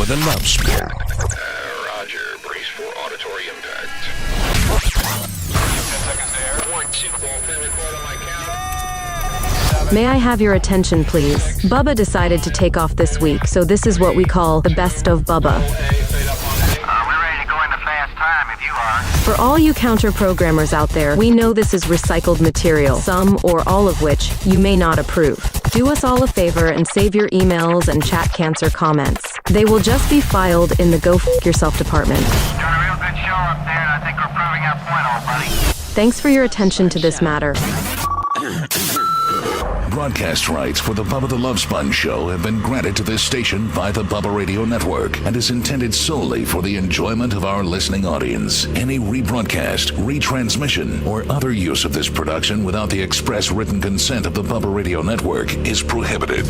Bubba the Love Sponge. Roger. Brace for auditory impact. 10 seconds there. 1, 2, record on my count. May I have your attention, please? Bubba decided to take off this week, so this is what we call the best of Bubba. We're ready to go into fast time if you are. For all you counter-programmers out there, we know this is recycled material, some or all of which you may not approve. Do us all a favor and save your emails and chat cancer comments. They will just be filed in the Go F*** Yourself department. Doing a real good show up there, and I think we're proving our point, old buddy. Thanks for your attention to this matter. Broadcast rights for the Bubba the Love Sponge show have been granted to this station by the Bubba Radio Network and is intended solely for the enjoyment of our listening audience. Any rebroadcast, retransmission, or other use of this production without the express written consent of the Bubba Radio Network is prohibited.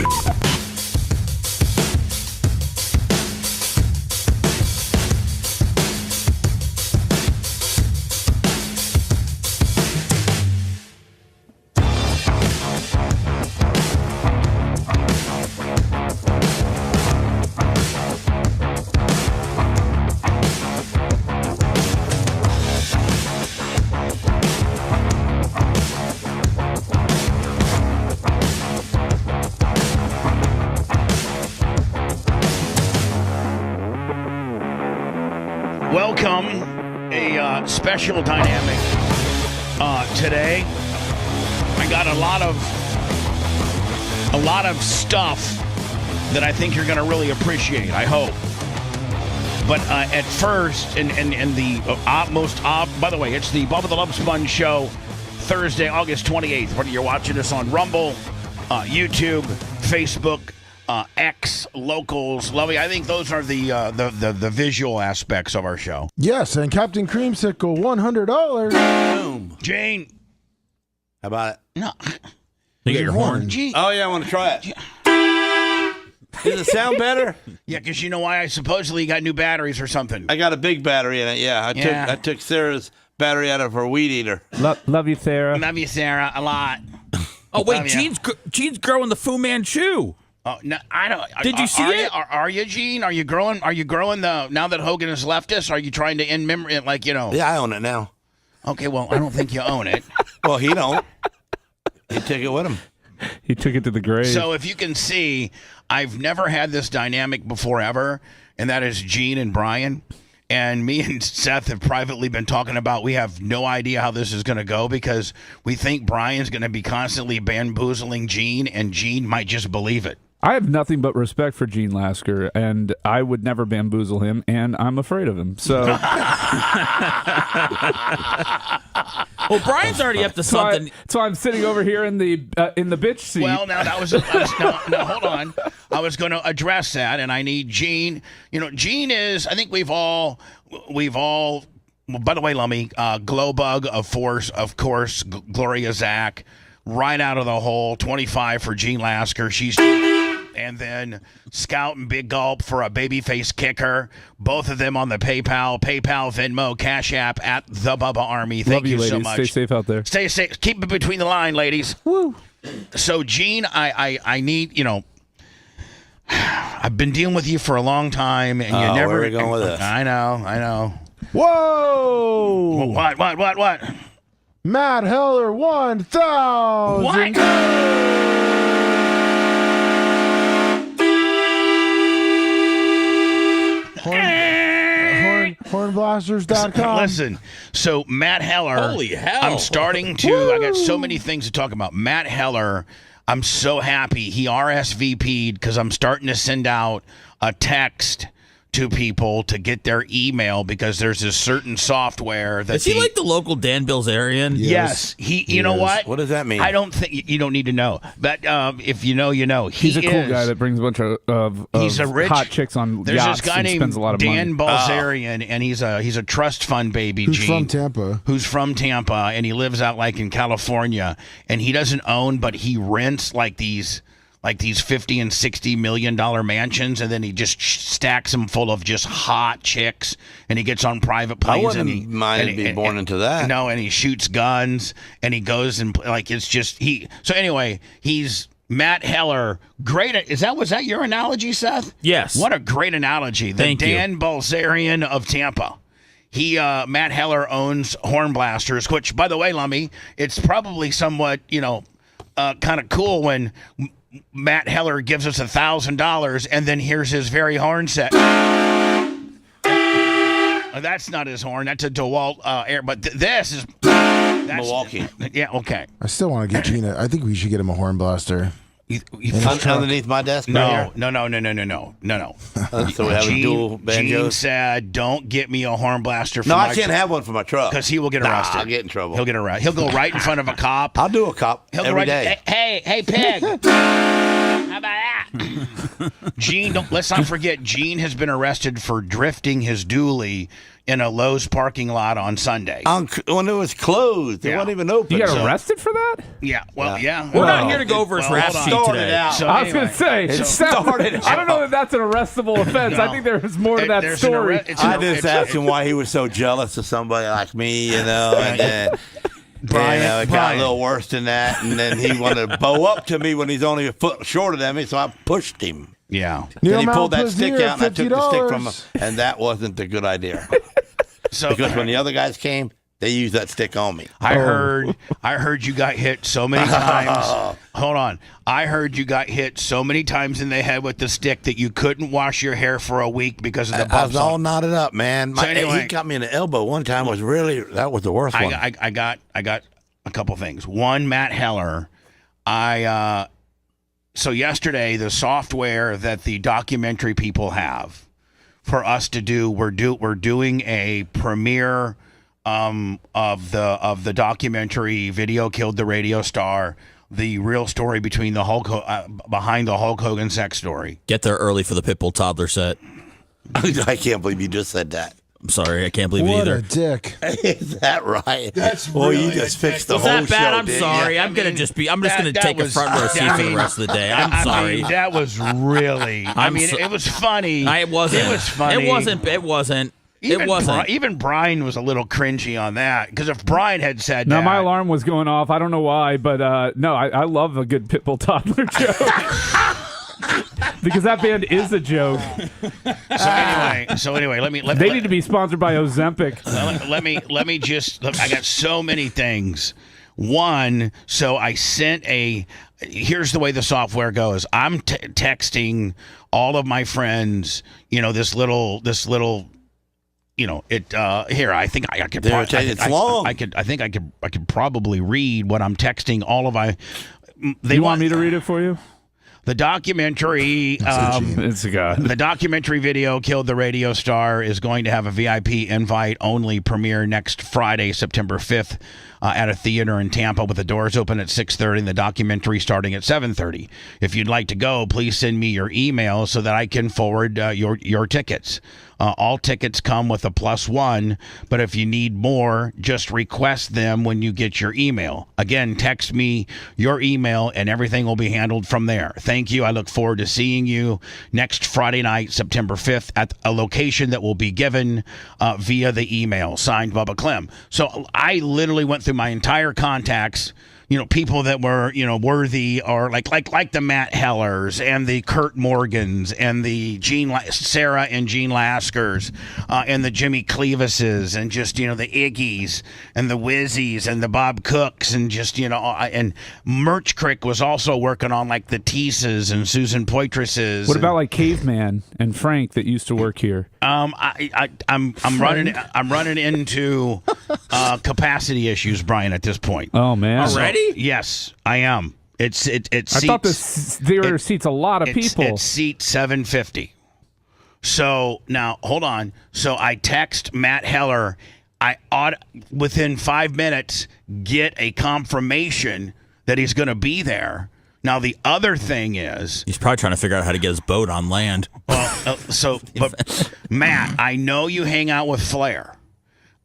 Welcome, a special dynamic today. I got a lot of stuff that I think you're going to really appreciate. I hope. But at first, and the by the way, it's the Bubba the Love Sponge show, Thursday, August 28th. Whether you're watching us on Rumble, YouTube, Facebook. X, locals, Lovey. I think those are the visual aspects of our show. Yes, and Captain Creamsicle, $100. Boom. Jane. How about it? No. You got your horn? Gene. Oh, yeah, I want to try it. Does it sound better? Yeah, because you know why? I supposedly got new batteries or something. I got a big battery in it, yeah. I took Sarah's battery out of her weed eater. Love you, Sarah. Love you, Sarah, a lot. Oh, wait, Gene's growing the Fu Manchu. Oh no! I don't. Did you see it? Are you, Gene? Are you growing the? Now that Hogan has left us, are you trying to end memory? Like Yeah, I own it now. Okay, well, I don't think you own it. Well, he don't. He took it with him. He took it to the grave. So if you can see, I've never had this dynamic before ever, and that is Gene and Brian. And me and Seth have privately been talking about we have no idea how this is going to go because we think Brian's going to be constantly bamboozling Gene, and Gene might just believe it. I have nothing but respect for Gene Lasker, and I would never bamboozle him, and I'm afraid of him. So, well, Brian's already up to something. So I'm sitting over here in the bitch seat. Well, now that was now hold on. I was going to address that, and I need Gene. You know, Gene is. I think we've all. Well, by the way, Lummy, Glowbug, of course, Gloria Zach, right out of the hole. 25 for Gene Lasker. She's. And then Scout and Big Gulp for a babyface kicker. Both of them on the PayPal, Venmo, Cash App at the Bubba Army. Thank you so much. Stay safe out there. Stay safe. Keep it between the line, ladies. Woo. So, Gene, I need, I've been dealing with you for a long time, and you never. Where are we going with this? I know. Whoa! What? Matt Heller, 1,000. What? Hornblasters.com. Listen, so Matt Heller. Holy hell. I'm starting to. I got so many things to talk about. Matt Heller, I'm so happy he RSVP'd because I'm starting to send out a text to people to get their email because there's this certain software that is he like the local Dan Bilzerian? Yes, you know what? What does that mean? I don't think you don't need to know, but if you know, you know. He's a cool guy that brings a bunch of he's a rich, hot chicks on there's yachts this guy and named spends a lot of Dan money. Bilzerian, and he's a trust fund baby. Who's Gene, from Tampa. Who's from Tampa, and he lives out like in California, and he doesn't own, but he rents like these $50 and $60 million mansions, and then he just stacks them full of just hot chicks, and he gets on private planes. I wouldn't mind being born into that. No, and he shoots guns, and he goes and it's just he. So anyway, he's Matt Heller, great. Was that your analogy, Seth? Yes. What a great analogy. The Thank you. Dan Bilzerian of Tampa. Matt Heller owns Horn Blasters, which, by the way, Lummy, it's probably somewhat, kind of cool when Matt Heller gives us $1,000 and then here's his very horn set. That's not his horn. That's a DeWalt air. But this is Milwaukee. Yeah. Okay. I still want to get Gina. I think we should get him a horn blaster. Underneath my desk. No. So we have a dual banjos. Gene said, "Don't get me a horn blaster." No, I can't have one for my truck because he will get arrested. I'll get in trouble. He'll get arrested. He'll go right in front of a cop. I'll do a cop every day. Hey, pig. How about that? Gene, let's not forget, Gene has been arrested for drifting his dually in a Lowe's parking lot on Sunday. When it was closed. It wasn't even open. You got arrested for that? Yeah. Well, yeah. We're not here to go over his rap sheet today. So I was going to say, I don't know that that's an arrestable offense. I think there's more to that story. I just asked him why he was so jealous of somebody like me, and then Brian, it got a little worse than that, and then he wanted to bow up to me when he's only a foot shorter than me, so I pushed him. Yeah. Then he pulled that stick out, and I took the stick from him, and that wasn't a good idea. Because when the other guys came, they used that stick on me. I heard you got hit so many times. Hold on. I heard you got hit so many times in the head with the stick that you couldn't wash your hair for a week because of the bumps. I was all knotted up, man. So anyway, he got me in the elbow one time. That was the worst one. I got a couple things. One, Matt Heller. So yesterday, the software that the documentary people have for us to do, we're doing a premiere of the documentary "Video Killed the Radio Star," the real story behind the Hulk Hogan sex story. Get there early for the Pitbull toddler set. I can't believe you just said that. I'm sorry, I can't believe it either. What a dick! Is that right? That's really you just fixed the Was whole that bad? show. I'm sorry. I'm gonna just gonna take a front row seat for the rest of the day. I'm sorry. That was really. It was funny. It wasn't. It was funny. It wasn't. Even Brian was a little cringy on that because if Brian had said now that, my alarm was going off. I don't know why, but no, I love a good Pitbull toddler joke. Because that band is a joke. So anyway, they need to be sponsored by Ozempic. Let me just. I got so many things. One, so I sent here's the way the software goes. I'm texting all of my friends. This little. Here, I think I could. It's long. I could probably read what I'm texting all of my. You want me to read it for you? The documentary, the documentary "Video Killed the Radio Star" is going to have a VIP invite-only premiere next Friday, September 5th, at a theater in Tampa with the doors open at 6:30 and the documentary starting at 7:30. If you'd like to go, please send me your email so that I can forward your tickets. All tickets come with a +1, but if you need more, just request them when you get your email. Again, text me your email and everything will be handled from there. Thank you. I look forward to seeing you next Friday night, September 5th, at a location that will be given via the email. Signed, Bubba Clem. So I literally went through my entire contacts, people that were, worthy, or like the Matt Hellers and the Kurt Morgans and the Sarah and Gene Laskers and the Jimmy Clevises and just, the Iggies and the Wizzies and the Bob Cooks and just, and Merch Crick was also working on like the Teases and Susan Poitrases. What about like Caveman and Frank that used to work here? I'm running into capacity issues, Brian, at this point. Oh man, already? Yes, I am. I thought there seats a lot of people. It's seat 750. So now, hold on. So I text Matt Heller. I ought, within 5 minutes, get a confirmation that he's going to be there. Now, the other thing is... He's probably trying to figure out how to get his boat on land. Well, but Matt, I know you hang out with Flair.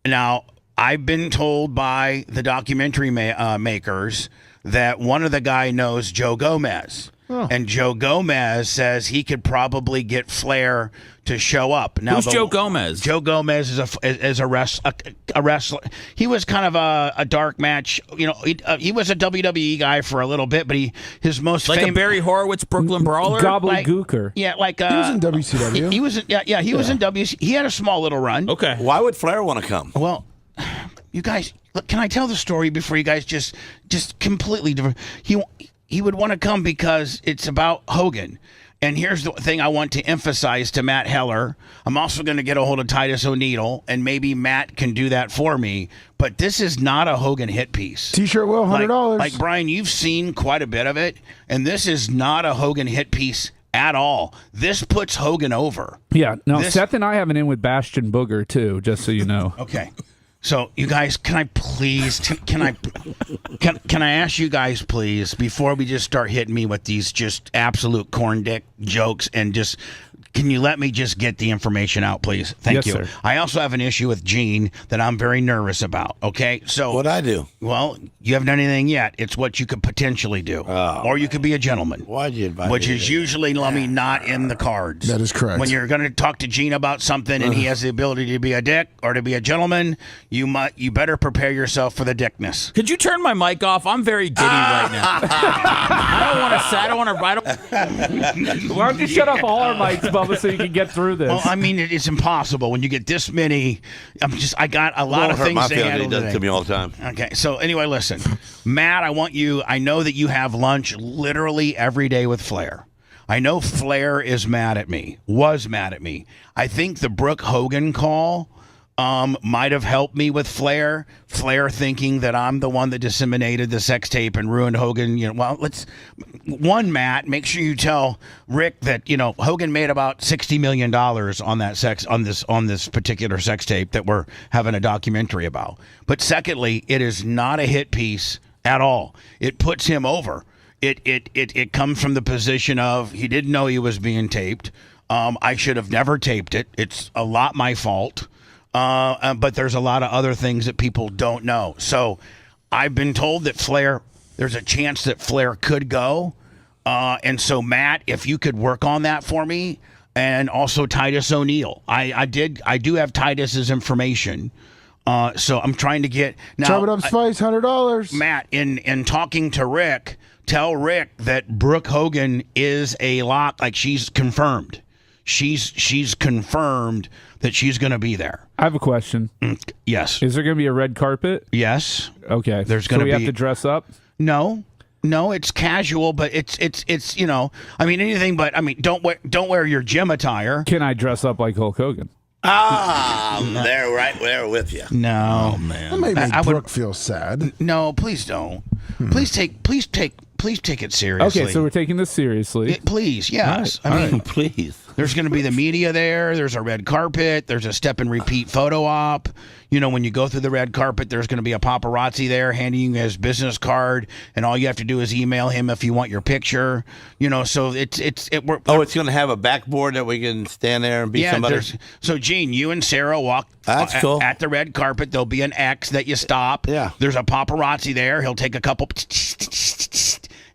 Now, I've been told by the documentary makers that one of the guy knows Joe Gomez. and Joe Gomez says he could probably get Flair to show up. Now, who's Joe Gomez? Joe Gomez is a wrestler. He was kind of a dark match. You know, he was a WWE guy for a little bit, but his most like a Barry Horowitz Brooklyn Brawler, gobbledygooker. Yeah, like he was in WCW. He was in WCW. He had a small little run. Okay, why would Flair want to come? Well, you guys, look, can I tell the story before you guys just completely different? He would want to come because it's about Hogan. And here's the thing I want to emphasize to Matt Heller. I'm also going to get a hold of Titus O'Neil, and maybe Matt can do that for me. But this is not a Hogan hit piece. T-shirt will, $100. Like Brian, you've seen quite a bit of it, and this is not a Hogan hit piece at all. This puts Hogan over. Yeah. Now, Seth and I have an in with Bastion Booger, too, just so you know. Okay. So, you guys, can I ask you guys, please, before we just start hitting me with these just absolute corn dick jokes and just... Can you let me just get the information out, please? Thank you. Sir. I also have an issue with Gene that I'm very nervous about, okay? So What'd I do? Well, you haven't done anything yet. It's what you could potentially do. Or you could be a gentleman. Why'd you invite Which me is to usually, Lummy, not in the cards. That is correct. When you're going to talk to Gene about something and he has the ability to be a dick or to be a gentleman, you better prepare yourself for the dickness. Could you turn my mic off? I'm very giddy right now. I don't want to. Why don't you shut off all our mics, Bubba, so you can get through this? Well, I mean, it's impossible when you get this many. I got a lot of things to handle He does today. to me all the time. Okay, so anyway, listen, Matt, I know that you have lunch literally every day with Flair. I know Flair was mad at me. I think the Brooke Hogan call might have helped me with Flair. Flair thinking that I'm the one that disseminated the sex tape and ruined Hogan. You know, well, Matt, make sure you tell Rick that Hogan made about $60 million on this particular sex tape that we're having a documentary about. But secondly, it is not a hit piece at all. It puts him over. It comes from the position of he didn't know he was being taped. I should have never taped it. It's a lot my fault. But there's a lot of other things that people don't know. So I've been told that there's a chance that Flair could go. And so, Matt, if you could work on that for me, and also Titus O'Neil. I do have Titus's information. So I'm trying to get... Now, Chop it up spice, $100. Matt, in talking to Rick, tell Rick that Brooke Hogan is a lock, like she's confirmed. She's confirmed that she's going to be there. I have a question. Yes. Is there going to be a red carpet? Yes. Okay. There's going to be. have to dress up? No, it's casual, but it's anything but don't wear your gym attire. Can I dress up like Hulk Hogan? I'm there right there with you. No, Oh, man. That may make Brooke feel sad. No, please don't. Please take it seriously. Okay, so we're taking this seriously. Please, yes. All right. Please. There's going to be the media there. There's a red carpet. There's a step and repeat photo op. When you go through the red carpet, there's going to be a paparazzi there handing you his business card, and all you have to do is email him if you want your picture. So it's it's going to have a backboard that we can stand there and be somebody. So Gene, you and Sarah walk. That's cool. At the red carpet, there'll be an X that you stop. Yeah. There's a paparazzi there. He'll take a couple.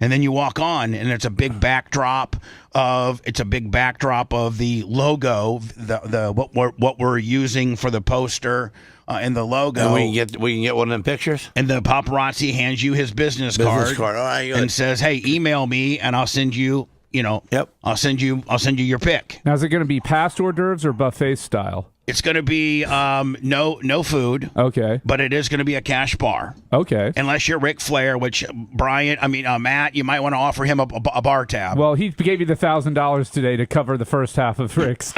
And then you walk on, and it's a big backdrop of the logo, what we're using for the poster and the logo. And we can get one of them pictures. And the paparazzi hands you his business card. All right, good. And says, "Hey, email me, and I'll send you. Yep. I'll send you your pic." Now, is it going to be past hors d'oeuvres or buffet style? It's going to be no food. Okay. But it is going to be a cash bar. Okay. Unless you're Ric Flair, which Matt, you might want to offer him a bar tab. Well, he gave you the $1,000 today to cover the first half of Rick's.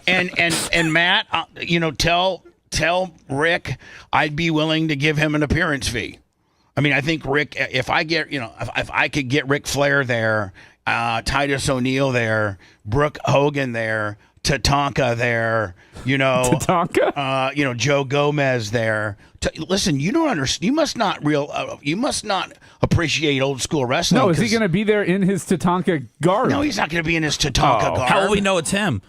and Matt, tell Rick I'd be willing to give him an appearance fee. I think Rick, if I could get Ric Flair there, Titus O'Neil there, Brooke Hogan there, Tatanka there, Tatanka? Joe Gomez there. Listen, you don't understand. You must not appreciate old school wrestling. No, is he going to be there in his Tatanka garb? No, he's not going to be in his Tatanka garb. How will we know it's him?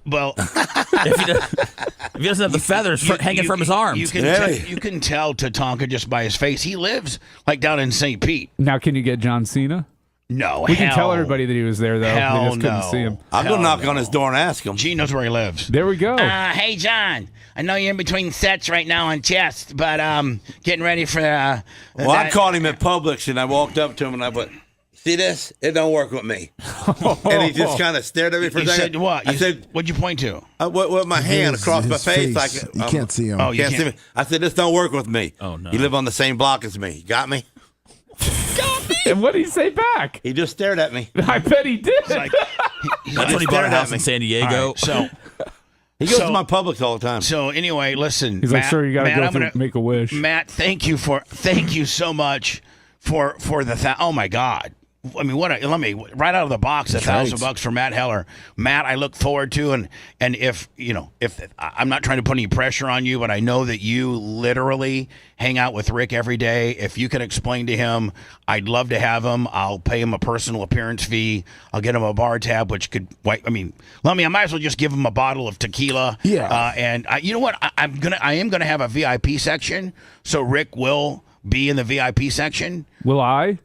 Well, if he doesn't have the feathers hanging from his arms. You can tell Tatanka just by his face. He lives like down in St. Pete. Now, can you get John Cena? No, we can tell everybody that he was there, though. Hell They just couldn't see him. I'm going to knock on his door and ask him. Gene knows where he lives. There we go. Hey, John. I know you're in between sets right now on chest, but getting ready for. Well, I caught him at Publix, and I walked up to him, and I went, "See this? It don't work with me." And he just kind of stared at me for a second. Said what? I said, "What'd you point to?" With my hand across my face. Like, you can't see him. Oh, you can't see me. I said, "This don't work with me." Oh no! You live on the same block as me. You got me? And what did he say back? He just stared at me. I bet he did. Like, That's when he bought a house in San Diego. Right, so he goes to my Publix all the time. So anyway, listen. He's Matt, like, "Sir, you got to go through Make a Wish." Matt, thank you so much for the. Oh my God. I mean, let me right out of the box, $1,000 for Matt Heller. Matt, I look forward to, and if I'm not trying to put any pressure on you, but I know that you literally hang out with Rick every day. If you can explain to him, I'd love to have him. I'll pay him a personal appearance fee. I'll get him a bar tab, which could. I might as well just give him a bottle of tequila. Yeah. And you know what? I am gonna have a VIP section, so Rick will be in the VIP section. Will I?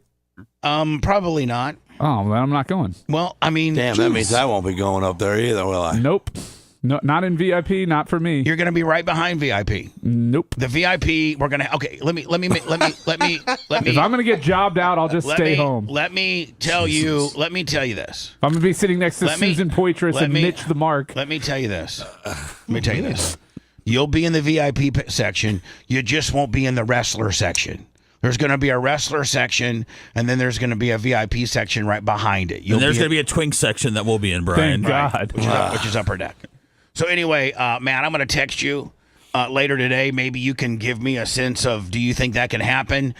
Probably not. Oh, then I'm not going. Well, I mean, damn, that means I won't be going up there either, will I? Nope. No, not in VIP. Not for me. You're going to be right behind VIP. Nope. The VIP, we're going to. Okay, let me. If I'm going to get jobbed out, I'll just stay home. Let me tell you this. I'm going to be sitting next to Susan Poitras and Mitch the Mark. Let me tell you this. You'll be in the VIP section. You just won't be in the wrestler section. There's going to be a wrestler section, and then there's going to be a VIP section right behind it. And there's going to be a twink section that we'll be in, Brian. Thank God. Which is upper deck. So anyway, Matt, I'm going to text you later today. Maybe you can give me a sense of, do you think that can happen?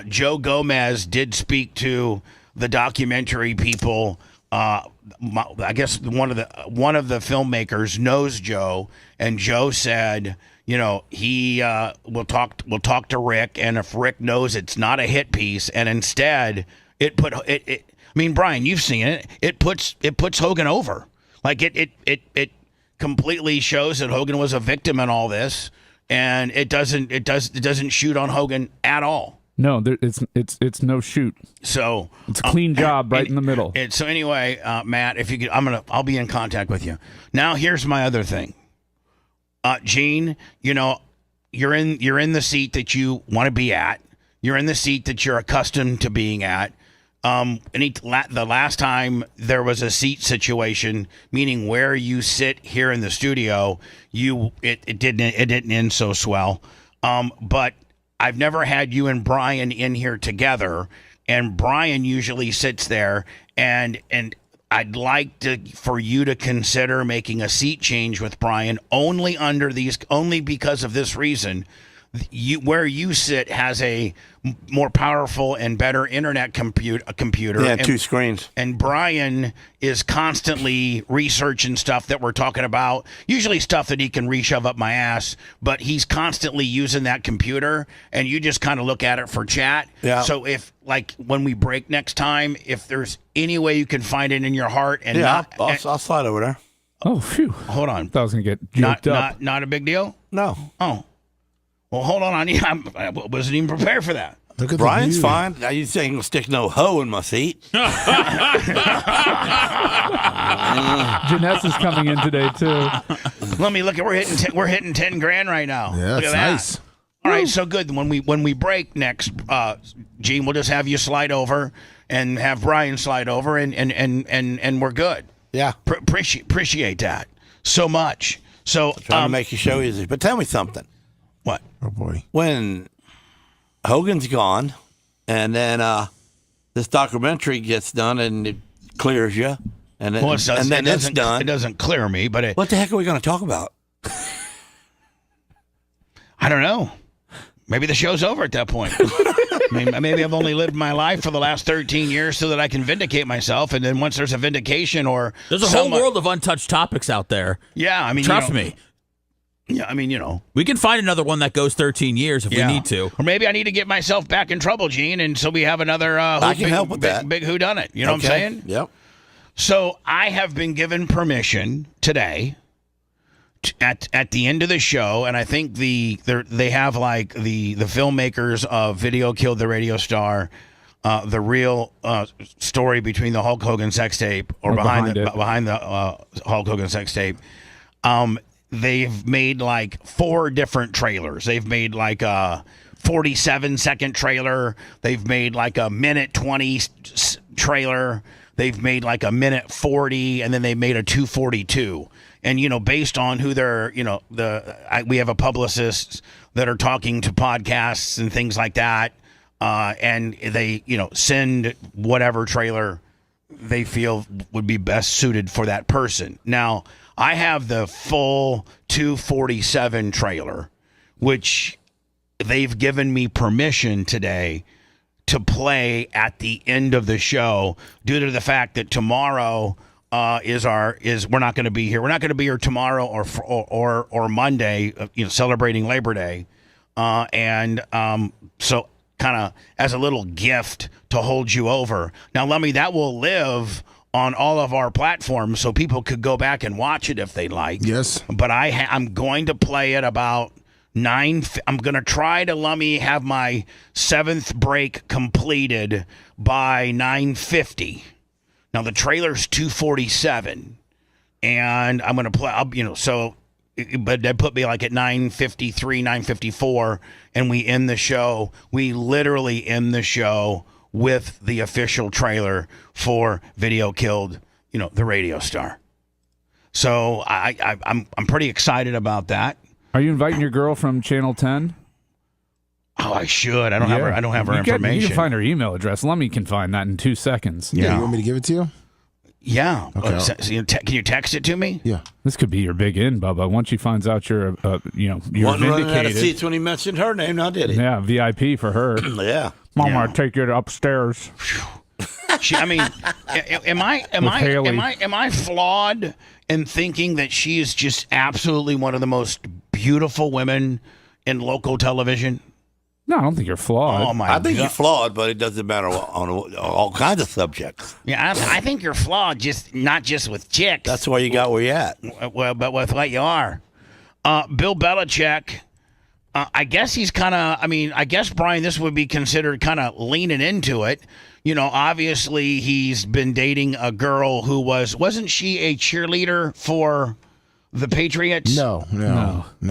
Joe Gomez did speak to the documentary people. I guess one of the filmmakers knows Joe, and Joe said, he will talk to Rick, and if Rick knows it's not a hit piece, and instead I mean, Brian, you've seen it. It puts Hogan over. Like it completely shows that Hogan was a victim in all this, and it doesn't shoot on Hogan at all. No, it's no shoot. So it's a clean job right in the middle. So anyway, Matt, if you could, I'll be in contact with you. Now here's my other thing. Gene, you're in the seat that you want to be at. You're in the seat that you're accustomed to being at. The last time there was a seat situation, meaning where you sit here in the studio, it didn't end so swell. But I've never had you and Brian in here together, and Brian usually sits there, and I'd like for you to consider making a seat change with Brian only because of this reason. Where you sit has a more powerful and better internet computer. Yeah, 2 screens. And Brian is constantly researching stuff that we're talking about, usually stuff that he can reshove up my ass, but he's constantly using that computer, and you just kind of look at it for chat. Yeah. So if, like, when we break next time, if there's any way you can find it in your heart and I'll slide over there. Oh, phew. Hold on. Thought I was going to get joked up. Not a big deal? No. Oh. Well, hold on. I wasn't even prepared for that. Look at Brian's fine. Now you saying he'll stick no hoe in my seat? Janessa's coming in today too. Let me look at we're hitting $10,000 right now. Yeah, look at that's that. nice. All right, so good. When we break next, Gene, we'll just have you slide over and have Brian slide over, and we're good. Yeah, appreciate that so much. So trying to make your show easy. But tell me something. What? Oh boy. When Hogan's gone, and then this documentary gets done, and it clears you, and then, it's done. It doesn't clear me, but what the heck are we going to talk about? I don't know. Maybe the show's over at that point. Maybe I've only lived my life for the last 13 years so that I can vindicate myself, and then once there's a vindication or there's a whole world of untouched topics out there. Yeah, trust me. Yeah, we can find another one that goes 13 years if we need to. Or maybe I need to get myself back in trouble, Gene, and so we have another I can help with that. big whodunit. You know what I'm saying? Yep. So I have been given permission today at the end of the show, and I think they have like the filmmakers of Video Killed the Radio Star, the real story between the Hulk Hogan sex tape or behind the Hulk Hogan sex tape. They've made like 4 different trailers. They've made like a 47-second trailer. They've made like a minute 20 trailer. They've made like a minute 40, and then they made a 2:42. And based on who they're, we have a publicist that are talking to podcasts and things like that, and they, send whatever trailer they feel would be best suited for that person. Now, I have the full 2:47 trailer, which they've given me permission today to play at the end of the show due to the fact that tomorrow we're not going to be here. We're not going to be here tomorrow or Monday, celebrating Labor Day. So kind of as a little gift to hold you over. Now, Lummy, that will live on all of our platforms so people could go back and watch it if they like. Yes. But I'm going to play it about 9. I'm going to try to, Lummy, have my 7th break completed by 9:50. Now, the trailer's 2:47, and I'm going to play, but that put me like at 9:53, 9:54, and we end the show. We literally end the show with the official trailer for Video Killed, the Radio Star. So I'm pretty excited about that. Are you inviting your girl from Channel 10? Oh, I should. I don't have her information. You can find her email address. Lummy can find that in 2 seconds. Yeah. You want me to give it to you? Yeah. Okay. Can you text it to me? Yeah. This could be your big in, Bubba. Once she finds out you're Wasn't running out of seats when he mentioned her name, now did he? Yeah, VIP for her. Yeah. Mom, I'll take you upstairs. Am I flawed in thinking that she is just absolutely one of the most beautiful women in local television? No, I don't think you're flawed. Oh my God. I think you're flawed, but it doesn't matter on all kinds of subjects. Yeah, I think you're flawed, not just with chicks. That's why you got where you're at. Well, but with what you are. Bill Belichick, I guess he's kind of, I guess, Brian, this would be considered kind of leaning into it. Obviously he's been dating a girl who wasn't she a cheerleader for the Patriots? No.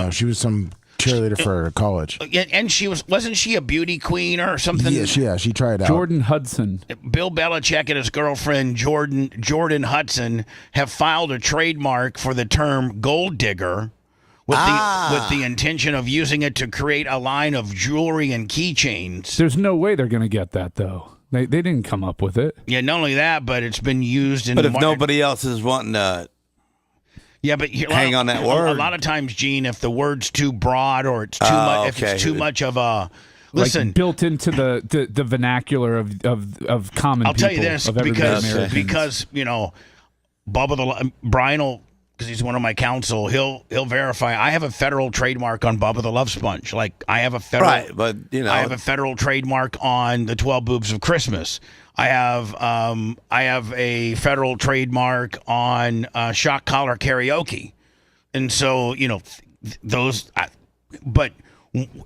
She was some cheerleader for college. And wasn't she a beauty queen or something? Yeah, she tried out. Jordan Hudson. Bill Belichick and his girlfriend Jordan Hudson have filed a trademark for the term gold digger with the intention of using it to create a line of jewelry and keychains. There's no way they're going to get that, though. They didn't come up with it. Yeah, not only that, but it's been used in... But if nobody else is wanting to... Yeah, but hang on that word. A lot of times, Gene, if the word's too broad or it's too much, if it's too much of a listen, like built into the vernacular of common. I'll people, tell you this because Brian will, because he's one of my counsel, he'll verify. I have a federal trademark on Bubba the Love Sponge. Like I have a federal, right? But I have a federal trademark on the 12 Boobs of Christmas. I have a federal trademark on Shock Collar Karaoke, and so those. But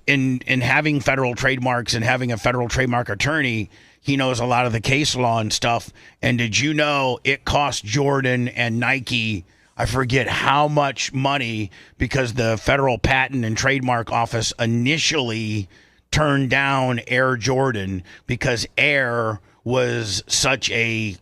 in having federal trademarks and having a federal trademark attorney, he knows a lot of the case law and stuff. And did you know it cost Jordan and Nike, I forget how much money, because the federal patent and trademark office initially turned down Air Jordan because Air was such a,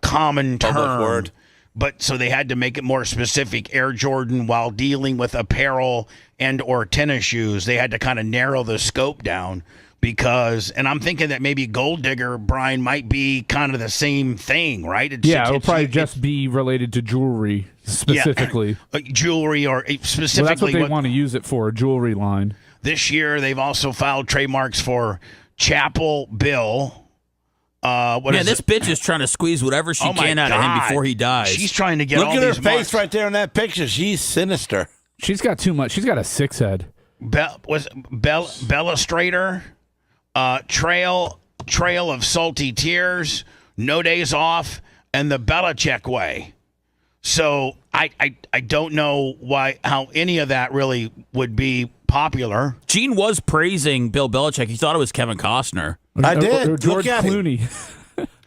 common term word. But so they had to make it more specific. Air Jordan, while dealing with apparel and or tennis shoes, they had to kind of narrow the scope down because, and I'm thinking that maybe gold digger, Brian, might be kind of the same thing, right? It'll probably just be related to jewelry specifically. Yeah, jewelry or specifically. Well, that's what they want to use it for, a jewelry line. This year, they've also filed trademarks for Chapel Bill. This bitch is trying to squeeze whatever she can out of him before he dies. She's trying to get all these Look at her face marks right there in that picture. She's sinister. She's got too much. She's got a 6 head. Bellastrator, Trail of Salty Tears, No Days Off, and the Belichick way. So I don't know how any of that really would be popular. Gene was praising Bill Belichick. He thought it was Kevin Costner. I did. Or George Look at him. Clooney.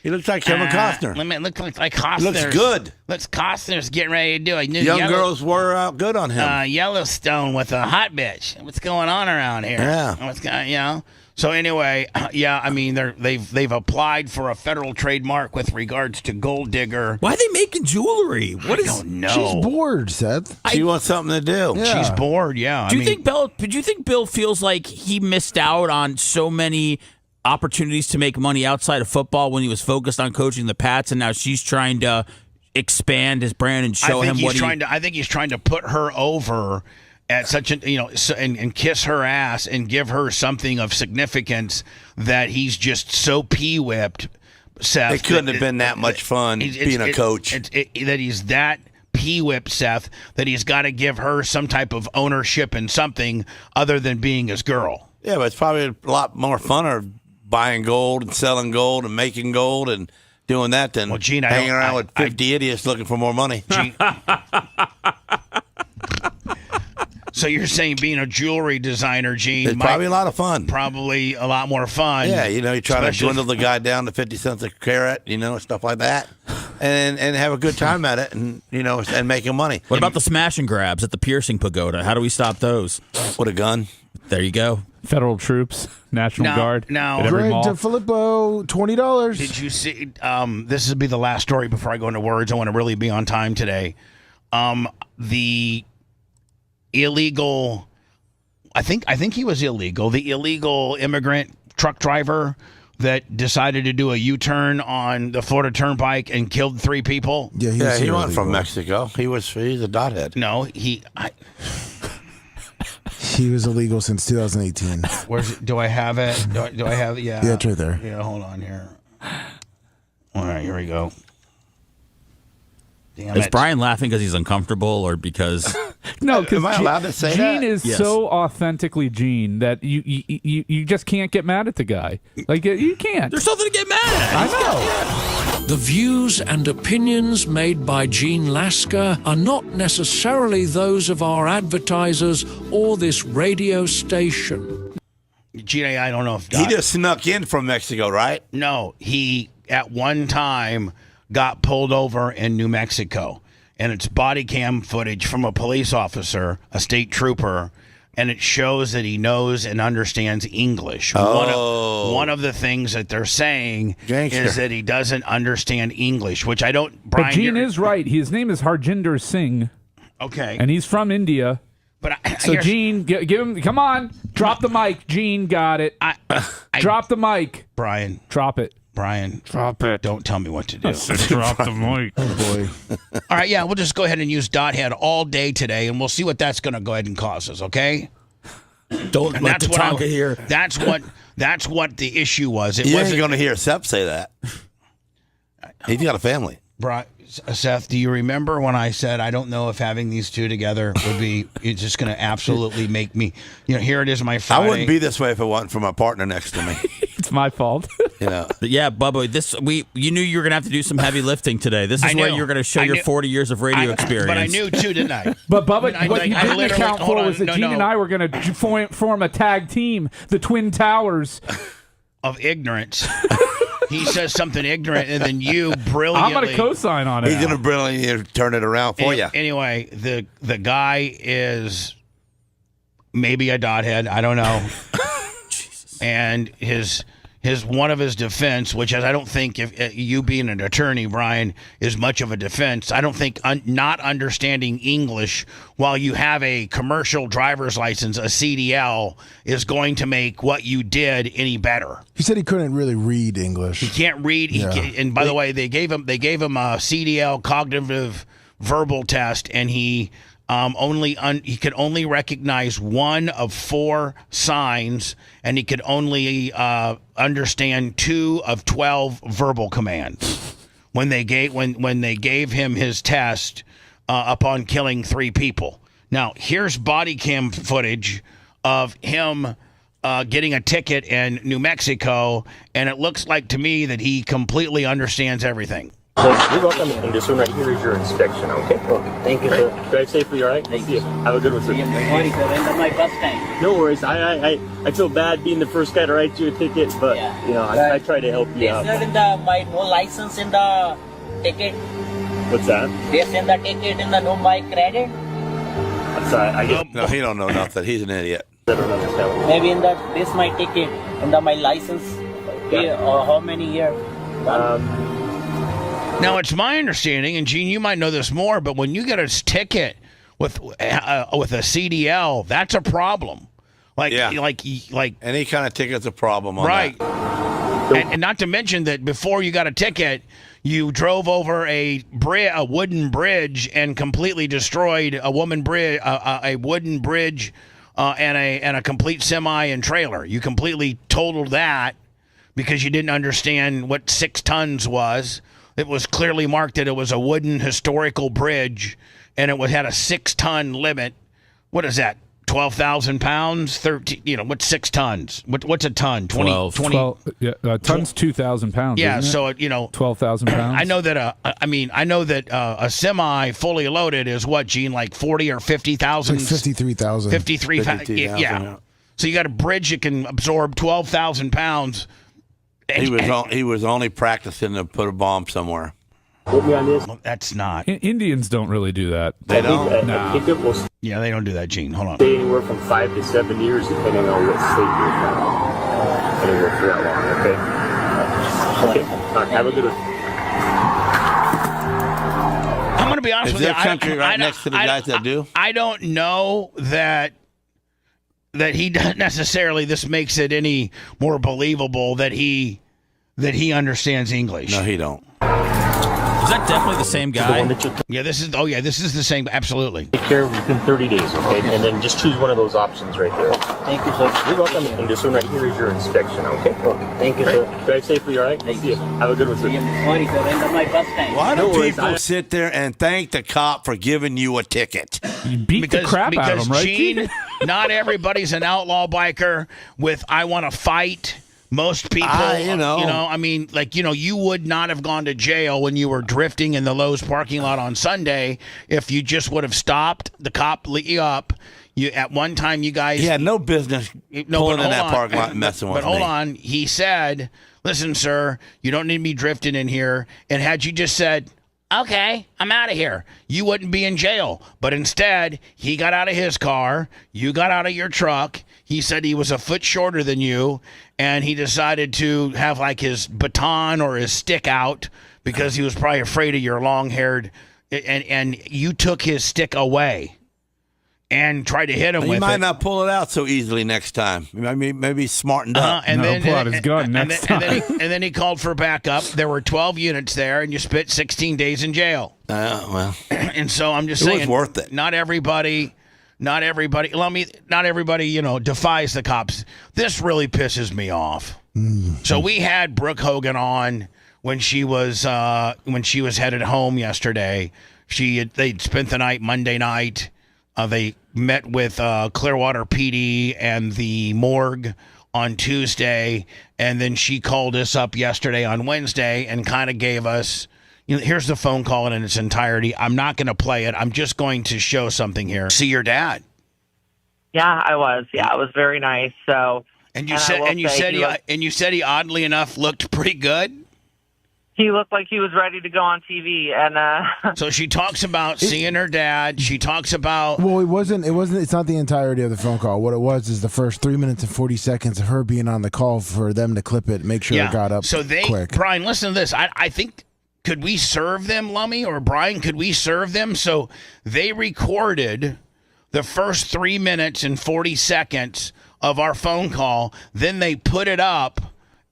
He looks like Kevin Costner. Let me look like Costner. He looks good. Costner's getting ready to do a new Young girls were out good on him. Yellowstone with a hot bitch. What's going on around here? Yeah. What's going, So anyway, I mean they've applied for a federal trademark with regards to gold digger. Why are they making jewelry? I don't know. She's bored, Seth. She wants something to do. Yeah. She's bored. Yeah. Do you think Bill feels like he missed out on so many opportunities to make money outside of football when he was focused on coaching the Pats, and now she's trying to expand his brand and show him what I think he's trying to put her over at such an and kiss her ass and give her something of significance that he's just so pee-whipped. Seth, It couldn't have been that much fun being a coach. That he's that pee-whipped, Seth, that he's got to give her some type of ownership in something other than being his girl. Yeah, but it's probably a lot more fun buying gold and selling gold and making gold and doing that than Gene, hanging around with 50 idiots looking for more money. Gene, so you're saying being a jewelry designer, Gene, It's probably a lot of fun. Probably a lot more fun. Yeah, you try to dwindle the guy down to 50 cents a carat, stuff like that, and have a good time at it, and and making money. What about the smash and grabs at the piercing pagoda? How do we stop those? With a gun? There you go. Federal troops, National Guard. Now, at every Greg mall. DeFilippo, $20. Did you see? This will be the last story before I go into words. I want to really be on time today. The illegal, I think he was illegal. The illegal immigrant truck driver that decided to do a U-turn on the Florida Turnpike and killed 3 people. Yeah, he went from Mexico. He's a dothead. No, He was illegal since 2018. Where's it? Do I have it? Do I have it? Yeah. Yeah, it's right there. Yeah, hold on here. All right, here we go. Damn Is it. Brian laughing because he's uncomfortable or because... No, because Am I allowed to say Gene that? is Yes. so authentically Gene that you just can't get mad at the guy. Like you can't. There's something to get mad at. I know. The views and opinions made by Gene Lasker are not necessarily those of our advertisers or this radio station. Gene, I don't know if He just snuck in from Mexico, right? No, he at one time got pulled over in New Mexico, and it's body cam footage from a police officer, a state trooper, and it shows that he knows and understands English. Oh. One of the things that they're saying Gangster. is that he doesn't understand English, which I don't. Brian, But Gene you're- is right. His name is Harjinder Singh, okay, and he's from India. but So here's- Gene, give him. Come on, drop the mic. Gene got it. Drop the mic. Brian, Drop it. Brian, Drop it. don't tell me what to do. Drop the mic. Oh, boy. All right, yeah, we'll just go ahead and use Dothead all day today, and we'll see what that's going to go ahead and cause us, okay? Don't And let that's the what I- Tonka hear. That's what the issue was. It You ain't wasn't going to hear Seth say that. He's got a family. Seth, do you remember when I said I don't know if having these two together would be it's just going to absolutely make me, here it is my Friday. I wouldn't be this way if it wasn't for my partner next to me. It's my fault. But yeah, Bubba, you knew you were going to have to do some heavy lifting today. This is I where knew. you're going to show I your knew. 40 years of radio experience. But I knew too, didn't I? But Bubba, I mean, what you I didn't literally- account hold for on, was that no, Gene no. and I were going to form a tag team, the Twin Towers. Of ignorance. He says something ignorant, and then you brilliantly. I'm going to co-sign on it. He's going to brilliantly turn it around for you. Anyway, the guy is maybe a dothead. I don't know. And his one of his defense, which is I don't think if you being an attorney, Brian, is much of a defense. I don't think not understanding English while you have a commercial driver's license, a CDL, is going to make what you did any better. He said he couldn't really read English. He can't read. Yeah. And by the way, they gave him a CDL cognitive verbal test, and he he could only recognize one of 4 signs, and he could only understand 2 of 12 verbal commands when they gave him his test upon killing 3 people. Now here's body cam footage of him getting a ticket in New Mexico, and it looks like to me that he completely understands everything. You're welcome. And this one right here is your inspection, okay? Thank you, sir. Drive safely, all right? Thank you. Have a good one, sir. Sorry, sir. End my first time. No worries. I feel bad being the first guy to write you a ticket, but, you know, I try to help you They out. said in the my no license in the ticket. What's that? They send the ticket in the no my credit. I'm sorry. I guess No, he don't know nothing. He's an idiot. I don't understand. Maybe in the this my ticket in the my license. Or how many years? Now, it's my understanding, and Gene, you might know this more, but when you get a ticket with a CDL, that's a problem. Like any kind of ticket's a problem. On right. That. And not to mention that before you got a ticket, you drove over a wooden bridge and completely destroyed a wooden bridge and a complete semi and trailer. You completely totaled that because you didn't understand what 6 tons was. It was clearly marked that it was a wooden historical bridge, and it had a 6-ton limit. What is that? 12,000 pounds? 13? You know, what's 6 tons? What's a ton? 12. Ton's 2,000 pounds. Yeah, isn't it? so 12,000 pounds. I know that a semi fully loaded is what, Gene, like 40 or 50,000. Like 53,000. 53,000. Yeah. So you got a bridge that can absorb 12,000 pounds. He was only practicing to put a bomb somewhere. Put me on this. Well, that's not. Indians don't really do that. They don't? I think it will Yeah, they don't do that, Gene. Hold on. stay anywhere from 5 to 7 years, depending on what state you're from. Anywhere for that long, okay? Okay. All right, have a good one. I'm going to be honest Is with there you. a country right next to the guys that do? I don't know that he doesn't necessarily. This makes it any more believable that he understands English. No, he don't. Is that definitely the same guy? Yeah, this is the same. Absolutely. Take care within 30 days, okay? And then just choose one of those options right there. Thank you, sir. You're welcome. And this one right here is your inspection, okay? Thank you, sir. Drive safely, all right? Thank you. Have a good one, sir. Sorry, sir. End my first time. Why do No worries. people sit there and thank the cop for giving you a ticket? You beat the crap out of him, right? Gene, not everybody's an outlaw biker with "I want to fight." Most people, I mean, like, you would not have gone to jail when you were drifting in the Lowe's parking lot on Sunday if you just would have stopped. The cop lit you up. At one time, you guys. He had no business pulling in that parking lot and messing with me. But hold on. He said, "Listen, sir, you don't need me drifting in here." And had you just said, "Okay, I'm out of here," you wouldn't be in jail. But instead, he got out of his car. You got out of your truck. He said he was a foot shorter than you, and he decided to have like his baton or his stick out because he was probably afraid of your long-haired, and you took his stick away and tried to hit him with it. He might not pull it out so easily next time. Maybe he's smartened up. And then pull out his gun next time. And then he called for backup. There were 12 units there, and you spent 16 days in jail. Well. And so I'm just It saying, was worth it. Not everybody, defies the cops. This really pisses me off. So we had Brooke Hogan on when she was headed home yesterday. They'd spent the night Monday night. They met with Clearwater PD and the morgue on Tuesday, and then she called us up yesterday on Wednesday and kind of gave us, here's the phone call in its entirety. I'm not going to play it. I'm just going to show something here. See your dad. Yeah, I was. Yeah, it was very nice. So, and you said he oddly enough looked pretty good. He looked like he was ready to go on TV, and so she talks about seeing her dad. She talks about. Well, it wasn't. It's not the entirety of the phone call. What it was is the first 3 minutes and 40 seconds of her being on the call for them to clip it, make sure it got up. So quick. Brian, listen to this. I think. Could we serve them, Lummy or Brian? Could we serve them? So they recorded the first 3 minutes and 40 seconds of our phone call. Then they put it up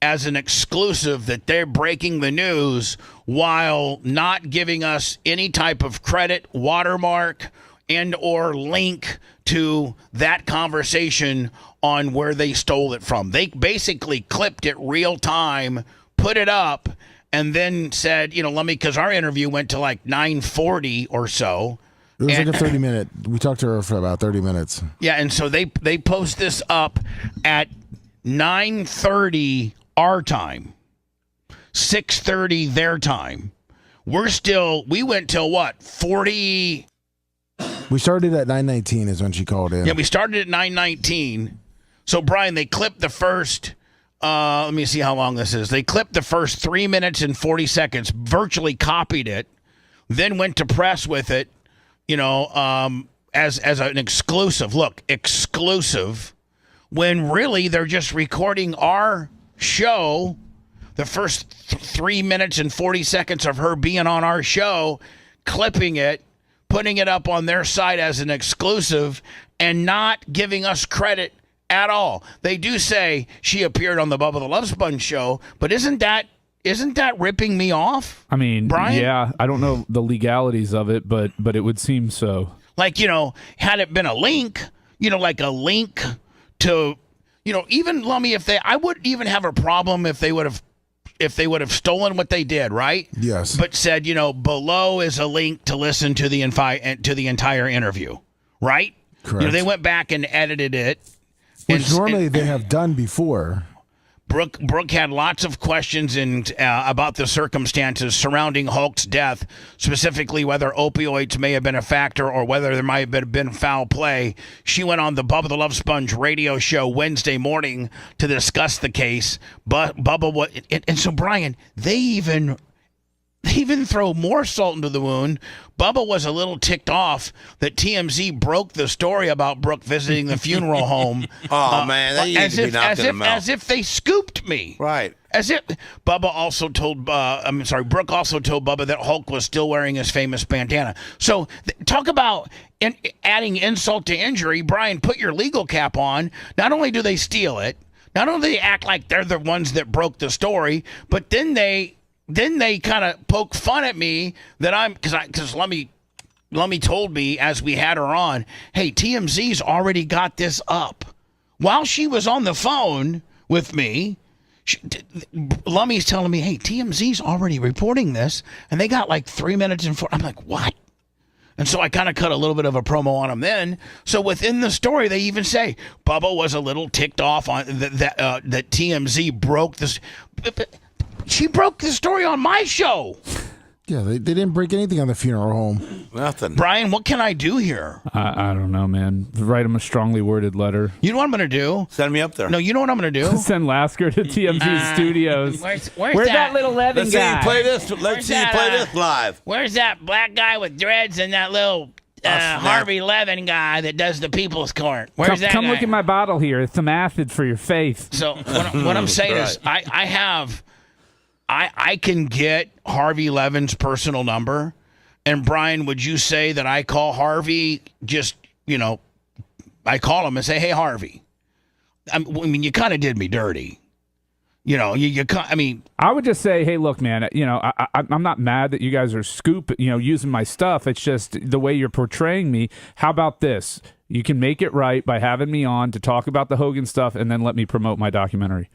as an exclusive that they're breaking the news while not giving us any type of credit, watermark, and or link to that conversation on where they stole it from. They basically clipped it real time, put it up, and then said, because our interview went to like 9:40 or so. It was like a 30-minute. We talked to her for about 30 minutes. Yeah, and so they post this up at 9:30 our time, 6:30 their time, we went till what, 40? We started at 9:19 is when she called in. Yeah, we started at 9:19. So, Brian, they clipped the first, let me see how long this is. They clipped the first 3 minutes and 40 seconds, virtually copied it, then went to press with it, as an exclusive. Look, exclusive, when really they're just recording our show, the first 3 minutes and 40 seconds of her being on our show, clipping it, putting it up on their site as an exclusive, and not giving us credit at all. They do say she appeared on the Bubba the Love Sponge show, but isn't that ripping me off? I mean, Brian? Yeah, I don't know the legalities of it, but it would seem so. Like, had it been a link, like a link to, even Lummy, I wouldn't even have a problem if they would have stolen what they did, right? Yes. But said, below is a link to listen to the entire interview, right? Correct. They went back and edited it. Which normally they have done before. Brooke had lots of questions about the circumstances surrounding Hulk's death, specifically whether opioids may have been a factor or whether there might have been foul play. She went on the Bubba the Love Sponge radio show Wednesday morning to discuss the case. But Bubba, and so Brian, they even throw more salt into the wound. Bubba was a little ticked off that TMZ broke the story about Brooke visiting the funeral home. Oh, man, that used to be knocked in the mouth. As if they scooped me. Right. As if Brooke also told Bubba that Hulk was still wearing his famous bandana. So talk about adding insult to injury. Brian, put your legal cap on. Not only do they steal it, not only do they act like they're the ones that broke the story, but then they kind of poke fun at me that because Lummy told me as we had her on, hey, TMZ's already got this up. While she was on the phone with me, Lummy's telling me, hey, TMZ's already reporting this, and they got like 3 minutes and 4. I'm like, what? And so I kind of cut a little bit of a promo on them then. So within the story, they even say Bubba was a little ticked off on that TMZ broke this. She broke the story on my show. Yeah, they didn't break anything on the funeral home. Nothing. Brian, what can I do here? I don't know, man. Write him a strongly worded letter. You know what I'm going to do? Send me up there. No, you know what I'm going to do? Send Lasker to TMZ Studios. Where's that little Levin Let's guy? see you play this. Let's see you play this live. Where's that black guy with dreads and that little Harvey Levin guy that does the People's Court? Where's that Come guy? look at my bottle here. It's some acid for your face. So what I'm saying is I can get Harvey Levin's personal number. And Brian, would you say that I call Harvey I call him and say, hey, Harvey. I mean, you kind of did me dirty. I would just say, hey, look, man, I'm not mad that you guys are using my stuff. It's just the way you're portraying me. How about this? You can make it right by having me on to talk about the Hogan stuff and then let me promote my documentary.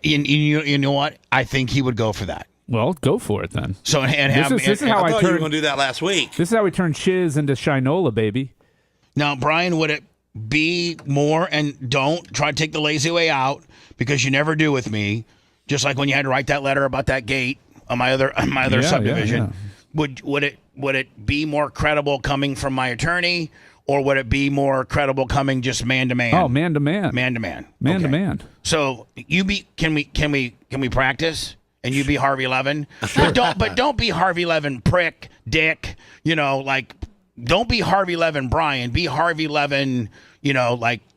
You know what? I think he would go for that. Well, go for it then. So this is how I thought you were going to do that last week. This is how we turn Chiz into Shinola, baby. Now, Brian, would it be more, and don't try to take the lazy way out because you never do with me. Just like when you had to write that letter about that gate on my other subdivision. Yeah. Would it be more credible coming from my attorney, or would it be more credible coming just man to man? Oh, man to man. Man to man. Man to man. So can we practice? And you be Harvey Levin? Sure. But don't be Harvey Levin prick, dick, don't be Harvey Levin Brian, be Harvey Levin,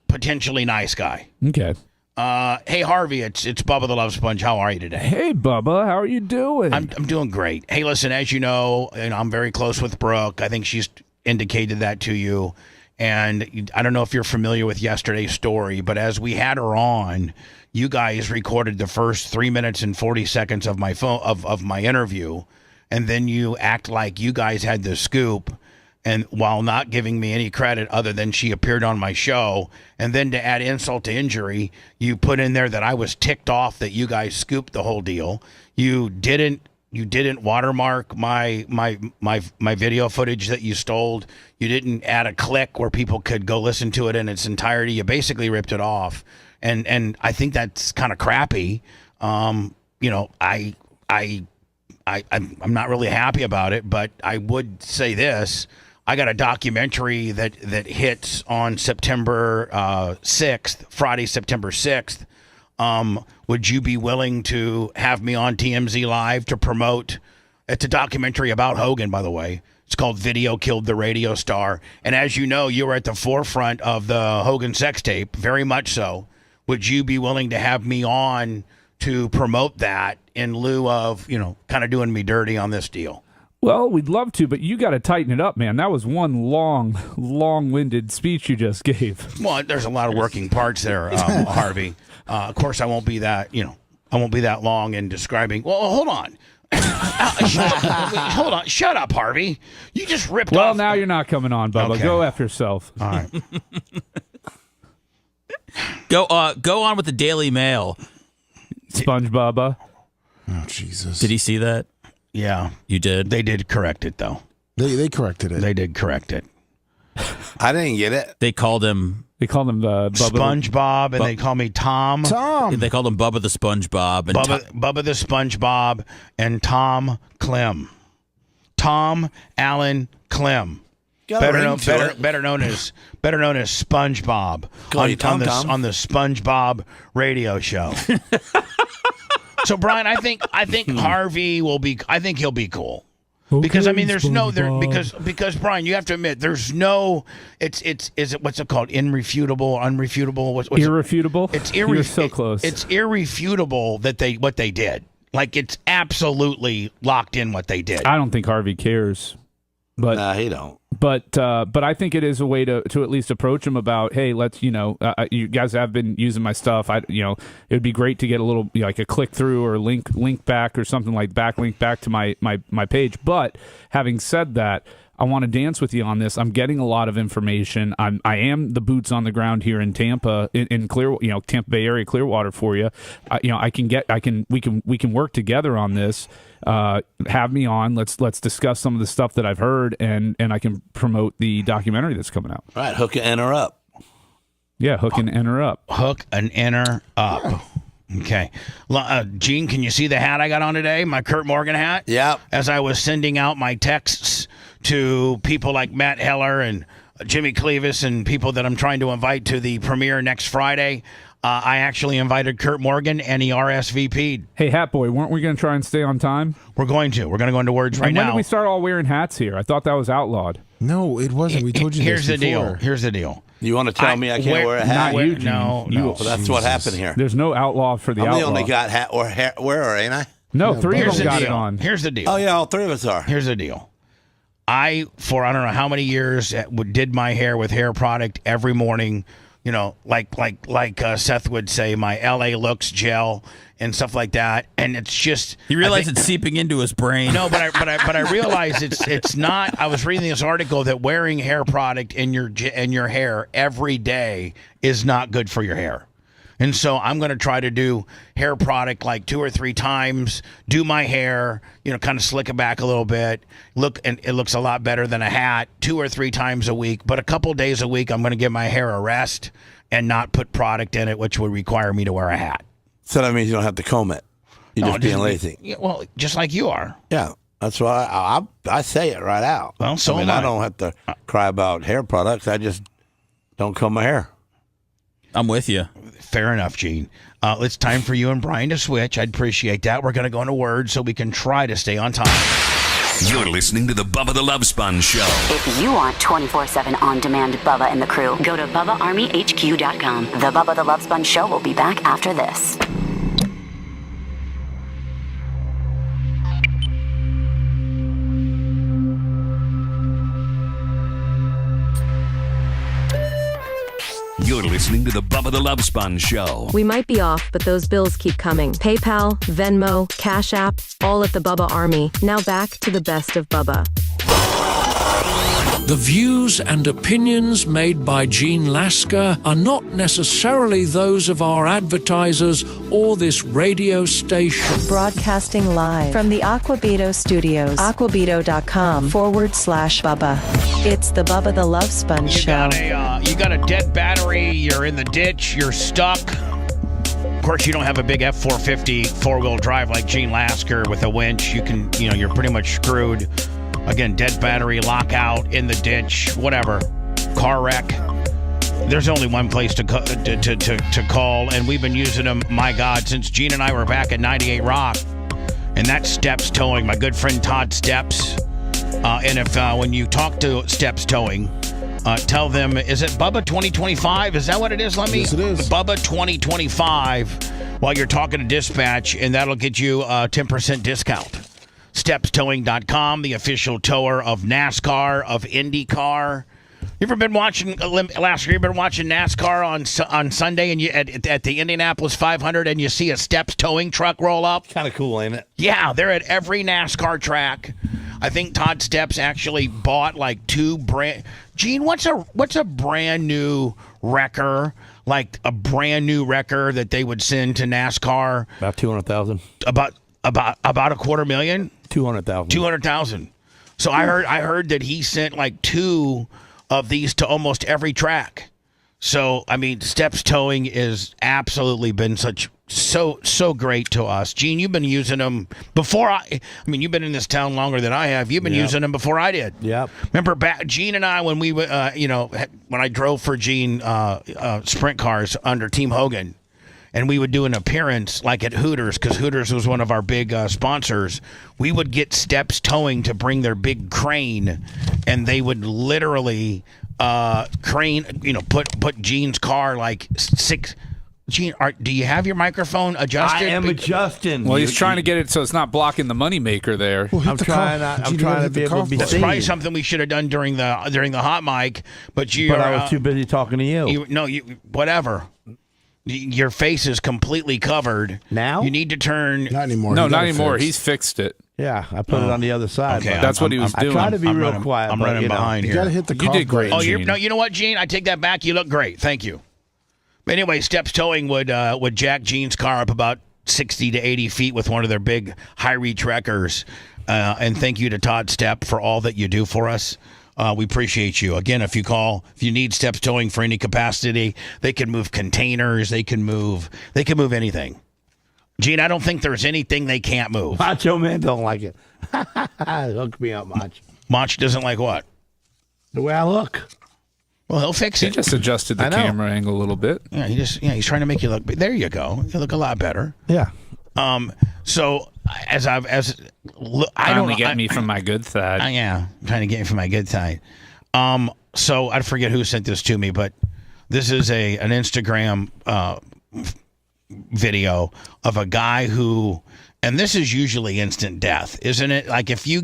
potentially nice guy. Okay. Hey Harvey, it's Bubba the Love Sponge. How are you today? Hey Bubba, how are you doing? I'm doing great. Hey, listen, as you know, and I'm very close with Brooke. I think she's indicated that to you. And I don't know if you're familiar with yesterday's story, but as we had her on, you guys recorded the first 3 minutes and 40 seconds of my phone of my interview, and then you act like you guys had the scoop, and while not giving me any credit other than she appeared on my show, and then to add insult to injury, you put in there that I was ticked off that you guys scooped the whole deal. You didn't watermark my video footage that you stole. You didn't add a click where people could go listen to it in its entirety. You basically ripped it off. And I think that's kind of crappy. I I'm not really happy about it, but I would say this. I got a documentary that hits on September 6th, Friday, September 6th. Would you be willing to have me on TMZ Live to promote? It's a documentary about Hogan, by the way. It's called Video Killed the Radio Star. And as you know, you were at the forefront of the Hogan sex tape, very much so. Would you be willing to have me on to promote that in lieu of, kind of doing me dirty on this deal? Well, we'd love to, but you got to tighten it up, man. That was one long-winded speech you just gave. Well, there's a lot of working parts there, Harvey. Of course, I won't be that, I won't be that long in describing. Well, hold on. Hold on. Shut up, Harvey. You just ripped off. Well, now you're not coming on, Bubba. Okay. Go F yourself. All right. Go on with the Daily Mail. SpongeBob. Oh, Jesus. Did he see that? Yeah. You did? They did correct it, though. They corrected it. They did correct it. I didn't get it. They called him Bubba SpongeBob, and they call me Tom. They called him Bubba the SpongeBob. And Bubba the SpongeBob and Tom Clem. Tom Allen Clem. Better known as SpongeBob on the SpongeBob radio show. So Brian, I think Harvey will be. I think he'll be cool. Because there's SpongeBob. because Brian, you have to admit there's no. Is it what's it called? Irrefutable, unrefutable. What's irrefutable? It's You're so close. It's irrefutable that what they did. Like it's absolutely locked in what they did. I don't think Harvey cares. But nah, he don't. But I think it is a way to at least approach him about, hey, let's you guys have been using my stuff. It would be great to get a little like a click through or link back or something like backlink back to my page. But having said that, I want to dance with you on this. I'm getting a lot of information. I am the boots on the ground here in Tampa, in Tampa Bay area, Clearwater for you. We can work together on this. Have me on. Let's discuss some of the stuff that I've heard, and I can promote the documentary that's coming out. All right, hook and enter up. Yeah, hook and enter up. Hook and enter up. Okay. Gene, can you see the hat I got on today? My Kurt Morgan hat? Yeah. As I was sending out my texts to people like Matt Heller and Jimmy Clevis and people that I'm trying to invite to the premiere next Friday, I actually invited Kurt Morgan, and he RSVP'd. Hey, Hat Boy, weren't we going to try and stay on time? We're going to. We're going to go into words right now. When did we start all wearing hats here? I thought that was outlawed. No, it wasn't. We told you Here's this the before. deal. Here's the deal. You want to tell me I can't wear a hat? Not you, Gene. No. Well, that's what happened here. There's no outlaw for the outlaw. I'm the only got hat or hair wearer, ain't I? No, three of them got deal. it on. Here's the deal. Oh, yeah, all three of us are. Here's the deal. For I don't know how many years, did my hair with hair product every morning. Like Seth would say, my LA Looks gel and stuff like that. And it's just he realized it's seeping into his brain. No, but I realized it's not. I was reading this article that wearing hair product in your hair every day is not good for your hair. And so I'm going to try to do hair product like 2 or 3 times, do my hair, kind of slick it back a little bit. And it looks a lot better than a hat 2 or 3 times a week. But a couple days a week, I'm going to give my hair a rest and not put product in it, which would require me to wear a hat. So that means you don't have to comb it. You're just being lazy. Well, just like you are. Yeah. That's why I say it right out. Well, so I don't have to cry about hair products. I just don't comb my hair. I'm with you. Fair enough, Gene. It's time for you and Brian to switch. I'd appreciate that. We're going to go into words so we can try to stay on time. You're listening to the Bubba the Love Sponge Show. If you want 24/7 on-demand Bubba and the crew, go to BubbaArmyHQ.com. The Bubba the Love Sponge Show will be back after this. You're listening to the Bubba the Love Sponge Show. We might be off, but those bills keep coming. PayPal, Venmo, Cash App, all at the Bubba Army. Now back to the best of Bubba. The views and opinions made by Gene Lasker are not necessarily those of our advertisers or this radio station. Broadcasting live from the Aquabito Studios, aquabito.com/Bubba. It's the Bubba the Love Sponge Show. You got a dead battery, you're in the ditch, you're stuck. course, you don't have a big F450 four-wheel drive like Gene Lasker with a winch. You're pretty much screwed. Again, dead battery, lockout, in the ditch, whatever. Car wreck. There's only one place to call, and we've been using them, my God, since Gene and I were back at 98 Rock. And that's Steps Towing, my good friend Todd Steps. And if when you talk to Steps Towing, tell them, is it Bubba 2025? Is that what it is? Yes, it is. Bubba 2025 while you're talking to dispatch, and that'll get you a 10% discount. StepsTowing.com, the official tower of NASCAR, of IndyCar. You ever been watching last year? You've been watching NASCAR on Sunday, and you at the Indianapolis 500, and you see a Steps Towing truck roll up. Kind of cool, ain't it? Yeah, they're at every NASCAR track. I think Todd Steps actually bought like two brand. Gene, what's a brand new wrecker? Like a brand new wrecker that they would send to NASCAR? About 200,000. About $250,000. 200,000. 200,000. So I heard that he sent like two of these to almost every track. So I mean, Steps Towing is absolutely been so great to us. Gene, you've been using them before I mean, you've been in this town longer than I have. You've been using them before I did. Yep. Remember Gene and I when we when I drove for Gene sprint cars under Team Hogan, and we would do an appearance like at Hooters, because Hooters was one of our big sponsors. We would get Steps Towing to bring their big crane, and they would literally crane, put Gene's car like six. Gene, do you have your microphone adjusted? I am adjusting. Well, he's trying to get it so it's not blocking the moneymaker there. Well, I'm trying to be able to be That's seen. probably something we should have done during the hot mic, but I was too busy talking to you. Whatever. Your face is completely covered. Now? You need to turn. Not anymore. No, not anymore. He's fixed it. Yeah, I put it on the other side. Okay, That's what he was doing. I try to be real quiet. I'm but, running behind You here. got to hit the You cough did great. button. You know what, Gene? I take that back. You look great. Thank you. But anyway, Steps Towing would jack Gene's car up about 60 to 80 feet with one of their big high-reach wreckers. And thank you to Todd Stepp for all that you do for us. We appreciate you. Again, if you need Steps Towing for any capacity, they can move containers. They can move anything. Gene, I don't think there's anything they can't move. Macho Man don't like it. Hook me up, Mach. Mach doesn't like what? The way I look. Well, he'll fix He it. just adjusted the camera angle a little bit. Yeah, he's trying to make you look. There you go. You look a lot better. Yeah. So I Finally get me from my good side. Yeah, trying to get me from my good side. So I forget who sent this to me, but this is an Instagram video of a guy who, and this is usually instant death, isn't it? Like if you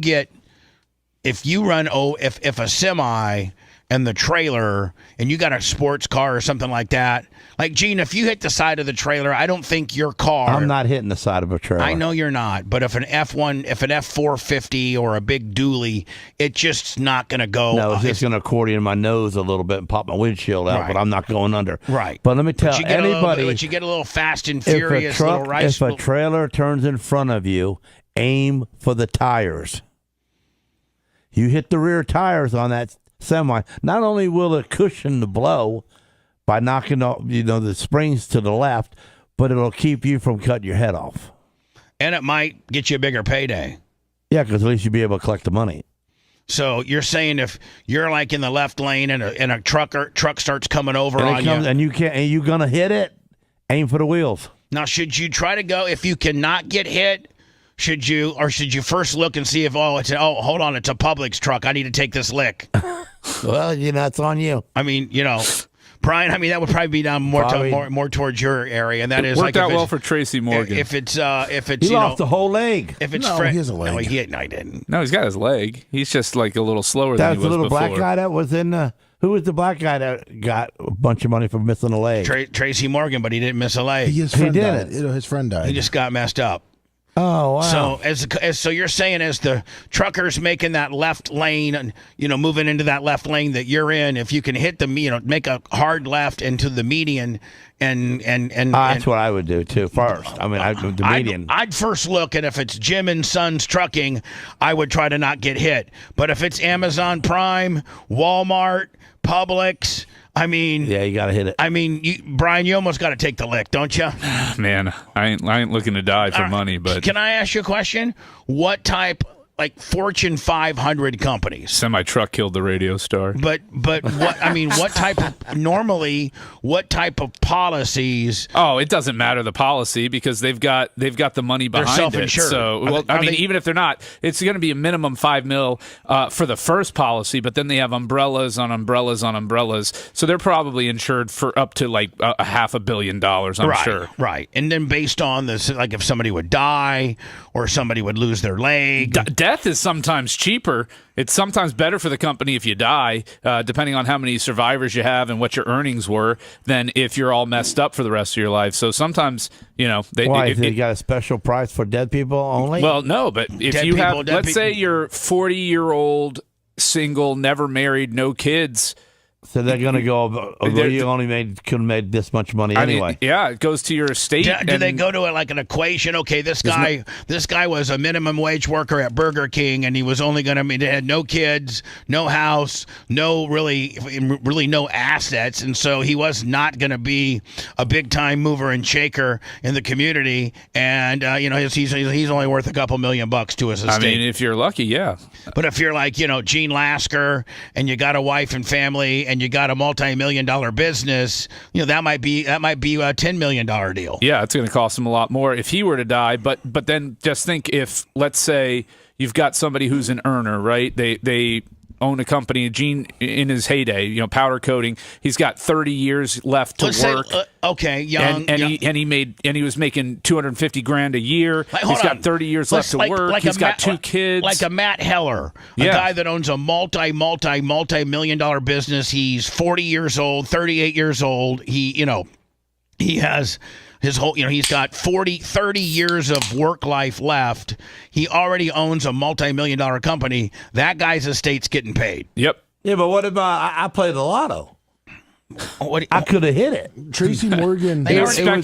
run if a semi and the trailer, and you got a sports car or something like that. Like, Gene, if you hit the side of the trailer, I don't think your car... I'm not hitting the side of a trailer. I know you're not, but if an F450 or a big dually, it's just not going to go... No, it's just going to accordion my nose a little bit and pop my windshield out, but I'm not going under. Right. But let me tell anybody... But you get a little fast and furious. If a trailer turns in front of you, aim for the tires. You hit the rear tires on that semi, not only will it cushion the blow by knocking off, the springs to the left, but it'll keep you from cutting your head off. And it might get you a bigger payday. Yeah, because at least you'll be able to collect the money. So you're saying if you're like in the left lane and a truck starts coming over on you, and you're gonna hit it, aim for the wheels. Now, should you try to go if you cannot get hit? Should you first look and see if hold on, it's a Publix truck. I need to take this lick. Well, it's on you. I mean, Brian. I mean, that would probably be down more towards your area, and that is worked out well for Tracy Morgan. If it's he lost the whole leg. If it's he has a leg. No, I didn't. No, he's got his leg. He's just like a little slower than he was before. That's the little before. black guy that was in. Who was the black guy that got a bunch of money for missing a leg? Tracy Morgan, but he didn't miss a leg. His friend died. His friend died. He just got messed up. Oh, wow. So so you're saying as the trucker's making that left lane, moving into that left lane that you're in, if you can hit the, make a hard left into the median and that's what I would do too first. I mean, the median. I'd first look, and if it's Jim and Sons Trucking, I would try to not get hit. But if it's Amazon Prime, Walmart, Publix, I mean, yeah, you got to hit it. I mean, Brian, you almost got to take the lick, don't you? Man, I ain't looking to die for money, but can I ask you a question? What type, like Fortune 500 companies? Semi-truck killed the radio star. But what I mean, what type of policies? Oh, it doesn't matter the policy because they've got the money behind it. They're self-insured. So, even if they're not, it's going to be a minimum $5 million for the first policy. But then they have umbrellas on umbrellas on umbrellas, so they're probably insured for up to like $500 million. I'm sure. Right. And then based on this, like if somebody would die or somebody would lose their leg. Death is sometimes cheaper. It's sometimes better for the company if you die, depending on how many survivors you have and what your earnings were, than if you're all messed up for the rest of your life. So sometimes, they got a special price for dead people only? Well, no, but if you have, let's say you're 40-year-old, single, never married, no kids. So they're going to go, you only could have made this much money anyway. It goes to your estate. Do they go to it like an equation? Okay, this guy was a minimum wage worker at Burger King, and he was only going to, had no kids, no house, no really no assets, and so he was not going to be a big time mover and shaker in the community. And he's only worth a couple $1 million to his estate. I mean, if you're lucky, yeah. But if you're like Gene Lasker, and you got a wife and family, and you got a multi-million-dollar business, that might be a $10 million deal. Yeah, it's going to cost him a lot more if he were to die. But then just think if, let's say, you've got somebody who's an earner, right? They own a company. Gene, in his heyday, powder coating, he's got 30 years left to work. Young, he was making $250,000 a year. He's got 30 years left to work. He's got two kids. Like a Matt Heller, a guy that owns a multi-million-dollar business. He's 40 years old, 38 years old. He has his whole, he's got 30 years of work life left. He already owns a multi-million-dollar company. That guy's estate's getting paid. Yep. Yeah, but what about I played the lotto? I could have hit it. Tracy Morgan.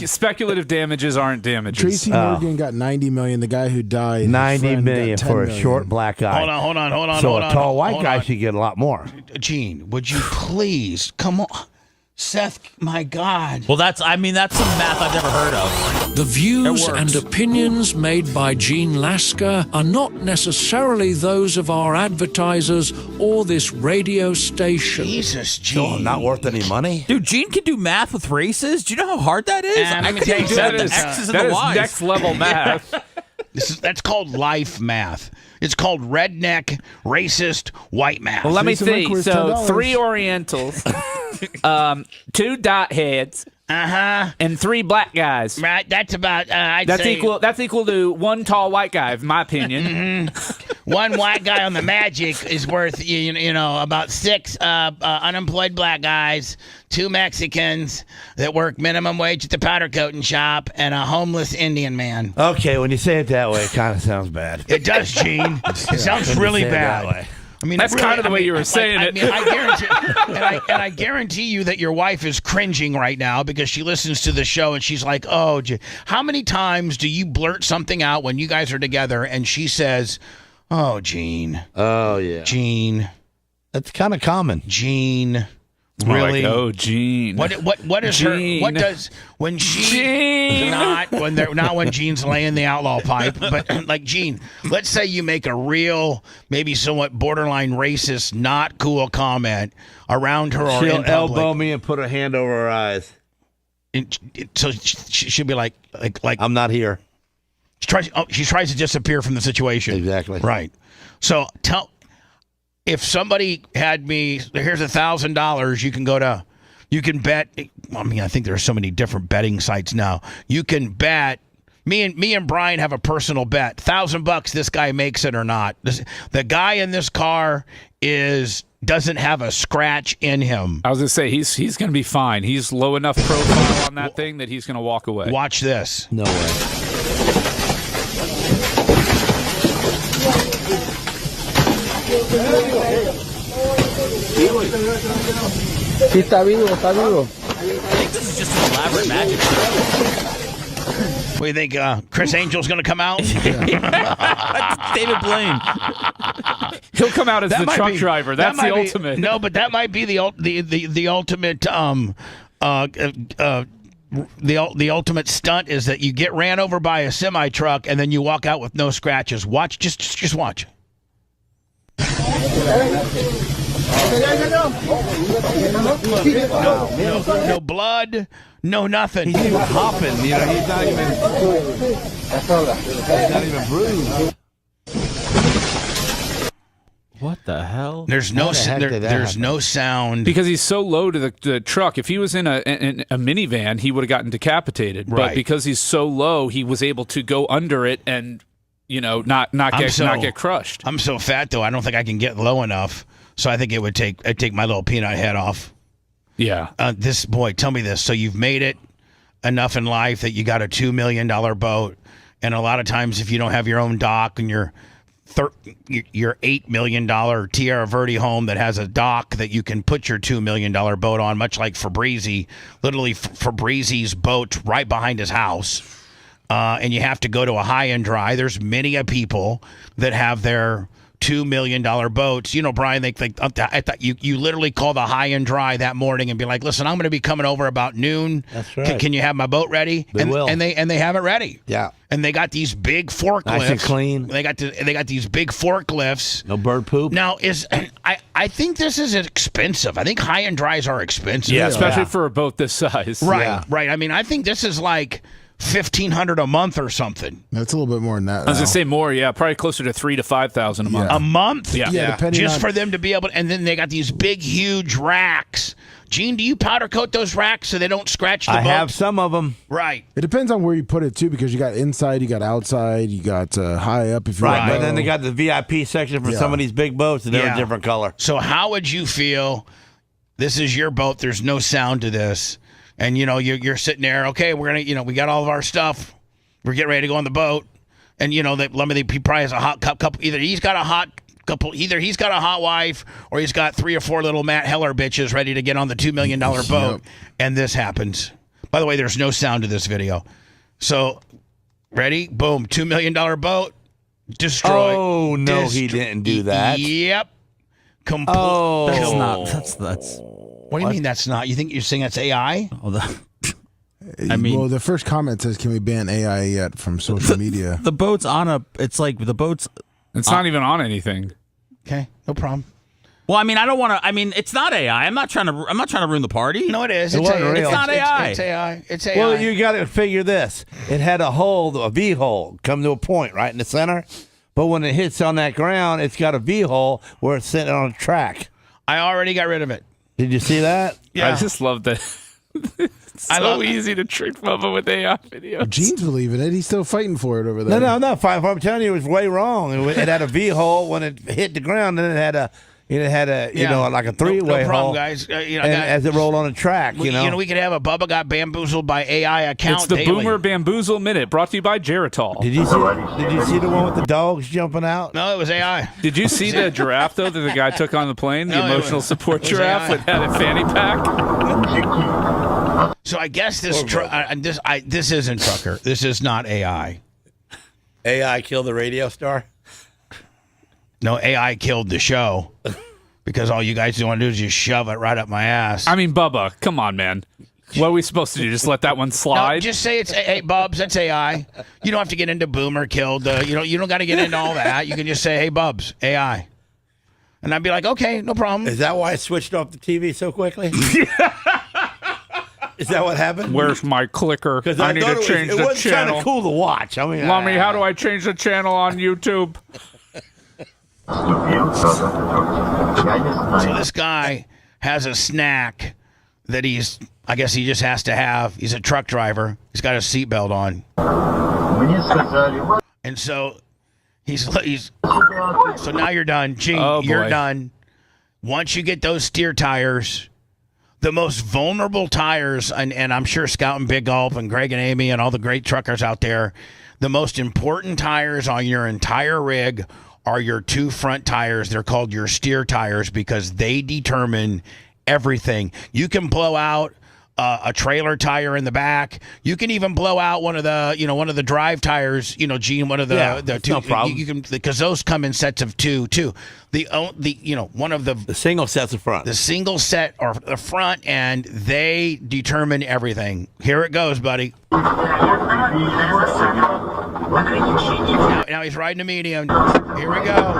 Speculative damages aren't damages. Tracy Morgan got $90 million. The guy who died, $90 million for a short black guy. Hold on. So a tall white guy should get a lot more. Gene, would you please come on? Seth, my God. Well, that's some math I've never heard of. The views and opinions made by Gene Lasker are not necessarily those of our advertisers or this radio station. Jesus, Gene. So not worth any money? Dude, Gene can do math with races. Do you know how hard that is? I can't do that. The X's and the Y's. Next level math. That's called life math. It's called redneck, racist, white math. Well, let me see. So 3 Orientals, 2 dot heads, and 3 black guys. Right. That's about. That's equal to 1 tall white guy, in my opinion. One white guy on the Magic is worth about 6 unemployed black guys, 2 Mexicans that work minimum wage at the powder coating shop, and a homeless Indian man. Okay, when you say it that way, it kind of sounds bad. It does, Gene. It sounds really bad. I mean, that's kind of the way you were saying it. I guarantee you that your wife is cringing right now because she listens to the show and she's like, "Oh, how many times do you blurt something out when you guys are together?" And she says, "Oh, Gene. Oh, yeah, Gene." That's kind of common, Gene. It's really? Like, oh, Gene. What is Gene. her? What does when she Gene. not when Gene's laying the outlaw pipe, but like Gene. Let's say you make a real, maybe somewhat borderline racist, not cool comment around her or in public. She'll elbow me and put her hand over her eyes. So she'll be like, I'm not here. She tries to disappear from the situation. Exactly. Right. So if somebody had me, here's $1,000. You can bet. I mean, I think there are so many different betting sites now. You can bet. Me and Brian have a personal bet. $1,000. This guy makes it or not. The guy in this car doesn't have a scratch in him. I was gonna say he's gonna be fine. He's low enough profile on that thing that he's gonna walk away. Watch this. No way. Sí, está vivo. I think this is just an elaborate magic show. What do you think? Chris Angel's going to come out? David Blaine. He'll come out as the truck driver. That's the ultimate. No, but that might be the ultimate. The ultimate stunt is that you get ran over by a semi truck and then you walk out with no scratches. Watch, just watch. No blood, no nothing. He's even hopping. He's not even bruised. What the hell? There's no sound because he's so low to the truck. If he was in a minivan, he would have gotten decapitated. Right. But because he's so low, he was able to go under it and not get crushed. I'm so fat though. I don't think I can get low enough. So I think it'd take my little peanut head off. Yeah. Tell me this. So you've made it enough in life that you got a $2 million boat, and a lot of times if you don't have your own dock and your $8 million Tierra Verde home that has a dock that you can put your $2 million boat on, much like Fabrizi, literally Fabrizi's boat right behind his house, and you have to go to a high and dry. There's many a people that have their $2 million boats. Brian, I thought you literally call the high and dry that morning and be like, listen, I'm going to be coming over about noon. That's right. Can you have my boat ready? They will. And they have it ready. Yeah. And they got these big forklifts. Nice and clean. They got these big forklifts. No bird poop. Now I think this is expensive. I think high and dries are expensive. Yeah, especially for a boat this size. Right, Yeah. right. I mean, I think this is like $1,500 a month or something. That's a little bit more than that. I was gonna say more, yeah, probably closer to $3,000 to $5,000 a month. A month? Yeah. Depending Just on, for them to be able to, and then they got these big, huge racks. Gene, do you powder coat those racks so they don't scratch the boat? I have some of them. Right. It depends on where you put it too, because you got inside, you got outside, you got high up. If you Right, want but then low. they got the VIP section for some of these big boats, and they're a different color. So how would you feel? This is your boat. There's no sound to this, and you're sitting there. Okay, we're gonna, we got all of our stuff. We're getting ready to go on the boat, and he probably has a hot couple. Either he's got a hot wife, or he's got 3 or 4 little Matt Heller bitches ready to get on the $2 million boat, and this happens. By the way, there's no sound to this video. So, ready? Boom! $2 million boat destroyed. Oh no, he didn't do that. Yep. That's What do you mean that's not? You think you're saying that's AI? Well, the first comment says, "Can we ban AI yet from social media?" The boat's on a. It's like the boat's. It's not even on anything. Okay, no problem. Well, I mean, I don't want to. I mean, it's not AI. I'm not trying to ruin the party. No, it is. It wasn't real. It's not AI. It's AI. It's AI. Well, you got to figure this. It had a hole, a V hole, come to a point right in the center. But when it hits on that ground, it's got a V hole where it's sitting on a track. I already got rid of it. Did you see that? Yeah. I just love that. It's so easy to trick Bubba with AI videos. Gene's believing it. He's still fighting for it over there. No, I'm not fighting for it. I'm telling you, it was way wrong. It had a V hole when it hit the ground, and it had a like a 3-way no problem, hole, guys. and as it rolled on a track, we could have a Bubba got bamboozled by AI account. It's the daily. Boomer Bamboozle Minute, brought to you by Geritol. Did you see the one with the dogs jumping out? No, it was AI. Did you see the giraffe though that the guy took on the plane? The No, emotional support giraffe AI. had a fanny pack. So I guess this isn't Trucker. This is not AI. AI killed the radio star? No, AI killed the show because all you guys want to do is just shove it right up my ass. I mean, Bubba, come on, man. What are we supposed to do? Just let that one slide? No, just say it's hey, Bubs. That's AI. You don't have to get into Boomer killed. You don't got to get into all that. You can just say, hey, Bubs, AI, and I'd be like, okay, no problem. Is that why I switched off the TV so quickly? Is that what happened? Where's my clicker? Because I need to change the it wasn't channel. kind of cool to watch. I mean, Lummy, how do I change the channel on YouTube? So this guy has a snack that I guess he just has to have. He's a truck driver. He's got a seatbelt on. And so so now you're done. Gene, you're done. Once you get those steer tires, the most vulnerable tires, and I'm sure Scout and Big Gulp and Greg and Amy and all the great truckers out there, the most important tires on your entire rig are your 2 front tires. They're called your steer tires because they determine everything. You can blow out a trailer tire in the back. You can even blow out one of the drive tires. Gene, one of the two. No problem. You can, because those come in sets of two too. One of the single sets of front. The single set or the front, and they determine everything. Here it goes, buddy. Now he's riding a medium. Here we go.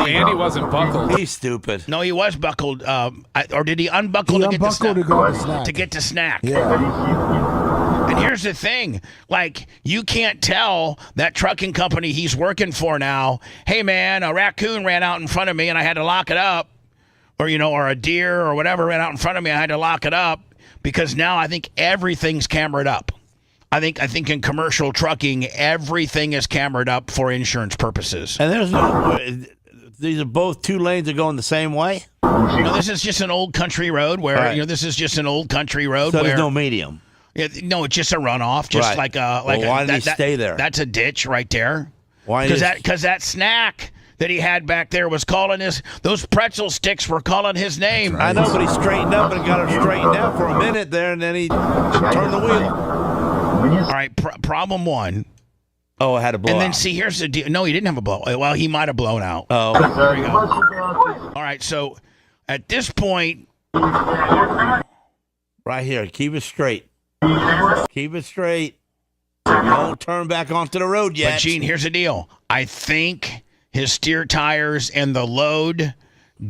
Andy wasn't buckled. He's stupid. No, he was buckled. Or did he unbuckle to get to snack? To get to snack. Yeah. And here's the thing. Like, you can't tell that trucking company he's working for now, hey, man, a raccoon ran out in front of me and I had to lock it up. Or a deer or whatever ran out in front of me, I had to lock it up. Because now I think everything's cameraed up. I think in commercial trucking, everything is cameraed up for insurance purposes. And these are both two lanes that go in the same way? No, this is just an old country road where, right. This is just an old country road so where there's no medium. No, it's just a runoff, just right. why did he stay there? That's a ditch right there. Why? Because that snack that he had back there was calling those pretzel sticks were calling his name. I know, but he straightened up and got her straightened out for a minute there, and then he turned the wheel. All right, problem one. Oh, I had a blowout. And then see, here's the deal. No, he didn't have a blow. Well, he might have blown out. Oh. There you go. All right, so at this point. Right here, keep it straight. Keep it straight. Don't turn back onto the road yet. But, Gene, here's the deal. I think his steer tires and the load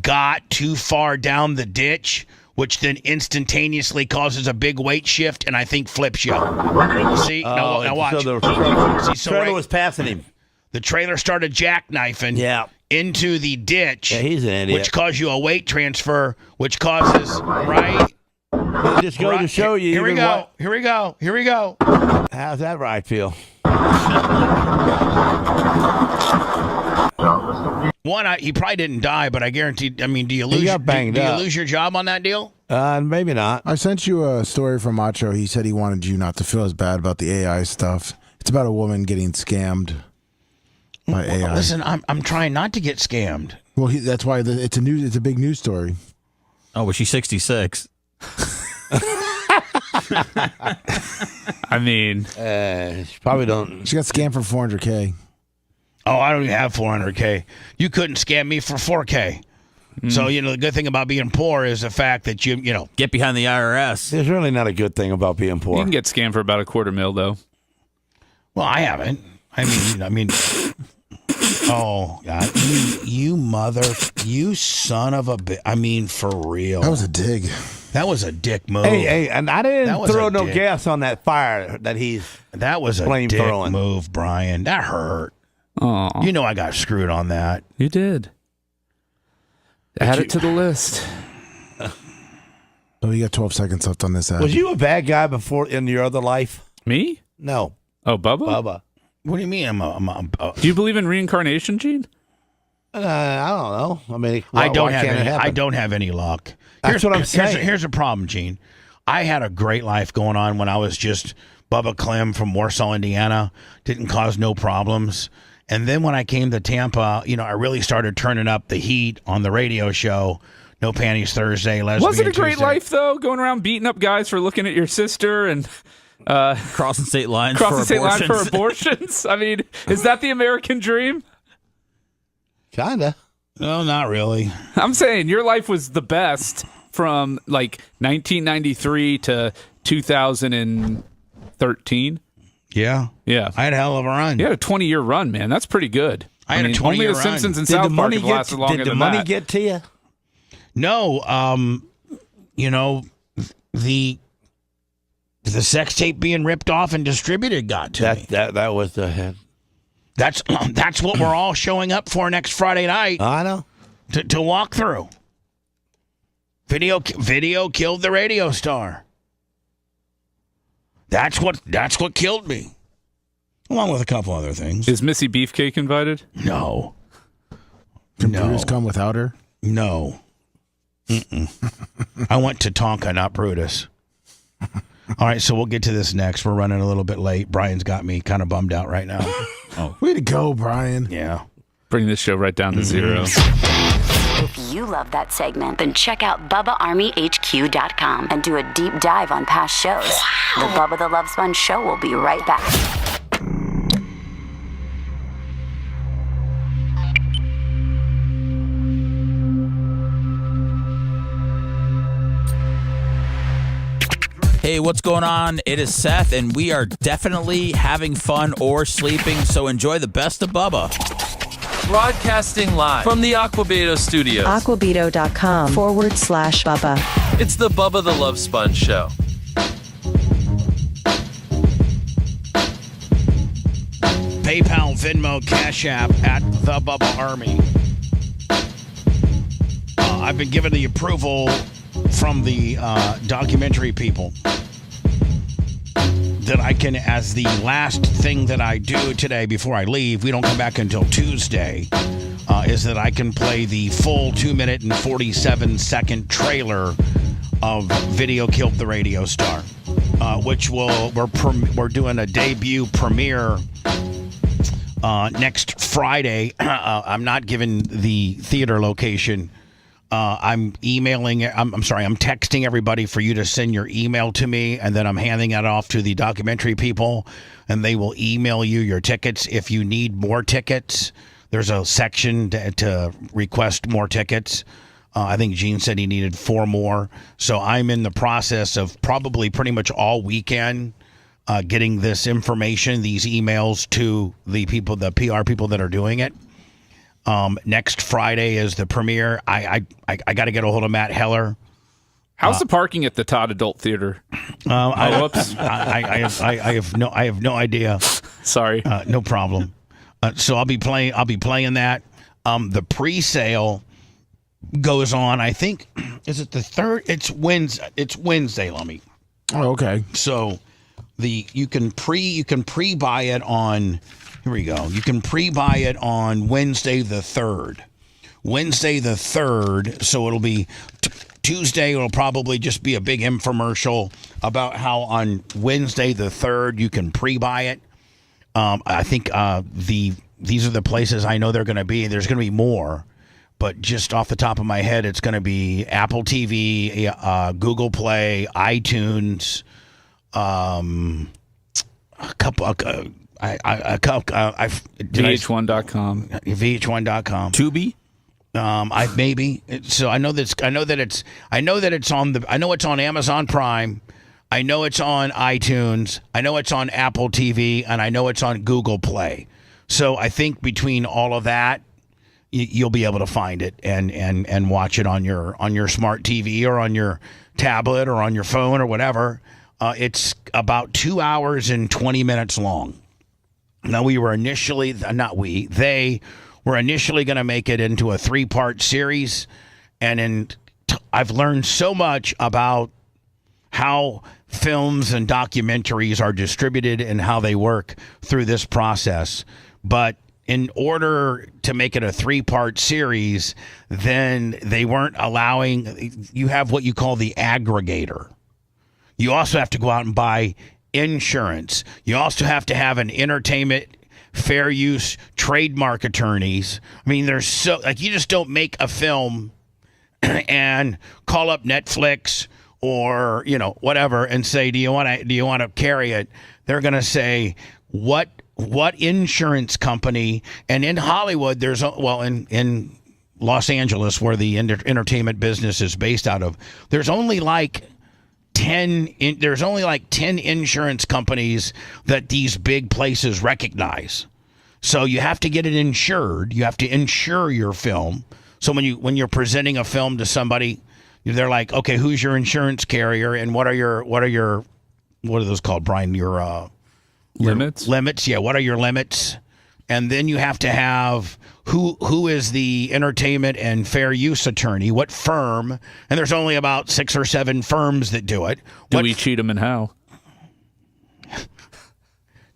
got too far down the ditch, which then instantaneously causes a big weight shift and I think flips you. See? Now watch. So the trailer was passing him. The trailer started jackknifing into the ditch. Yeah, he's an idiot. Which caused you a weight transfer, which causes, right? It just goes to show you. Here we go. Here we go. Here we go. How's that ride feel? One, he probably didn't die, but I guarantee. I mean, do you lose? He got banged up. Do you lose your job on that deal? Maybe not. I sent you a story from Macho. He said he wanted you not to feel as bad about the AI stuff. It's about a woman getting scammed by AI. Listen, I'm trying not to get scammed. Well, that's why it's a big news story. Oh, was she 66? I mean, she probably don't. She got scammed for $400K. Oh, I don't even have $400K. You couldn't scam me for $4K. So, the good thing about being poor is the fact that you get behind the IRS. There's really not a good thing about being poor. You can get scammed for about $250,000, though. Well, I haven't. I mean, oh, God. You son of a bitch. I mean, for real. That was a dig. That was a dick move. Hey, and I didn't throw no dick. gas on that fire that he's That was a flame dick throwing. move, Brian. That hurt. Oh, I got screwed on that. You did. Add it to the list. Oh, you got 12 seconds left on this ad. Was you a bad guy before in your other life? Me? No. Oh, Bubba? Bubba. What do you mean? Do you believe in reincarnation, Gene? I don't know. I mean, I don't have any luck. That's what I'm saying. Here's a problem, Gene. I had a great life going on when I was just Bubba Clem from Warsaw, Indiana. Didn't cause no problems. And then when I came to Tampa, I really started turning up the heat on the radio show. No Panties Thursday, Lesbian Was it a great Tuesday. life, though, going around beating up guys for looking at your sister and crossing state lines for abortions? I mean, is that the American dream? Kinda. No, not really. I'm saying your life was the best from like 1993 to 2013. Yeah. Yeah. I had a hell of a run. You had a 20-year run, man. That's pretty good. I had a 20-year only the run. Simpsons and South Park have lasted longer Did the than money that. get to you? No. The sex tape being ripped off and distributed got to me. That was the head. That's what we're all showing up for next Friday night. I know. To walk through. Video killed the radio star. That's what killed me. Along with a couple other things. Is Missy Beefcake invited? No. Can Brutus come without her? No. I went to Tonka, not Brutus. All right, so we'll get to this next. We're running a little bit late. Brian's got me kind of bummed out right now. Way to go, Brian. Yeah. Bring this show right down to zero. If you love that segment, then check out BubbaArmyHQ.com and do a deep dive on past shows. The Bubba the Love Sponge Show will be right back. Hey, what's going on? It is Seth, and we are definitely having fun or sleeping, so enjoy the best of Bubba. Broadcasting live from the Aquabito Studios. Aquabito.com/Bubba. It's the Bubba the Love Sponge Show. PayPal, Venmo, Cash App at the Bubba Army. I've been given the approval from the documentary people that I can, as the last thing that I do today before I leave, we don't come back until Tuesday, is that I can play the full 2-minute and 47-second trailer of Video Killed the Radio Star, which we're doing a debut premiere next Friday. I'm not giving the theater location. I'm texting everybody for you to send your email to me, and then I'm handing that off to the documentary people, and they will email you your tickets. If you need more tickets, there's a section to request more tickets. I think Gene said he needed 4 more. So I'm in the process of probably pretty much all weekend getting this information, these emails to the people, the PR people that are doing it. Next Friday is the premiere. I got to get a hold of Matt Heller. How's the parking at the Todd Adult Theater? Whoops. I have no idea. Sorry. No problem. So I'll be playing that. The pre-sale goes on. I think is it the 3rd? It's Wednesday. Let me. Oh, okay. So you can pre-buy it on. Here we go. You can pre-buy it on Wednesday the 3rd. Wednesday the 3rd. So it'll be Tuesday. It'll probably just be a big infomercial about how on Wednesday the 3rd you can pre-buy it. I think these are the places I know they're going to be. There's going to be more, but just off the top of my head, it's going to be Apple TV, Google Play, iTunes, a couple. VH1.com. VH1.com. Tubi. Maybe. So I know it's on Amazon Prime. I know it's on iTunes. I know it's on Apple TV, and I know it's on Google Play. So I think between all of that, you'll be able to find it and watch it on your smart TV or on your tablet or on your phone or whatever. It's about 2 hours and 20 minutes long. Now, they were initially going to make it into a 3-part series. And I've learned so much about how films and documentaries are distributed and how they work through this process. But in order to make it a 3-part series, then they weren't allowing, you have what you call the aggregator. You also have to go out and buy insurance. You also have to have an entertainment fair use trademark attorneys. I mean, there's you just don't make a film and call up Netflix or, whatever and say, do you want to carry it? They're going to say, what insurance company? And in Hollywood, in Los Angeles, where the entertainment business is based out of, there's only like 10 insurance companies that these big places recognize. So you have to get it insured. You have to insure your film. So when you're presenting a film to somebody, they're like, okay, who's your insurance carrier and what are those called, Brian? Your limits? Limits, yeah. What are your limits? And then you have to have who is the entertainment and fair use attorney, what firm, and there's only about 6 or 7 firms that do it. Do we cheat them and how?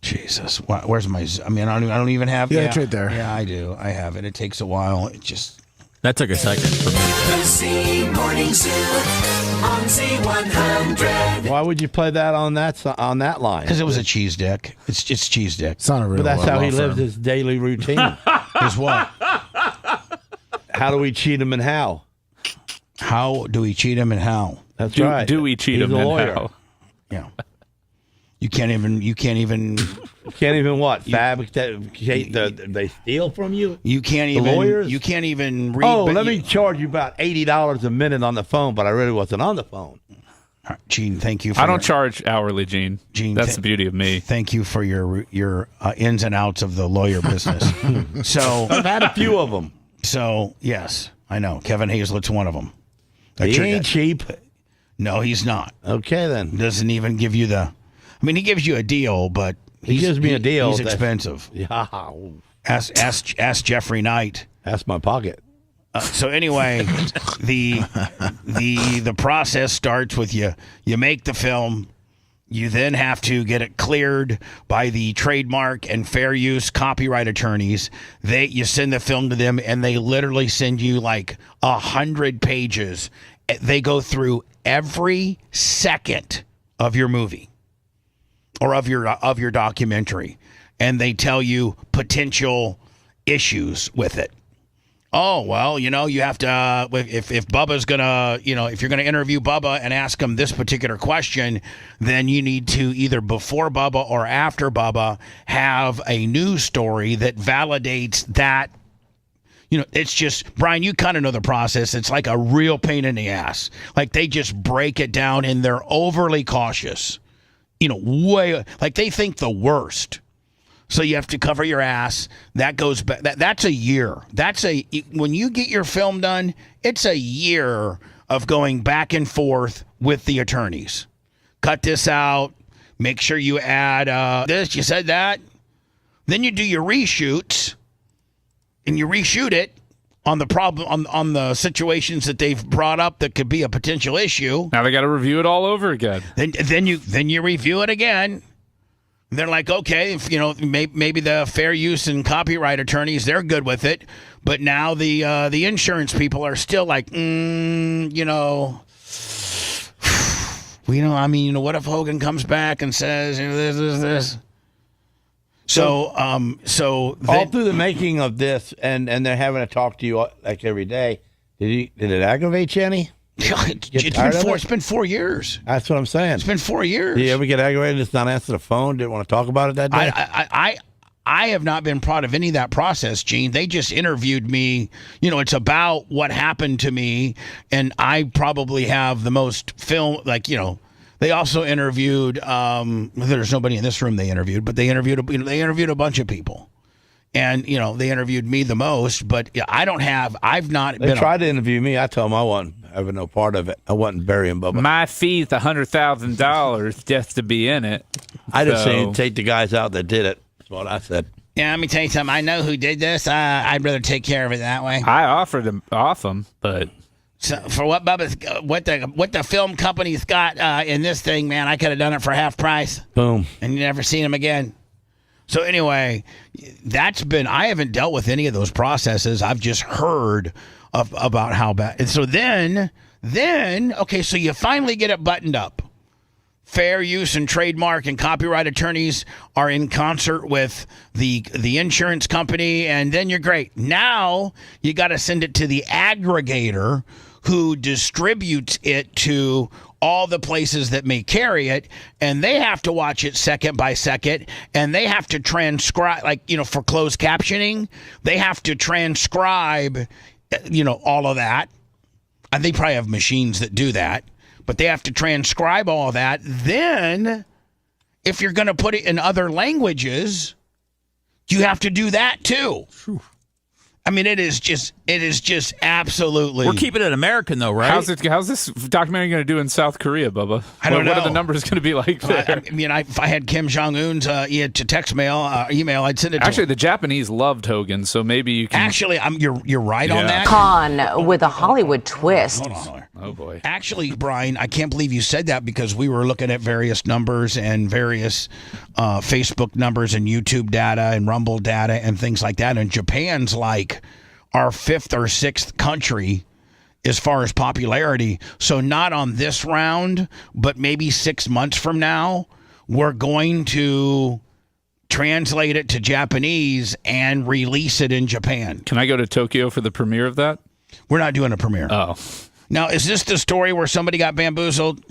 Jesus, where's my? I mean, I don't even have. Yeah, it's right there. Yeah, I do. I have it. It takes a while. It just. That took a second for me. The Z Morning Zoo on Z100. Why would you play that on that line? Because it was a cheese dick. It's cheese dick. It's not a real. But that's how he law lives firm. his daily routine. Is what? How do we cheat him and how? How do we cheat him and how? That's right. Do we cheat He's him a and lawyer. how? Yeah. You can't even what? Fabricate they steal from you? You can't even lawyers? You can't even read. Oh, let me charge you about $80 a minute on the phone, but I really wasn't on the phone. Gene, thank you. I don't charge hourly, Gene. Gene, that's the beauty of me. Thank you for your ins and outs of the lawyer business. So I've had a few of them. So yes, I know Kevin Hazlett's one of them. He ain't cheap. No, he's not. Okay, then. Doesn't even give you the. I mean, he gives you a deal, but he gives me a deal. He's expensive. Yeah. Ask Jeffrey Knight. Ask my pocket. So anyway, the process starts with you make the film. You then have to get it cleared by the trademark and fair use copyright attorneys. You send the film to them, and they literally send you like 100 pages. They go through every second of your movie or of your documentary, and they tell you potential issues with it. Oh, well, you have to, if Bubba's going to, if you're going to interview Bubba and ask him this particular question, then you need to either before Bubba or after Bubba have a news story that validates that. It's just, Brian, you kind of know the process. It's like a real pain in the ass. Like they just break it down and they're overly cautious. Way, like they think the worst. So you have to cover your ass. That goes back. That's a year. When you get your film done, it's a year of going back and forth with the attorneys. Cut this out. Make sure you add this. You said that. Then you do your reshoots, and you reshoot it on the problem on the situations that they've brought up that could be a potential issue. Now they got to review it all over again. Then you review it again. They're like, okay, maybe the fair use and copyright attorneys, they're good with it, but now the insurance people are still like, what if Hogan comes back and says, this. So all through the making of this, and they're having to talk to you like every day. Did it aggravate you any? It's been 4 years. That's what I'm saying. It's been 4 years. Did you ever get aggravated and just not answer the phone? Didn't want to talk about it that day? I have not been proud of any of that process, Gene. They just interviewed me. It's about what happened to me, and I probably have the most film. They also interviewed. There's nobody in this room they interviewed, but they interviewed a bunch of people. And, they interviewed me the most, but I've not been. They tried to interview me. I told them I wasn't having no part of it. I wasn't burying Bubba. My fee's $100,000 just to be in it. I just saying take the guys out that did it. That's what I said. Yeah, let me tell you something. I know who did this. I'd rather take care of it that way. I offered them off them, but. So for what the film company's got in this thing, man, I could have done it for half price. Boom. And you never seen them again. So anyway, I haven't dealt with any of those processes. I've just heard about how bad. And so then, okay, so you finally get it buttoned up. Fair use and trademark and copyright attorneys are in concert with the insurance company, and then you're great. Now you got to send it to the aggregator who distributes it to all the places that may carry it, and they have to watch it second by second, and they have to transcribe, for closed captioning, they have to transcribe, all of that. And they probably have machines that do that, but they have to transcribe all of that. Then, if you're going to put it in other languages, you have to do that too. I mean, it is just absolutely. We're keeping it American, though, right? How's this documentary going to do in South Korea, Bubba? I don't know. What are the numbers going to be like there? If I had Kim Jong Un's text email, I'd send it. Actually, the Japanese loved Hogan, so maybe you can. Actually, you're right on that. Con with a Hollywood twist. Hold on. Oh boy. Actually, Brian, I can't believe you said that because we were looking at various numbers and various Facebook numbers and YouTube data and Rumble data and things like that. And Japan's like our fifth or sixth country as far as popularity. So not on this round, but maybe 6 months from now, we're going to translate it to Japanese and release it in Japan. Can I go to Tokyo for the premiere of that? We're not doing a premiere. Oh. Now, is this the story where somebody got bamboozled?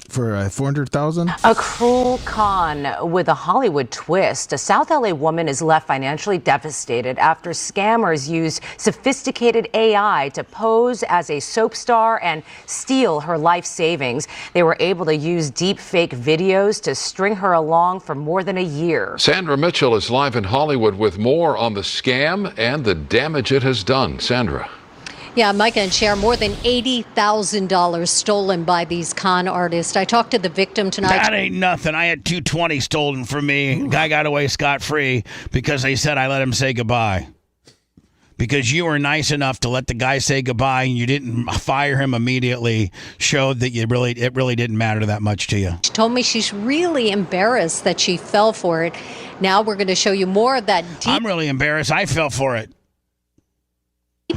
For $400,000. A cruel con with a Hollywood twist. A South LA woman is left financially devastated after scammers used sophisticated AI to pose as a soap star and steal her life savings. They were able to use deep fake videos to string her along for more than a year. Sandra Mitchell is live in Hollywood with more on the scam and the damage it has done. Sandra. Yeah, Micah and Cher, more than $80,000 stolen by these con artists. I talked to the victim tonight. That ain't nothing. I had $220 stolen from me. Guy got away scot-free because they said I let him say goodbye. Because you were nice enough to let the guy say goodbye and you didn't fire him immediately showed that it really didn't matter that much to you. She told me she's really embarrassed that she fell for it. Now we're going to show you more of that deep I'm really embarrassed. I fell for it.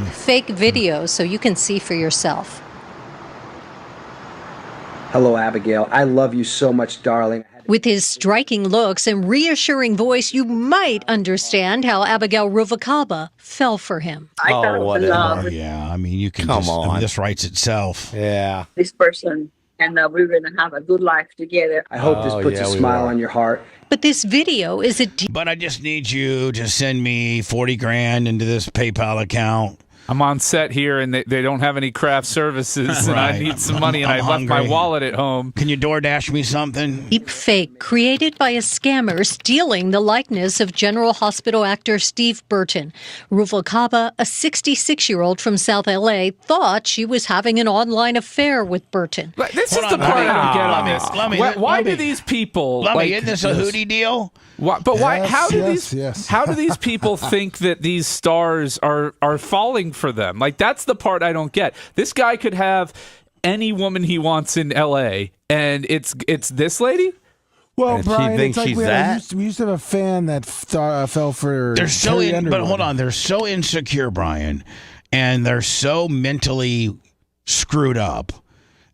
fake videos so you can see for yourself. Hello, Abigail. I love you so much, darling. With his striking looks and reassuring voice, you might understand how Abigail Ruvalcaba fell for him. I thought it was love. Yeah, I mean, you can Come on. this writes itself. Yeah. This person, and we're going to have a good life together. I hope this puts a smile on your heart. But this video is a But I just need you to send me $40,000 into this PayPal account. I'm on set here, and they don't have any craft services, and I need some money, and I left my wallet at home. Can you DoorDash me something? deep fake created by a scammer stealing the likeness of General Hospital actor Steve Burton. Ruvalcaba, a 66-year-old from South LA, thought she was having an online affair with Burton. This is the part I don't get on this. Why do these people? Isn't this a hootie deal? But why? Yes, How do yes. How do these people think that these stars are falling for them? Like, that's the part I don't get. This guy could have any woman he wants in L.A. and it's this lady. Well, And Brian, she thinks it's like she's we that? used to have a fan that fell for. They're so Carrie but Underwood. hold on, they're so insecure, Brian, and they're so mentally screwed up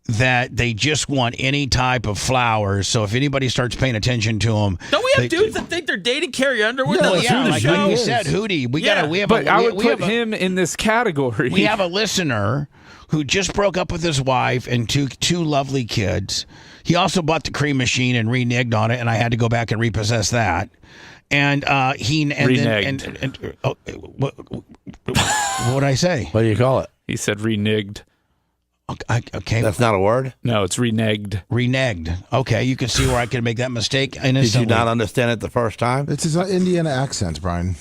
that they just want any type of flowers. So if anybody starts paying attention to them, Don't we have dudes that think they're dating Carrie Underwood? No, that listen to the like show? you said, Hootie. We have. But I would we put have him in this category. We have a listener who just broke up with his wife and two lovely kids. He also bought the cream machine and reneged on it, and I had to go back and repossess that. And what would I say? What do you call it? He said reneged. Okay. That's not a word? No, it's reneged. Reneged. Okay, you can see where I could make that mistake. Did you not understand it the first time? It's his Indiana accent, Brian.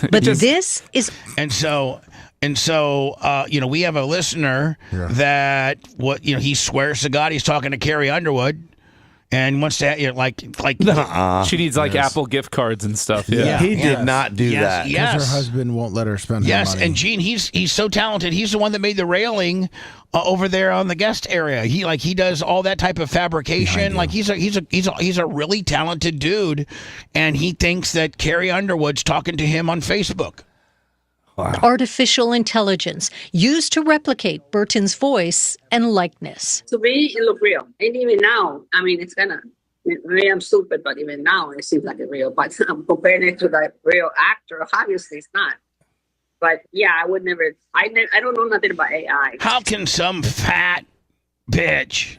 But this is... And so, we have a listener that he swears to God he's talking to Carrie Underwood. And wants to, she needs Apple gift cards and stuff. Yeah, he did not do that. Because her husband won't let her spend her money. Yes, and Gene, he's so talented. He's the one that made the railing over there on the guest area. He does all that type of fabrication. He's a really talented dude, and he thinks that Carrie Underwood's talking to him on Facebook. Wow. Artificial intelligence used to replicate Burton's voice and likeness. To me, it looked real. And even now, I mean, it's kind of, maybe I'm stupid, but even now it seems like it's real. But I'm comparing it to the real actor. Obviously, it's not. But yeah, I would never, I don't know nothing about AI. How can some fat bitch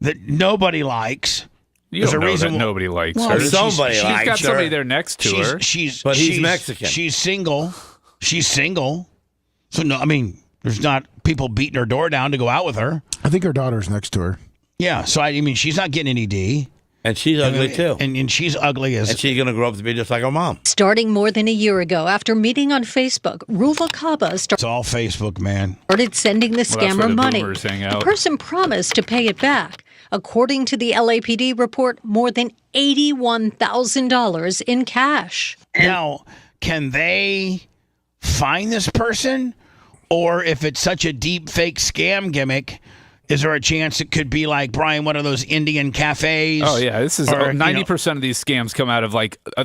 that nobody likes... There's a reason nobody likes her. Somebody likes her. She's got somebody there next to her. But he's Mexican. She's single. So, no, I mean, there's not people beating her door down to go out with her. I think her daughter's next to her. Yeah, so I mean, she's not getting any D. And she's ugly, too. And she's ugly as... And she's going to grow up to be just like her mom. Starting more than a year ago, after meeting on Facebook, Ruvalcaba It's all Facebook, man. started sending the scammer money. boomers hang The out. person promised to pay it back. According to the LAPD report, more than $81,000 in cash. Now, can they find this person? Or if it's such a deep fake scam gimmick, is there a chance it could be like, Brian, one of those Indian cafes? Oh, yeah. This is 90% of these scams come out of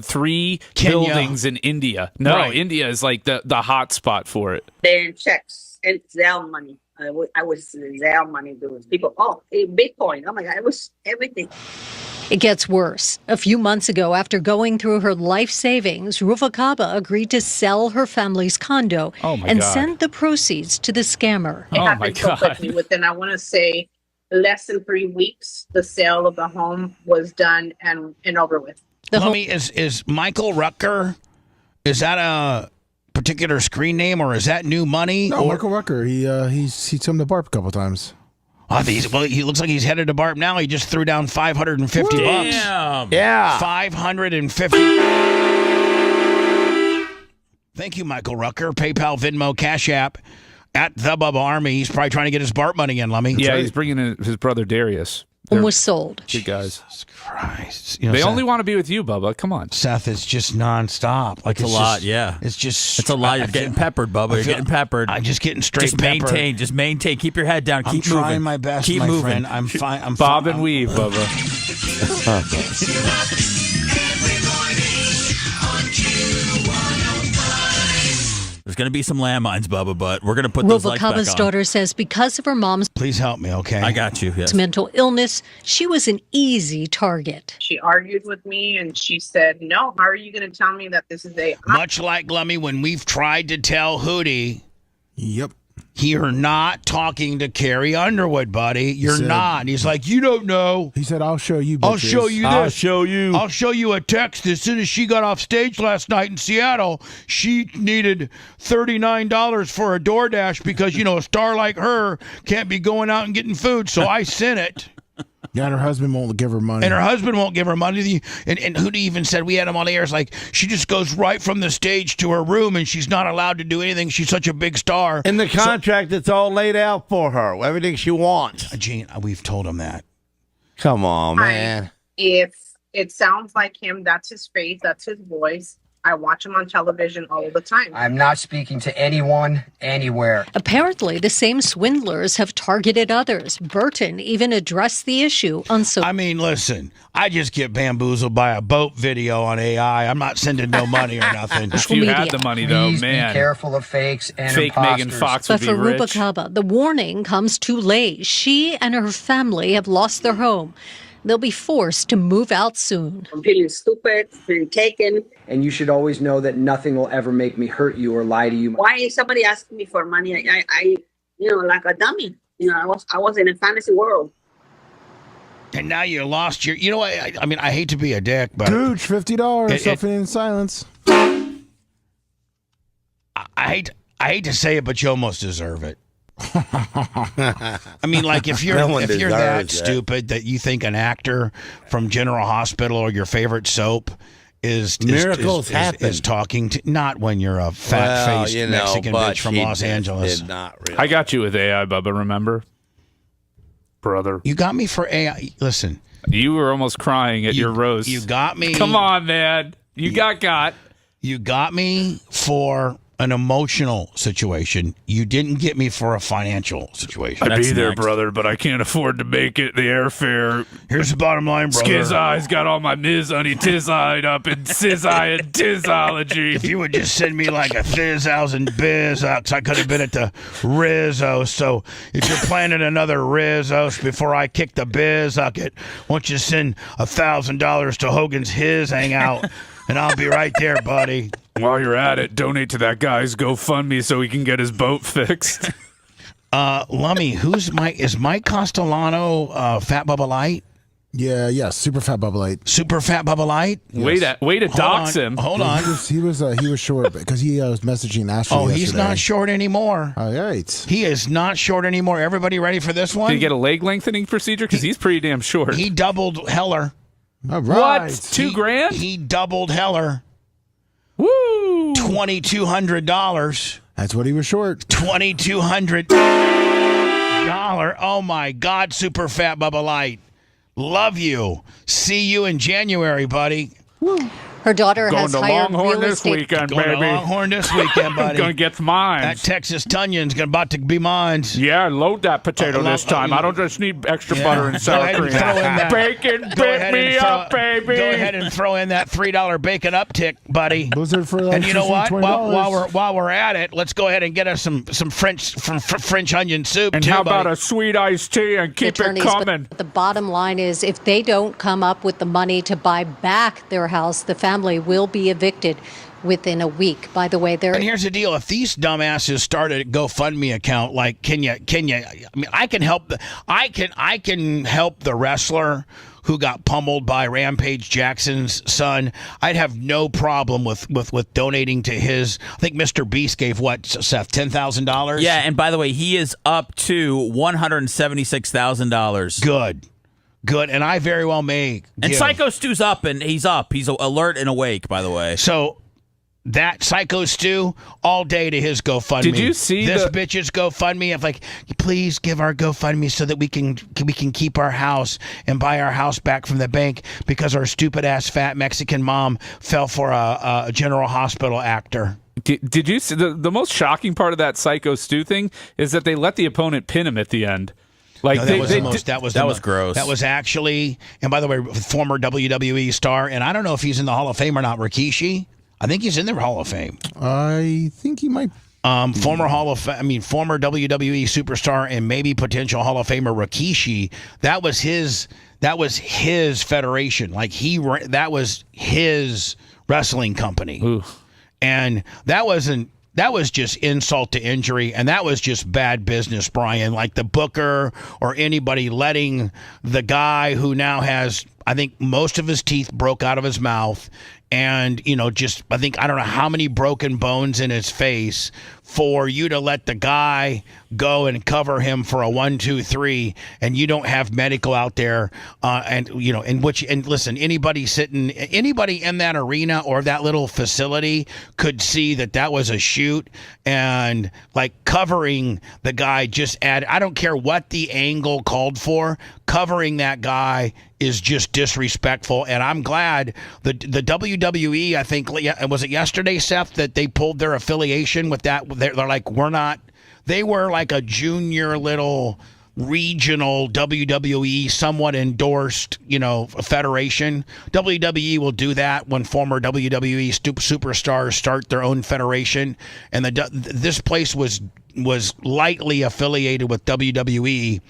3 Kenya. buildings in India. No, Right. India is the hot spot for it. They're in checks and Zelle money. I was Zelle money dudes. People, Bitcoin. Oh my God, it was everything. It gets worse. A few months ago, after going through her life savings, Ruvalcaba agreed to sell her family's condo and send the proceeds to the scammer. It happened so quickly. Within, I want to say, less than 3 weeks, the sale of the home was done and over with. Lummy, is Michael Rucker, is that a particular screen name or is that new money? No, Michael Rucker. He's come to BARP a couple times. He looks like he's headed to BARP now. He just threw down $550. Damn. Yeah. 550. Thank you, Michael Rucker. PayPal, Venmo, Cash App at the Bubba Army. He's probably trying to get his BARP money in, Lummy. Yeah, he's bringing in his brother Darius. Was sold. Good guys. Jesus Christ. They Seth, only want to be with you, Bubba. Come on. Seth, it's just nonstop. Like it's a lot, yeah. It's just... It's a lot. You're getting peppered, Bubba. You're getting peppered. I'm just getting straight Just maintain. Just maintain. Keep your head down. Keep moving. I'm trying my best, Keep my moving. friend. I'm fine. I'm Bob fine. and weave, Bubba. There's going to be some landmines, Bubba, but we're going to put those lights back on. Ruvalcaba's daughter says because of her mom's Please help me, okay? I got you, yes. mental illness, she was an easy target. She argued with me and she said, no, how are you going to tell me that this is a... Much like Lummy, when we've tried to tell Hootie... Yep. You're not talking to Carrie Underwood, buddy. You're not. He's like, you don't know. He said, I'll show you. I'll show you this. I'll show you. I'll show you a text. As soon as she got off stage last night in Seattle, she needed $39 for a DoorDash because, a star like her can't be going out and getting food. So I sent it. Yeah, and her husband won't give her money. And her husband won't give her money. And Hootie even said, we had him on the air, it's like, she just goes right from the stage to her room and she's not allowed to do anything. She's such a big star. In the contract, it's all laid out for her. Everything she wants. Gene, we've told him that. Come on, man. If it sounds like him, that's his face, that's his voice. I watch him on television all the time. I'm not speaking to anyone, anywhere. Apparently, the same swindlers have targeted others. Burton even addressed the issue on social. I mean, listen, I just get bamboozled by a boat video on AI. I'm not sending no money or nothing. If you had the money, though, Please man. be careful of fakes and Fake imposters. Megan Fox But would for be rich. Ruvalcaba, the warning comes too late. She and her family have lost their home. They'll be forced to move out soon. I'm feeling stupid, feeling taken. And you should always know that nothing will ever make me hurt you or lie to you. Why is somebody asking me for money? I like a dummy. I was in a fantasy world. And now you lost your... I mean, I hate to be a dick, but... Gooch, $50, suffering in silence. I hate to say it, but you almost deserve it. I mean, like if you're that stupid that you think an actor from General Hospital or your favorite soap is talking to, not when you're a fat-faced Mexican bitch from Los Angeles. Not really. I got you with AI, Bubba, remember? Brother. You got me for AI. Listen. You were almost crying at your roast. You got me. Come on, man. You got. You got me for an emotional situation. You didn't get me for a financial situation. I'd be there, brother, but I can't afford to make it. The airfare. Here's the bottom line, brother. Skizzi's got all my niz-honey tiz-eyed up in sizzi and tizology. If you would just send me like a 1,000 biz, I could have been at the Rizzo. So if you're planning another Rizzo before I kick the biz bucket, why don't you send $1,000 to Hogan's His Hangout, and I'll be right there, buddy. While you're at it, donate to that guy's GoFundMe so he can get his boat fixed. Lummy, is Mike Castellano Fat Bubba Light? Yeah, super Fat Bubba Light. Super Fat Bubba Light? Yes. Way to dox him. Hold on. He was short because he was messaging Ashley yesterday. He's not short anymore. All right. He is not short anymore. Everybody ready for this one? Did he get a leg lengthening procedure? Because he's pretty damn short. He doubled Heller. All right. What? $2,000? He doubled Heller. Woo! $2,200. That's what he was short. $2,200. Oh my God, Super Fat Bubba Light. Love you. See you in January, buddy. Woo. Her daughter Going has to hired Longhorn real this estate. weekend, Going baby. to Longhorn this weekend, buddy. Gonna get mine. That Texas Tunyon's about to be mine. Yeah, load that potato this time. I don't just need extra butter and sour cream. Bacon, bake me up, baby. Go ahead and throw in that $3 bacon uptick, buddy. Those are for like and you know what? $20. While we're at it, let's go ahead and get us some French onion soup. And too, how buddy. about a sweet iced tea and keep it Attorneys, coming? but the bottom line is if they don't come up with the money to buy back their house, the family will be evicted within a week. By the way, And here's the deal: if these dumbasses started a GoFundMe account, like, can you? I mean, I can help the wrestler who got pummeled by Rampage Jackson's son. I'd have no problem with donating to his. I think Mr. Beast gave what, Seth, $10,000. Yeah, and by the way, he is up to $176,000. Good, and I very well may. And Psycho Stu's up, and he's up. He's alert and awake, by the way. So that Psycho Stu, all day to his GoFundMe. Did you see this bitch's GoFundMe? Of like, please give our GoFundMe so that we can keep our house and buy our house back from the bank because our stupid ass fat Mexican mom fell for a General Hospital actor. Did you see the most shocking part of that Psycho Stu thing is that they let the opponent pin him at the end. Like No, that was gross. That was actually, and by the way, former WWE star, and I don't know if he's in the Hall of Fame or not, Rikishi. I think he's in the Hall of Fame. I think he might. Former WWE superstar and maybe potential Hall of Famer Rikishi. That was his federation. Like that was his wrestling company. Ooh. And that was just insult to injury, and that was just bad business, Brian. Like the booker or anybody letting the guy who now has, I think, most of his teeth broke out of his mouth, and I don't know how many broken bones in his face, for you to let the guy go and cover him for a 1, 2, 3, and you don't have medical out there, and listen, anybody in that arena or that little facility could see that was a shoot, and like covering the guy I don't care what the angle called for, covering that guy is just disrespectful. And I'm glad the WWE, I think, was it yesterday, Seth, that they pulled their affiliation with that. They're like, they were like a junior little regional WWE, somewhat endorsed, federation. WWE will do that when former WWE superstars start their own federation. And this place was lightly affiliated with WWE.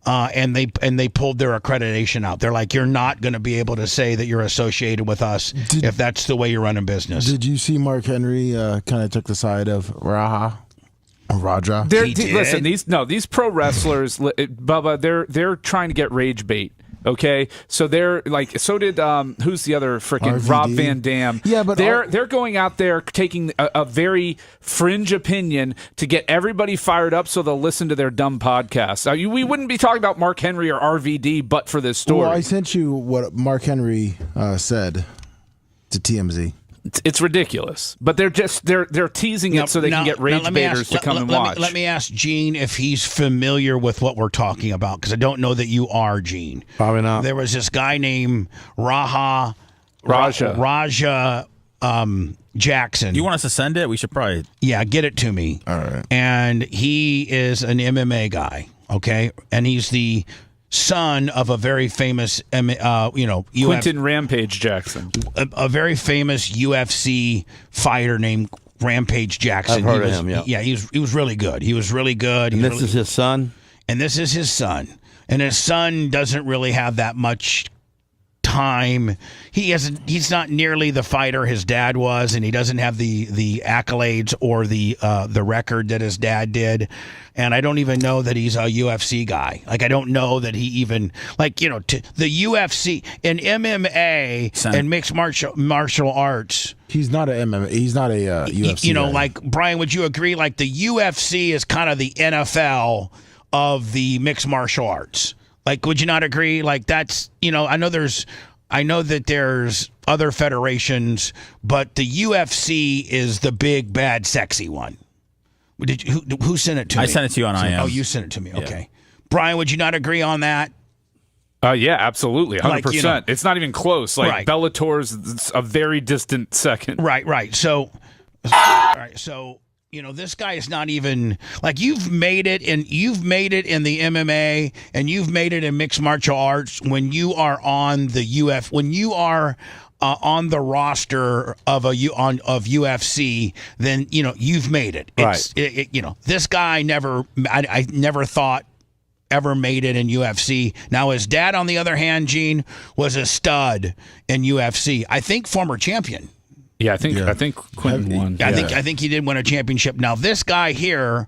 And they pulled their accreditation out. They're like, you're not going to be able to say that you're associated with us if that's the way you're running business. Did you see Mark Henry kind of took the side of Raja? Listen, these pro wrestlers, Bubba, they're trying to get rage bait. Okay, so they're like, so did who's the other freaking RVD. Rob Van Dam? Yeah, but they're going out there taking a very fringe opinion to get everybody fired up, so they'll listen to their dumb podcasts. We wouldn't be talking about Mark Henry or RVD, but for this story. Well, I sent you what Mark Henry said to TMZ. It's ridiculous, but they're teasing it so they can get rage baiters to come and watch. Let me ask Gene if he's familiar with what we're talking about, because I don't know that you are, Gene. Probably not. There was this guy named Raja Jackson. You want us to send it? We should probably. Yeah, get it to me. All right. And he is an MMA guy, okay? And he's the son of a very famous, Quentin Rampage Jackson, a very famous UFC fighter named Rampage Jackson. I've heard of him. Yeah, he was really good. He was really good. And this is his son. And this is his son. And his son doesn't really have that much time. He's not nearly the fighter his dad was, and he doesn't have the accolades or the record that his dad did. And I don't even know that he's a UFC guy. Like, I don't know that he even, like, the UFC and MMA and mixed martial arts. He's not a MMA. He's not a UFC. Guy. Like, Brian, would you agree? Like, the UFC is kind of the NFL of the mixed martial arts. Like, would you not agree? Like, that's, I know that there's other federations, but the UFC is the big, bad, sexy one. Who sent it to me? I sent it to you on IM. Oh, you sent it to me. Okay. Brian, would you not agree on that? Yeah, absolutely, 100%. It's not even close. Like Bellator's a very distant second. Right. So, this guy is not even like you've made it in the MMA and you've made it in mixed martial arts when you are on the when you are on the roster of UFC, then you've made it. This guy I never thought ever made it in UFC. Now his dad, on the other hand, Gene, was a stud in UFC. I think former champion. Yeah, I think Quentin won. I think he did win a championship. Now this guy here,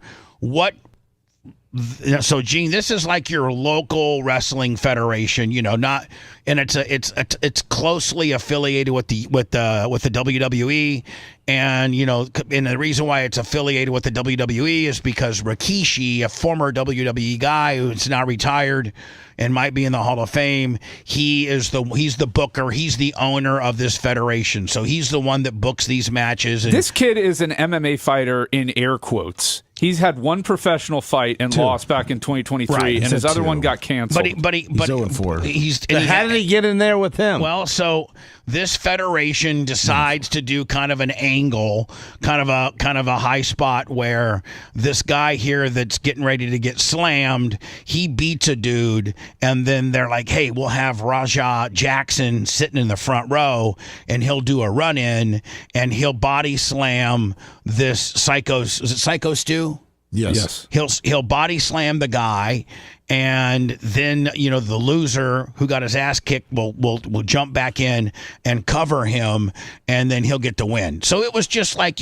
so Gene, this is like your local wrestling federation, and it's closely affiliated with the WWE, and and the reason why it's affiliated with the WWE is because Rikishi, a former WWE guy who's now retired and might be in the Hall of Fame, he's the booker, he's the owner of this federation, so he's the one that books these matches. And this kid is an MMA fighter in air quotes. He's had one professional fight and lost back in 2023, and his other one got canceled. But he's 0-4. How did he get in there with him? Well, so this federation decides to do kind of an angle, kind of a high spot where this guy here that's getting ready to get slammed, he beats a dude, and then they're like, hey, we'll have Raja Jackson sitting in the front row, and he'll do a run-in, and he'll body slam this Psycho. Is it Psycho Stu? Yes. He'll body slam the guy, and then the loser who got his ass kicked will jump back in and cover him, and then he'll get the win. So it was just like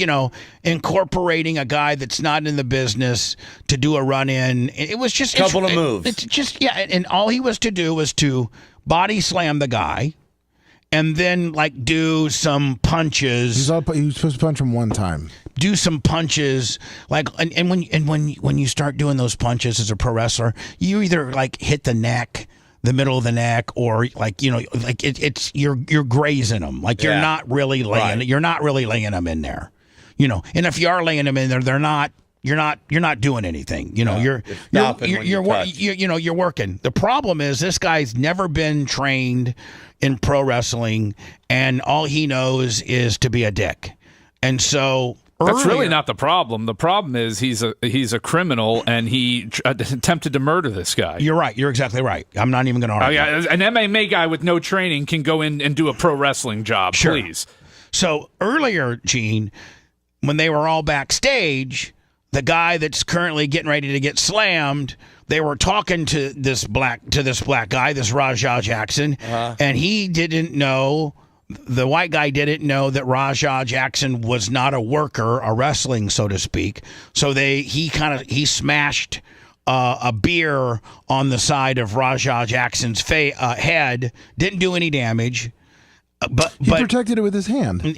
incorporating a guy that's not in the business to do a run in. It was just couple of moves. It's just and all he was to do was to body slam the guy, and then do some punches. He was supposed to punch him one time. Do some punches, and when you start doing those punches as a pro wrestler, you either hit the neck, the middle of the neck, or it's you're grazing them. You're not really laying them in there, And if you are laying them in there, they're not. You're not doing anything. You're working. The problem is this guy's never been trained in pro wrestling, and all he knows is to be a dick, and so. That's really not the problem. The problem is he's a criminal, and he attempted to murder this guy. You're right. You're exactly right. I'm not even going to argue. An MMA guy with no training can go in and do a pro wrestling job, please. So earlier, Gene, when they were all backstage, the guy that's currently getting ready to get slammed, they were talking to this black guy, this Raja Jackson, and he didn't know. The white guy didn't know that Raja Jackson was not a worker, a wrestling, so to speak. So he smashed a beer on the side of Raja Jackson's head. Didn't do any damage, but he protected it with his hand. And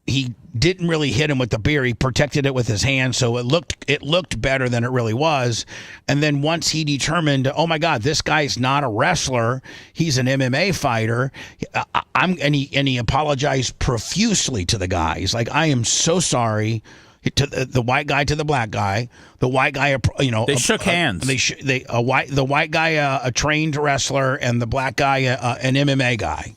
he didn't really hit him with the beer. He protected it with his hand, so it looked better than it really was. And then once he determined, oh my God, this guy's not a wrestler, he's an MMA fighter. And he apologized profusely to the guy. He's like, I am so sorry. To the white guy to the black guy. The white guy, they shook hands. The white guy, a trained wrestler, and the black guy, an MMA guy.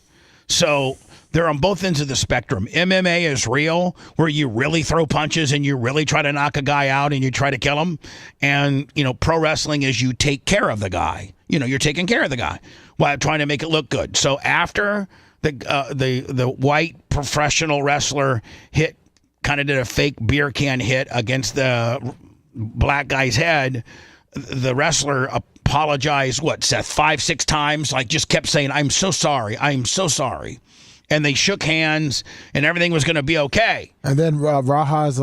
So. They're on both ends of the spectrum. MMA is real, where you really throw punches and you really try to knock a guy out and you try to kill him. And, pro wrestling is you take care of the guy. You're taking care of the guy while trying to make it look good. So after the white professional wrestler did a fake beer can hit against the black guy's head, the wrestler apologized, Seth, 5-6 times? Just kept saying, I'm so sorry. I'm so sorry. And they shook hands, and everything was going to be okay. And then Raja's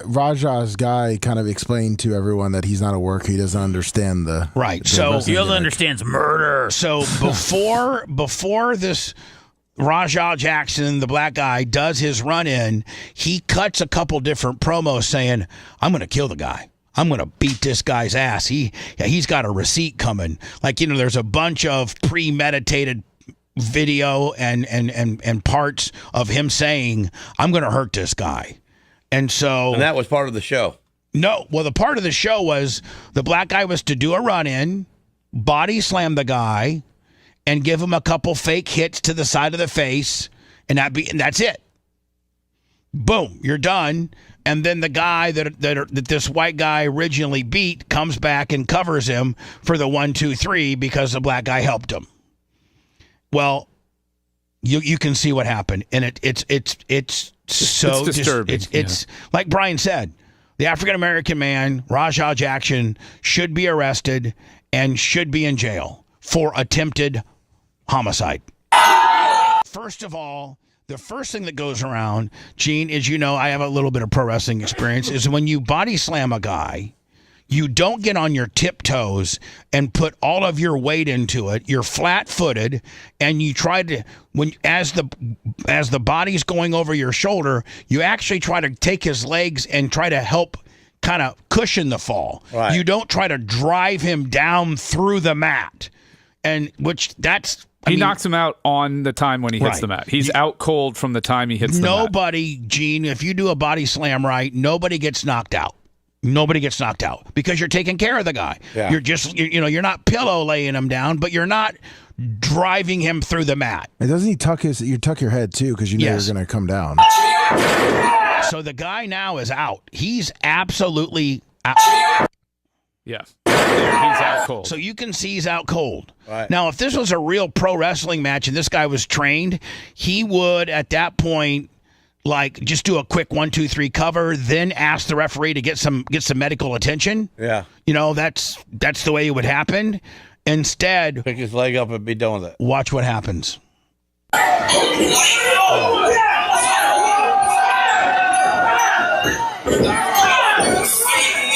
Raja's guy kind of explained to everyone that he's not a worker. He doesn't understand the right. So he only understands murder. So before this Raja Jackson, the black guy, does his run-in, he cuts a couple different promos saying, I'm going to kill the guy. I'm going to beat this guy's ass. He's got a receipt coming. There's a bunch of premeditated video and parts of him saying, I'm going to hurt this guy. And that was part of the show. No. Well, the part of the show was the black guy was to do a run-in, body slam the guy and give him a couple fake hits to the side of the face, and that's it. Boom, you're done. And then the guy that this white guy originally beat comes back and covers him for the 1, 2, 3 because the black guy helped him. Well, you can see what happened, and it's so disturbing. It's like Brian said, the African American man Rajah Jackson should be arrested and should be in jail for attempted homicide. First of all, the first thing that goes around, Gene, is I have a little bit of pro wrestling experience, is when you body slam a guy, you don't get on your tiptoes and put all of your weight into it. You're flat-footed, and you try to, as the body's going over your shoulder, you actually try to take his legs and try to help kind of cushion the fall. Right. You don't try to drive him down through the mat, He knocks him out on the time when he hits the mat. He's out cold from the time he hits the mat. Nobody, Gene, if you do a body slam right, nobody gets knocked out. Nobody gets knocked out because you're taking care of the guy. Yeah. You're not pillow laying him down, but you're not driving him through the mat. And doesn't he tuck your head too because you know you're going to come down. So the guy now is out. He's absolutely out. Yeah. He's out cold. So you can see he's out cold. Right. Now, if this was a real pro wrestling match and this guy was trained, he would at that point just do a quick 1, 2, 3 cover, then ask the referee to get some medical attention. Yeah. That's the way it would happen. Instead, pick his leg up and be done with it. Watch what happens.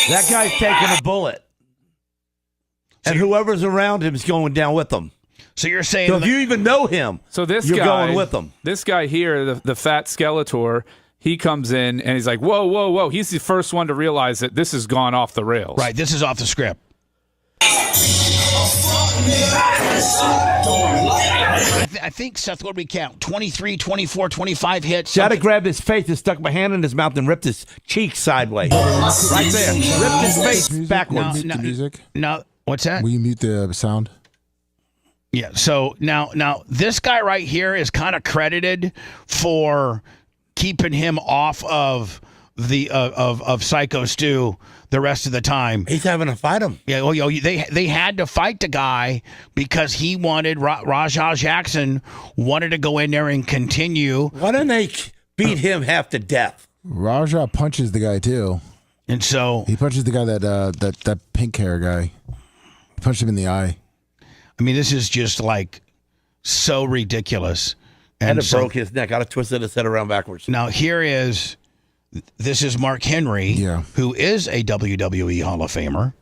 That guy's taking a bullet. And whoever's around him is going down with him. So you're saying... So if you even know him, you're going with him. This guy here, the fat Skeletor, he comes in and he's like, whoa, whoa, whoa. He's the first one to realize that this has gone off the rails. Right, this is off the script. I think, Seth, what did we count? 23, 24, 25 hits. See, I'd have grabbed his face and stuck my hand in his mouth and ripped his cheek sideways. Right there. Ripped his face backwards. Music? No, what's that? Will you mute the sound? Yeah, so now this guy right here is kind of credited for keeping him off of the of Psycho Stu the rest of the time. He's having to fight him. Yeah, well, they had to fight the guy because he wanted Rajah Jackson wanted to go in there and continue. Why didn't they beat him half to death? Rajah punches the guy too, and so he punches the guy that pink hair guy. He punched him in the eye. I mean, this is just so ridiculous. And it broke his neck. I'd have twisted his head around backwards. Now this is Mark Henry, who is a WWE Hall of Famer.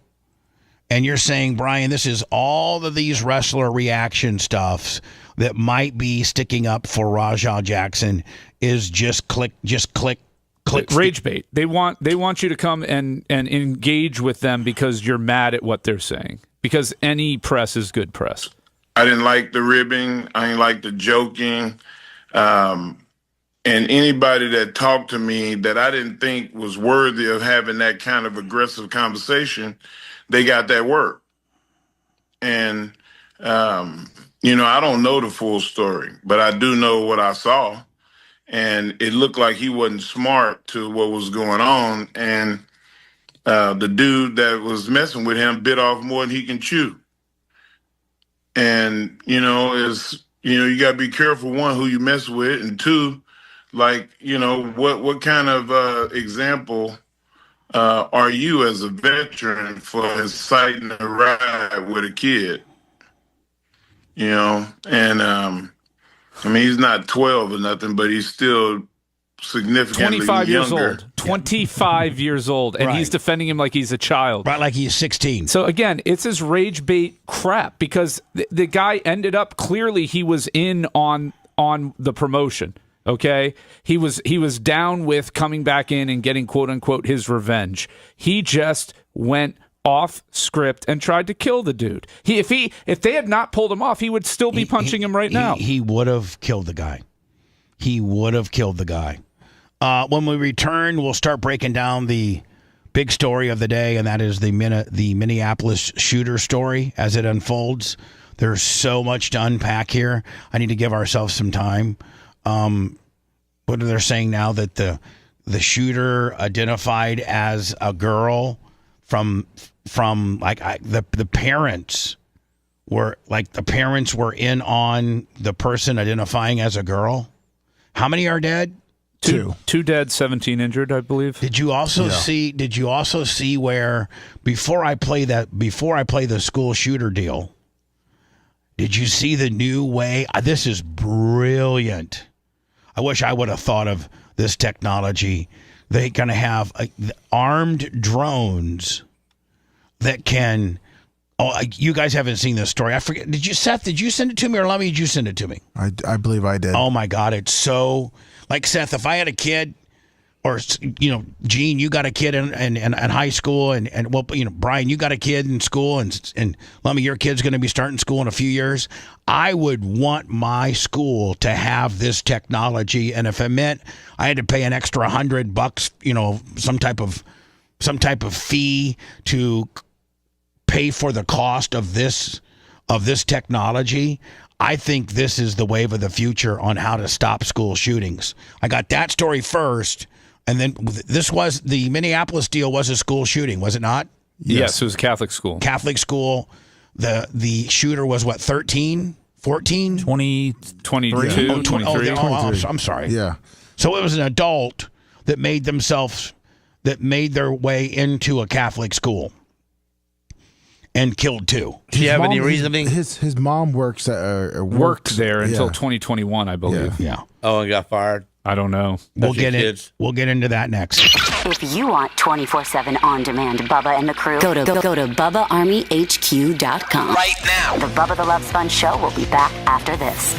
And you're saying, Brian, this is all of these wrestler reaction stuffs that might be sticking up for Rajah Jackson is just click. Rage bait. They want you to come and engage with them because you're mad at what they're saying. Because any press is good press. I didn't like the ribbing. I didn't like the joking. And anybody that talked to me that I didn't think was worthy of having that kind of aggressive conversation, they got that word. And, I don't know the full story, but I do know what I saw. And it looked like he wasn't smart to what was going on. And the dude that was messing with him bit off more than he can chew. And, you got to be careful, one, who you mess with, and two, what kind of example are you as a veteran for inciting a ride with a kid? And he's not 12 or nothing, but he's still significantly 25 years younger. old. 25 years old, and he's defending him like he's a child. Right, like he's 16. So again, it's his rage bait crap because the guy ended up clearly he was in on the promotion. Okay, he was down with coming back in and getting quote unquote his revenge. He just went off script and tried to kill the dude. If they had not pulled him off, he would still be punching him right now. He would have killed the guy. When we return, we'll start breaking down the big story of the day, and that is the Minneapolis shooter story as it unfolds. There's so much to unpack here. I need to give ourselves some time. What are they saying now that the shooter identified as a girl from the parents were in on the person identifying as a girl? How many are dead? Two dead, 17 injured, I believe. Did you also see where before I play the school shooter deal? Did you see the new way? This is brilliant. I wish I would have thought of this technology. They're going to have armed drones that can. Oh, you guys haven't seen this story. I forget. Seth? Did you send it to me, or Lummy? Did you send it to me? I believe I did. Oh my God! It's so like Seth. If I had a kid, or Gene, you got a kid in high school, and Brian, you got a kid in school, and Lummy, your kid's going to be starting school in a few years. I would want my school to have this technology, and if it meant I had to pay an extra $100, some type of fee to pay for the cost of this technology, I think this is the wave of the future on how to stop school shootings. I got that story first, and then this was the Minneapolis deal was a school shooting, was it not? Yes, it was a Catholic school. Catholic school. The shooter was what, 13, 14? 20, 22, 23. I'm sorry. Yeah. So it was an adult that made their way into a Catholic school and killed two. Do you have any reasoning? His mom worked there until 2021, I believe. Yeah. Oh, and got fired. I don't know. We'll get into that next. If you want 24/7 on-demand Bubba and the crew, go to BubbaArmyHQ.com. Right now. The Bubba the Love Sponge Show will be back after this.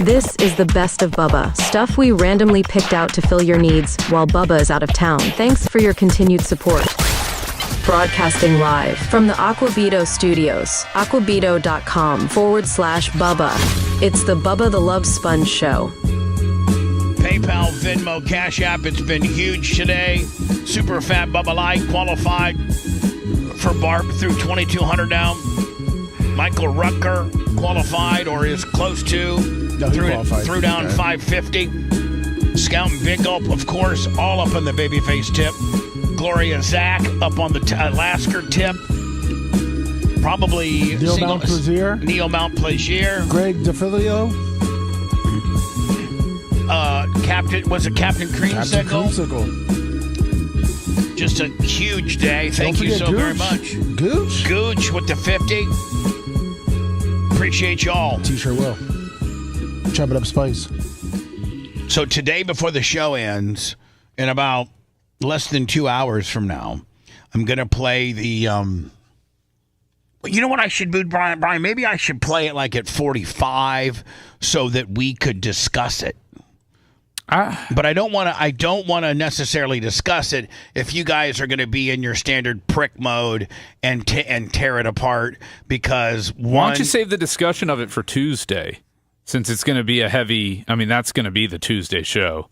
This is the best of Bubba. Stuff we randomly picked out to fill your needs while Bubba is out of town. Thanks for your continued support. Broadcasting live from the Aquabito Studios. Aquabito.com/Bubba. It's the Bubba the Love Sponge Show. PayPal, Venmo, Cash App. It's been huge today. Super Fat Bubba Light qualified for BARP through 2,200 now. Michael Rucker qualified or is close to. Threw down 550. Scout and Big Gulp, of course, all up on the babyface tip. Gloria Zach up on the Lasker tip. Probably Neil Mount Plaisir. Greg DeFilio. Captain Creamsicle? Just a huge day. Thank you so very much. Gooch with the 50. Appreciate y'all. T-shirt will. Chop it up spice. So today, before the show ends, in about less than 2 hours from now, I'm going to play the... You know what I should do, Brian? Maybe I should play it like at 45 so that we could discuss it. But I don't want to necessarily discuss it if you guys are going to be in your standard prick mode and tear it apart because why don't you save the discussion of it for Tuesday? Since it's going to be that's going to be the Tuesday show.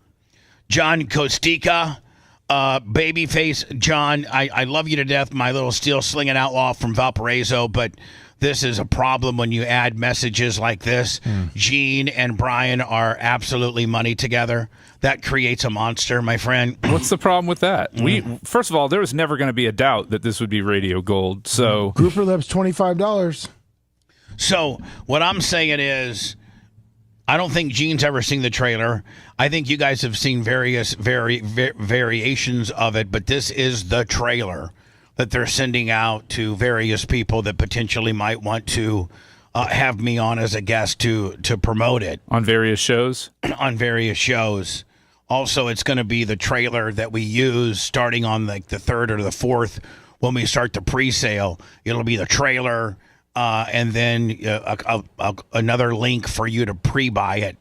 John Kostika, babyface. John, I love you to death, my little steel-slinging outlaw from Valparaiso, but this is a problem when you add messages like this. Gene and Brian are absolutely money together. That creates a monster, my friend. What's the problem with that? First of all, there was never going to be a doubt that this would be Radio Gold. So Grouper Lips, $25. So what I'm saying is, I don't think Gene's ever seen the trailer. I think you guys have seen various variations of it, but this is the trailer that they're sending out to various people that potentially might want to have me on as a guest to promote it. On various shows? On various shows. Also, it's going to be the trailer that we use starting on like the 3rd or the 4th when we start the pre-sale. It'll be the trailer. And then another link for you to pre-buy it.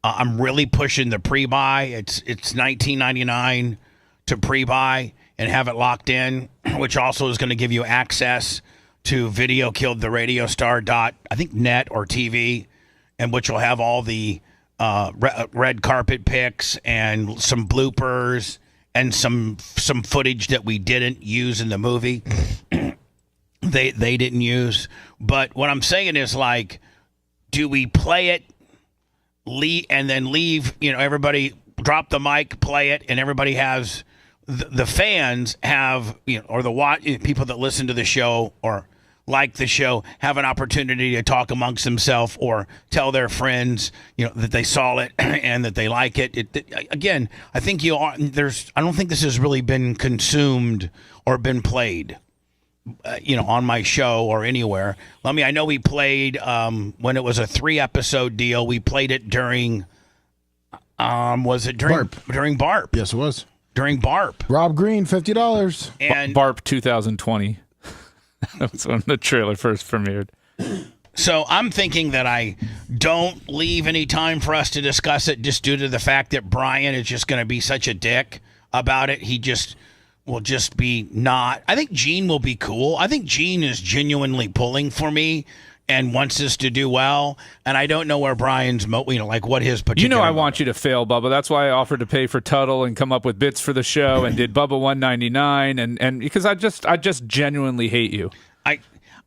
I'm really pushing the pre-buy. It's $19.99 to pre-buy and have it locked in, which also is going to give you access to videokilledtheradiostar.net or TV, and which will have all the red carpet pics and some bloopers and some footage that we didn't use in the movie. they didn't use. But what I'm saying is, like, do we play it, and then leave? Everybody drop the mic, play it, and everybody has the fans have or the people that listen to the show or like the show have an opportunity to talk amongst themselves or tell their friends, that they saw it and that they like it. Again, I think I don't think this has really been consumed or been played, on my show or anywhere. I know we played when it was a 3-episode deal. We played it during, was it during Barp? During Barp? Yes, it was. During Barp. Rob Green, $50. And Barp 2020. That's when the trailer first premiered. So I'm thinking that I don't leave any time for us to discuss it just due to the fact that Brian is just going to be such a dick about it. He just will just be not. I think Gene will be cool. I think Gene is genuinely pulling for me and wants us to do well. And I don't know where Brian's, like what his particular. I want you to fail, Bubba. That's why I offered to pay for Tuttle and come up with bits for the show and did Bubba 199 and because I just genuinely hate you.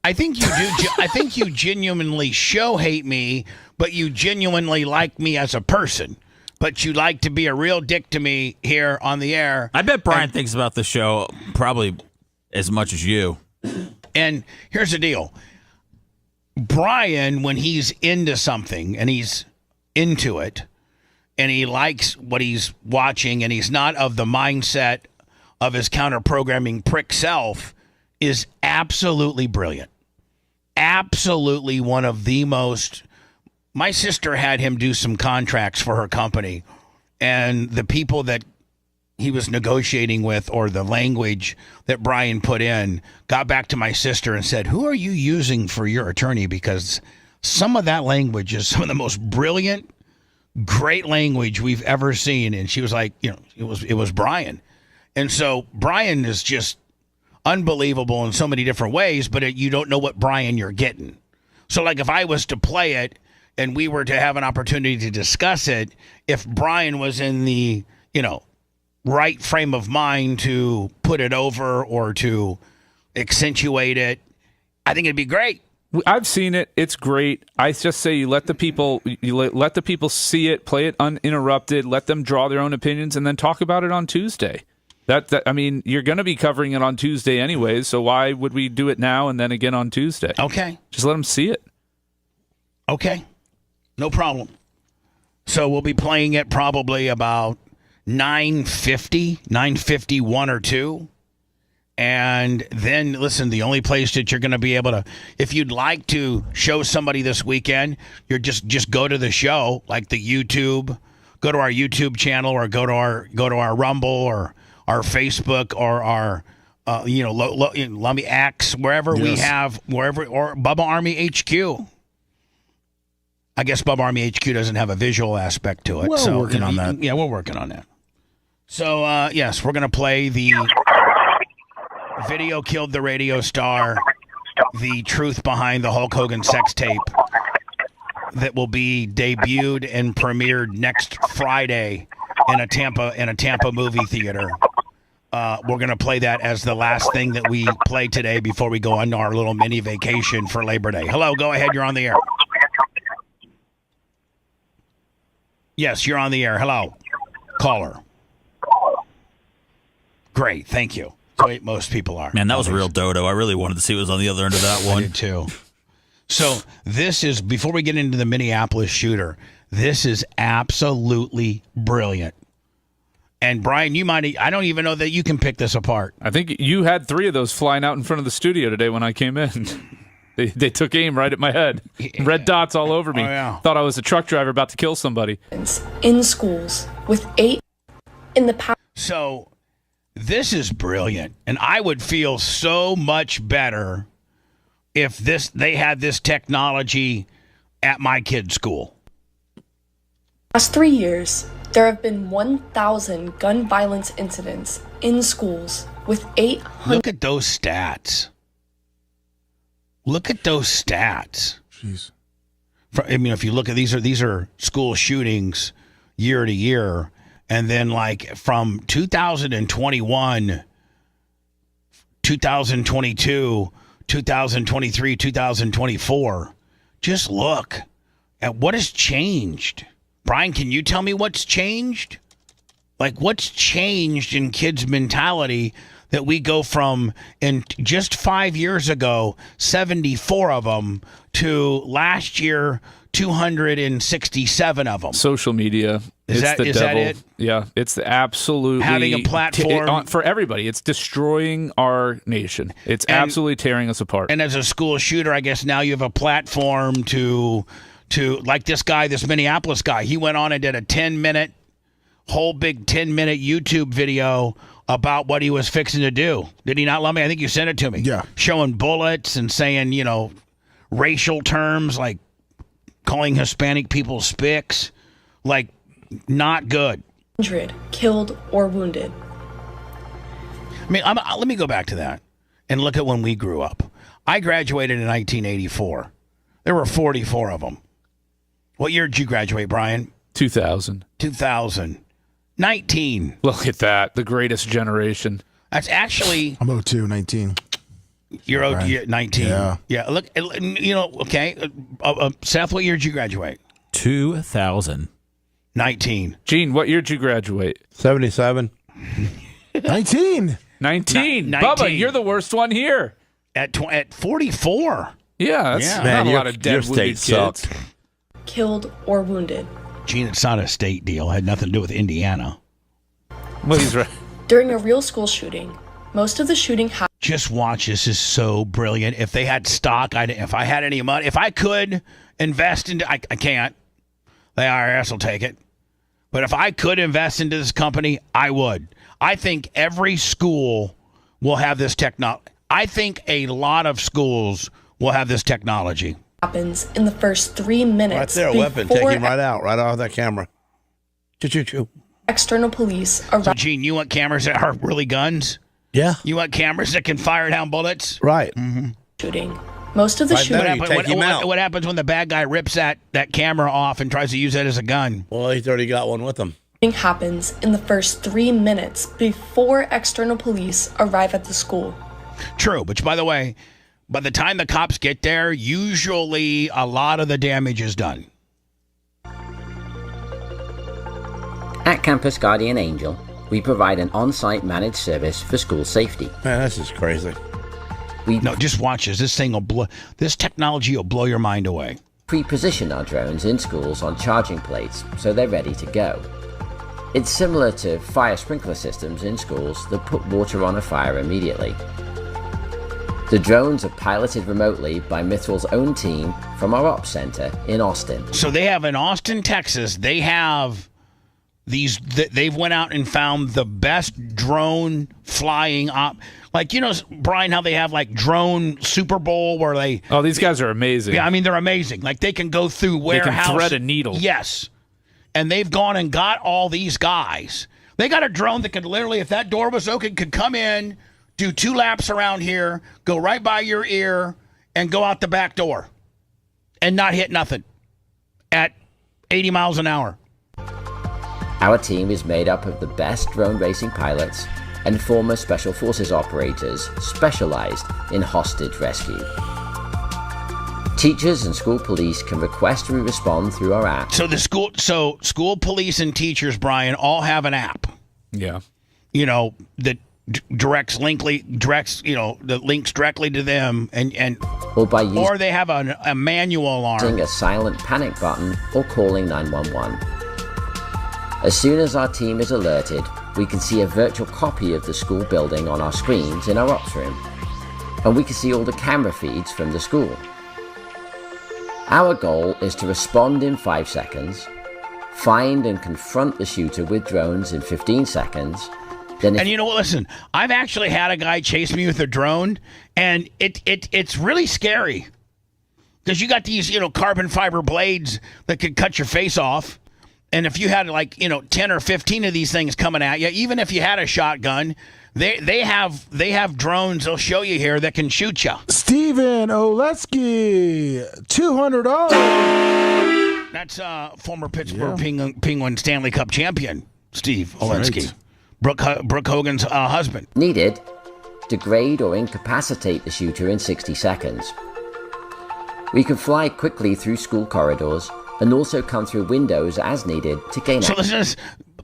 I think you do. I think you genuinely hate me, but you genuinely like me as a person. But you like to be a real dick to me here on the air. I bet Brian thinks about the show probably as much as you. And here's the deal. Brian, when he's into something and he's into it and he likes what he's watching and he's not of the mindset of his counter-programming prick self, is absolutely brilliant. Absolutely one of the most. My sister had him do some contracts for her company, and the people that he was negotiating with or the language that Brian put in got back to my sister and said, "Who are you using for your attorney? Because some of that language is some of the most brilliant, great language we've ever seen." And she was like, it was Brian. And so Brian is just unbelievable in so many different ways, but you don't know what Brian you're getting. So like if I was to play it and we were to have an opportunity to discuss it, if Brian was in the, right frame of mind to put it over or to accentuate it, I think it'd be great. I've seen it. It's great. I just say you let the people see it, play it uninterrupted, let them draw their own opinions, and then talk about it on Tuesday. I mean, you're going to be covering it on Tuesday anyways, so why would we do it now and then again on Tuesday? Okay. Just let them see it. Okay. No problem. So we'll be playing it probably about 9:51 or 2. And then, listen, the only place that you're going to be able to, if you'd like to show somebody this weekend, you're just go to the show, like the YouTube, go to our YouTube channel or go to our Rumble or our Facebook or our, let me X, wherever we have, or Bubba Army HQ. I guess Bubba Army HQ doesn't have a visual aspect to it. We're working on that. Yeah, we're working on that. So, yes, we're going to play the Video Killed the Radio Star, the truth behind the Hulk Hogan sex tape that will be debuted and premiered next Friday in a Tampa movie theater. We're going to play that as the last thing that we play today before we go on our little mini vacation for Labor Day. Hello, go ahead. You're on the air. Yes, you're on the air. Hello. Caller. Great. Thank you. That's the way most people are. Man, that was a real dodo. I really wanted to see what was on the other end of that one. I did too. So this is, before we get into the Minneapolis shooter, this is absolutely brilliant. And Brian, I don't even know that you can pick this apart. I think you had 3 of those flying out in front of the studio today when I came in. They took aim right at my head. Red dots all over me. Oh, yeah. Thought I was a truck driver about to kill somebody. In schools with 8 in the past. So this is brilliant. And I would feel so much better if they had this technology at my kid's school. Last 3 years, there have been 1,000 gun violence incidents in schools with 800. Look at those stats. Look at those stats. Jeez. I mean, if you look at these are school shootings year to year, and then like from 2021, 2022, 2023, 2024. Just look at what has changed. Brian, can you tell me what's changed? Like, what's changed in kids' mentality that we go from, in just 5 years ago, 74 of them, to last year, 267 of them? Social media. Is It's the devil. that it? Yeah, it's the absolutely Having a platform for everybody. It's destroying our nation. It's absolutely tearing us apart. And as a school shooter, I guess now you have a platform to like this guy, this Minneapolis guy. He went on and did a 10-minute YouTube video about what he was fixing to do. Did he not, Lummy? I think you sent it to me. Yeah. Showing bullets and saying, racial terms like calling Hispanic people spics. Like, not good. 100 killed or wounded. I mean, let me go back to that and look at when we grew up. I graduated in 1984. There were 44 of them. What year did you graduate, Brian? 2000. 19. Look at that. The greatest generation. That's actually... I'm 02, 19. You're 19. Yeah. Yeah. Look, okay. Seth, what year did you graduate? 2000. 19. Gene, what year did you graduate? 77. 19. 19. Bubba, you're the worst one here. At 44. Yeah, that's not a lot of dead wounded kids. Killed or wounded. Gene, it's not a state deal. It had nothing to do with Indiana. Well, he's right. During a real school shooting, most of the shooting happened. Just watch. This is so brilliant. If they had stock, if I had any money, if I could invest into, I can't. The IRS will take it. But if I could invest into this company, I would. I think every school will have this technology. I think a lot of schools will have this technology. Happens in the first 3 minutes. Right there, a weapon. Take him right out, right off that camera. Choo-choo-choo. External police arrive. So, Gene, you want cameras that are really guns? Yeah. You want cameras that can fire down bullets? Right. Mm-hmm. Shooting. Most of the shooting. What happens when the bad guy rips that camera off and tries to use it as a gun? Well, he's already got one with him. Happens in the first 3 minutes before external police arrive at the school. True, but by the way, by the time the cops get there, usually a lot of the damage is done. At Campus Guardian Angel, we provide an on-site managed service for school safety. Man, this is crazy. No, just watch this. This thing will blow. This technology will blow your mind away. Pre-position our drones in schools on charging plates so they're ready to go. It's similar to fire sprinkler systems in schools that put water on a fire immediately. The drones are piloted remotely by Mithral's own team from our ops center in Austin. So they have in Austin, Texas, they have these, they've went out and found the best drone flying op. Like, Brian, how they have like drone Super Bowl where they... Oh, these guys are amazing. Yeah, I mean, they're amazing. Like they can go through warehouse. They can thread a needle. Yes. And they've gone and got all these guys. They got a drone that could literally, if that door was open, could come in, do 2 laps around here, go right by your ear, and go out the back door and not hit nothing at 80 miles an hour. Our team is made up of the best drone racing pilots and former Special Forces operators specialized in hostage rescue. Teachers and school police can request we respond through our app. So school police and teachers, Brian, all have an app. Yeah. That directs that links directly to them or they have a manual alarm. Using a silent panic button or calling 911. As soon as our team is alerted, we can see a virtual copy of the school building on our screens in our ops room. And we can see all the camera feeds from the school. Our goal is to respond in 5 seconds, find and confront the shooter with drones in 15 seconds. And you know what? Listen, I've actually had a guy chase me with a drone, and it's really scary because you got these carbon fiber blades that could cut your face off, And if you had 10 or 15 of these things coming at you, even if you had a shotgun, they have drones they'll show you here that can shoot you. Steven Oleski, $200. That's former Pittsburgh Penguin Stanley Cup champion, Steve Oleski. Right. Brooke Hogan's husband. Needed, degrade or incapacitate the shooter in 60 seconds. We can fly quickly through school corridors and also come through windows as needed to gain access. So listen to this,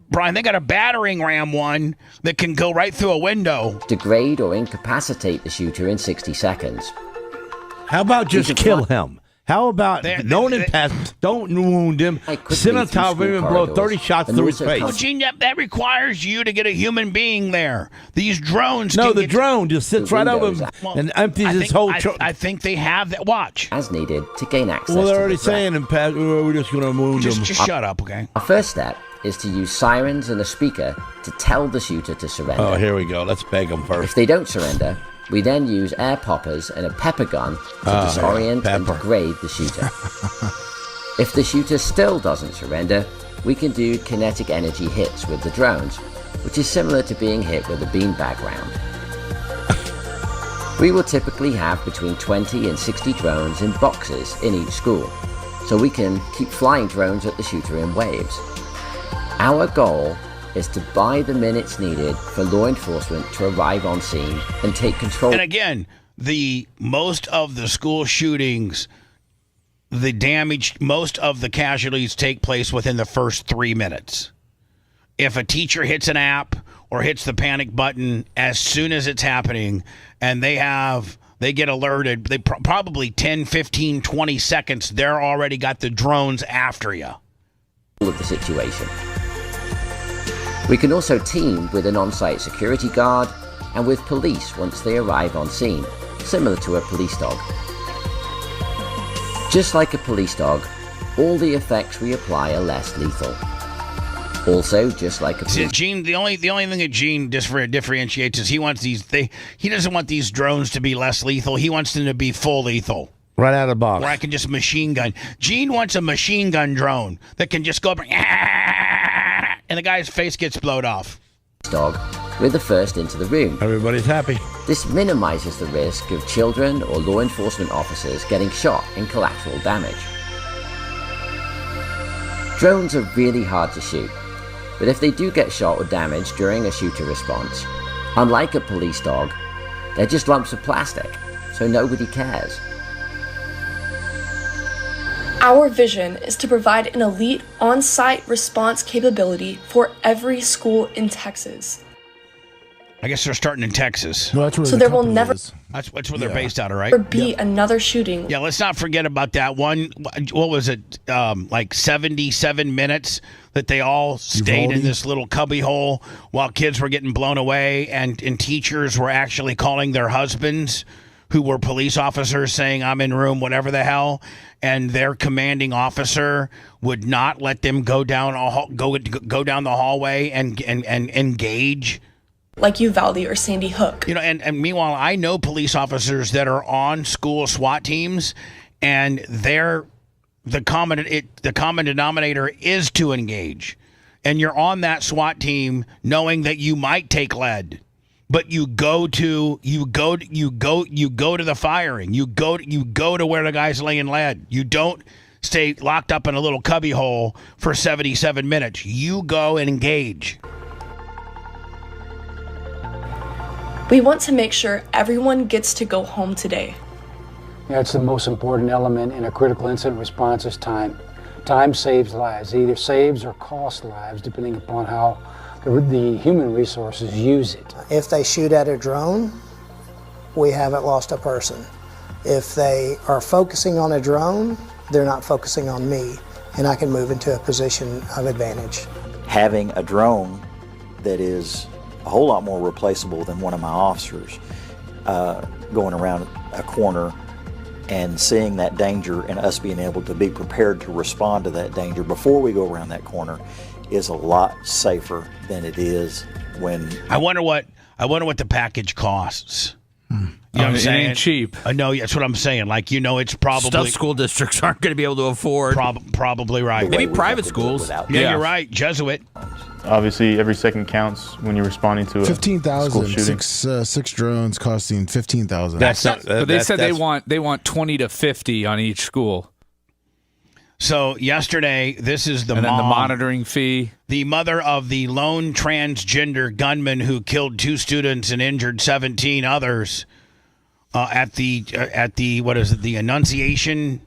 Brian, they got a battering ram one that can go right through a window. Degrade or incapacitate the shooter in 60 seconds. How about just kill him? How about don't wound him, sit on top of him and blow 30 shots through his face? Well, Gene, that requires you to get a human being there. These drones... No, the drone just sits right over him and empties his whole... I think they have that. Watch. As needed to gain access. Well, they're already saying in past, we're just going to wound him. Just shut up, okay? Our first step is to use sirens and a speaker to tell the shooter to surrender. Oh, here we go. Let's beg them first. If they don't surrender, we then use air poppers and a pepper gun to disorient and degrade the shooter. If the shooter still doesn't surrender, we can do kinetic energy hits with the drones, which is similar to being hit with a beanbag round. We will typically have between 20 and 60 drones in boxes in each school, so we can keep flying drones at the shooter in waves. Our goal is to buy the minutes needed for law enforcement to arrive on scene and take control. And again, most of the school shootings, the damage, most of the casualties take place within the first 3 minutes. If a teacher hits an app or hits the panic button as soon as it's happening, and they get alerted, they probably 10, 15, 20 seconds, they're already got the drones after you. Of the situation. We can also team with an on-site security guard and with police once they arrive on scene, similar to a police dog. Just like a police dog, all the effects we apply are less lethal. Also, just like a police... Gene, the only thing that Gene differentiates is he doesn't want these drones to be less lethal. He wants them to be full lethal. Right out of the box. Where I can just machine gun. Gene wants a machine gun drone that can just go up and the guy's face gets blowed off. Dog, we're the first into the room. Everybody's happy. This minimizes the risk of children or law enforcement officers getting shot in collateral damage. Drones are really hard to shoot, but if they do get shot or damaged during a shooter response, unlike a police dog, they're just lumps of plastic, so nobody cares. Our vision is to provide an elite on-site response capability for every school in Texas. I guess they're starting in Texas. No, that's where So there will never That's where they're based out of, right? Or be another shooting. Yeah, let's not forget about that one. What was it? Like 77 minutes that they all stayed in this little cubby hole while kids were getting blown away, and teachers were actually calling their husbands, who were police officers, saying, "I'm in room, whatever the hell," and their commanding officer would not let them go down the hallway and engage. Like Uvalde or Sandy Hook. You know, and meanwhile, I know police officers that are on school SWAT teams, and the common denominator is to engage. And you're on that SWAT team knowing that you might take lead. But you go to the firing. You go to where the guy's laying lead. You don't stay locked up in a little cubby hole for 77 minutes. You go and engage. We want to make sure everyone gets to go home today. That's the most important element in a critical incident response is time. Time saves lives. It either saves or costs lives, depending upon how the human resources use it. If they shoot at a drone, we haven't lost a person. If they are focusing on a drone, they're not focusing on me, and I can move into a position of advantage. Having a drone that is a whole lot more replaceable than one of my officers going around a corner and seeing that danger and us being able to be prepared to respond to that danger before we go around that corner is a lot safer than it is when... I wonder what the package costs. You know what I'm it saying? ain't cheap. I know, that's what I'm saying. Like, it's probably stuff school districts aren't going to be able to afford. Probably right. Maybe private schools. Yeah, you're right. Jesuit. Obviously, every second counts when you're responding to a 15,000. school shooting. Six drones costing 15,000. But they said they want 20 to 50 on each school. So yesterday, this is the and mom, then the monitoring fee. The mother of the lone transgender gunman who killed 2 students and injured 17 others at the what is it, the Annunciation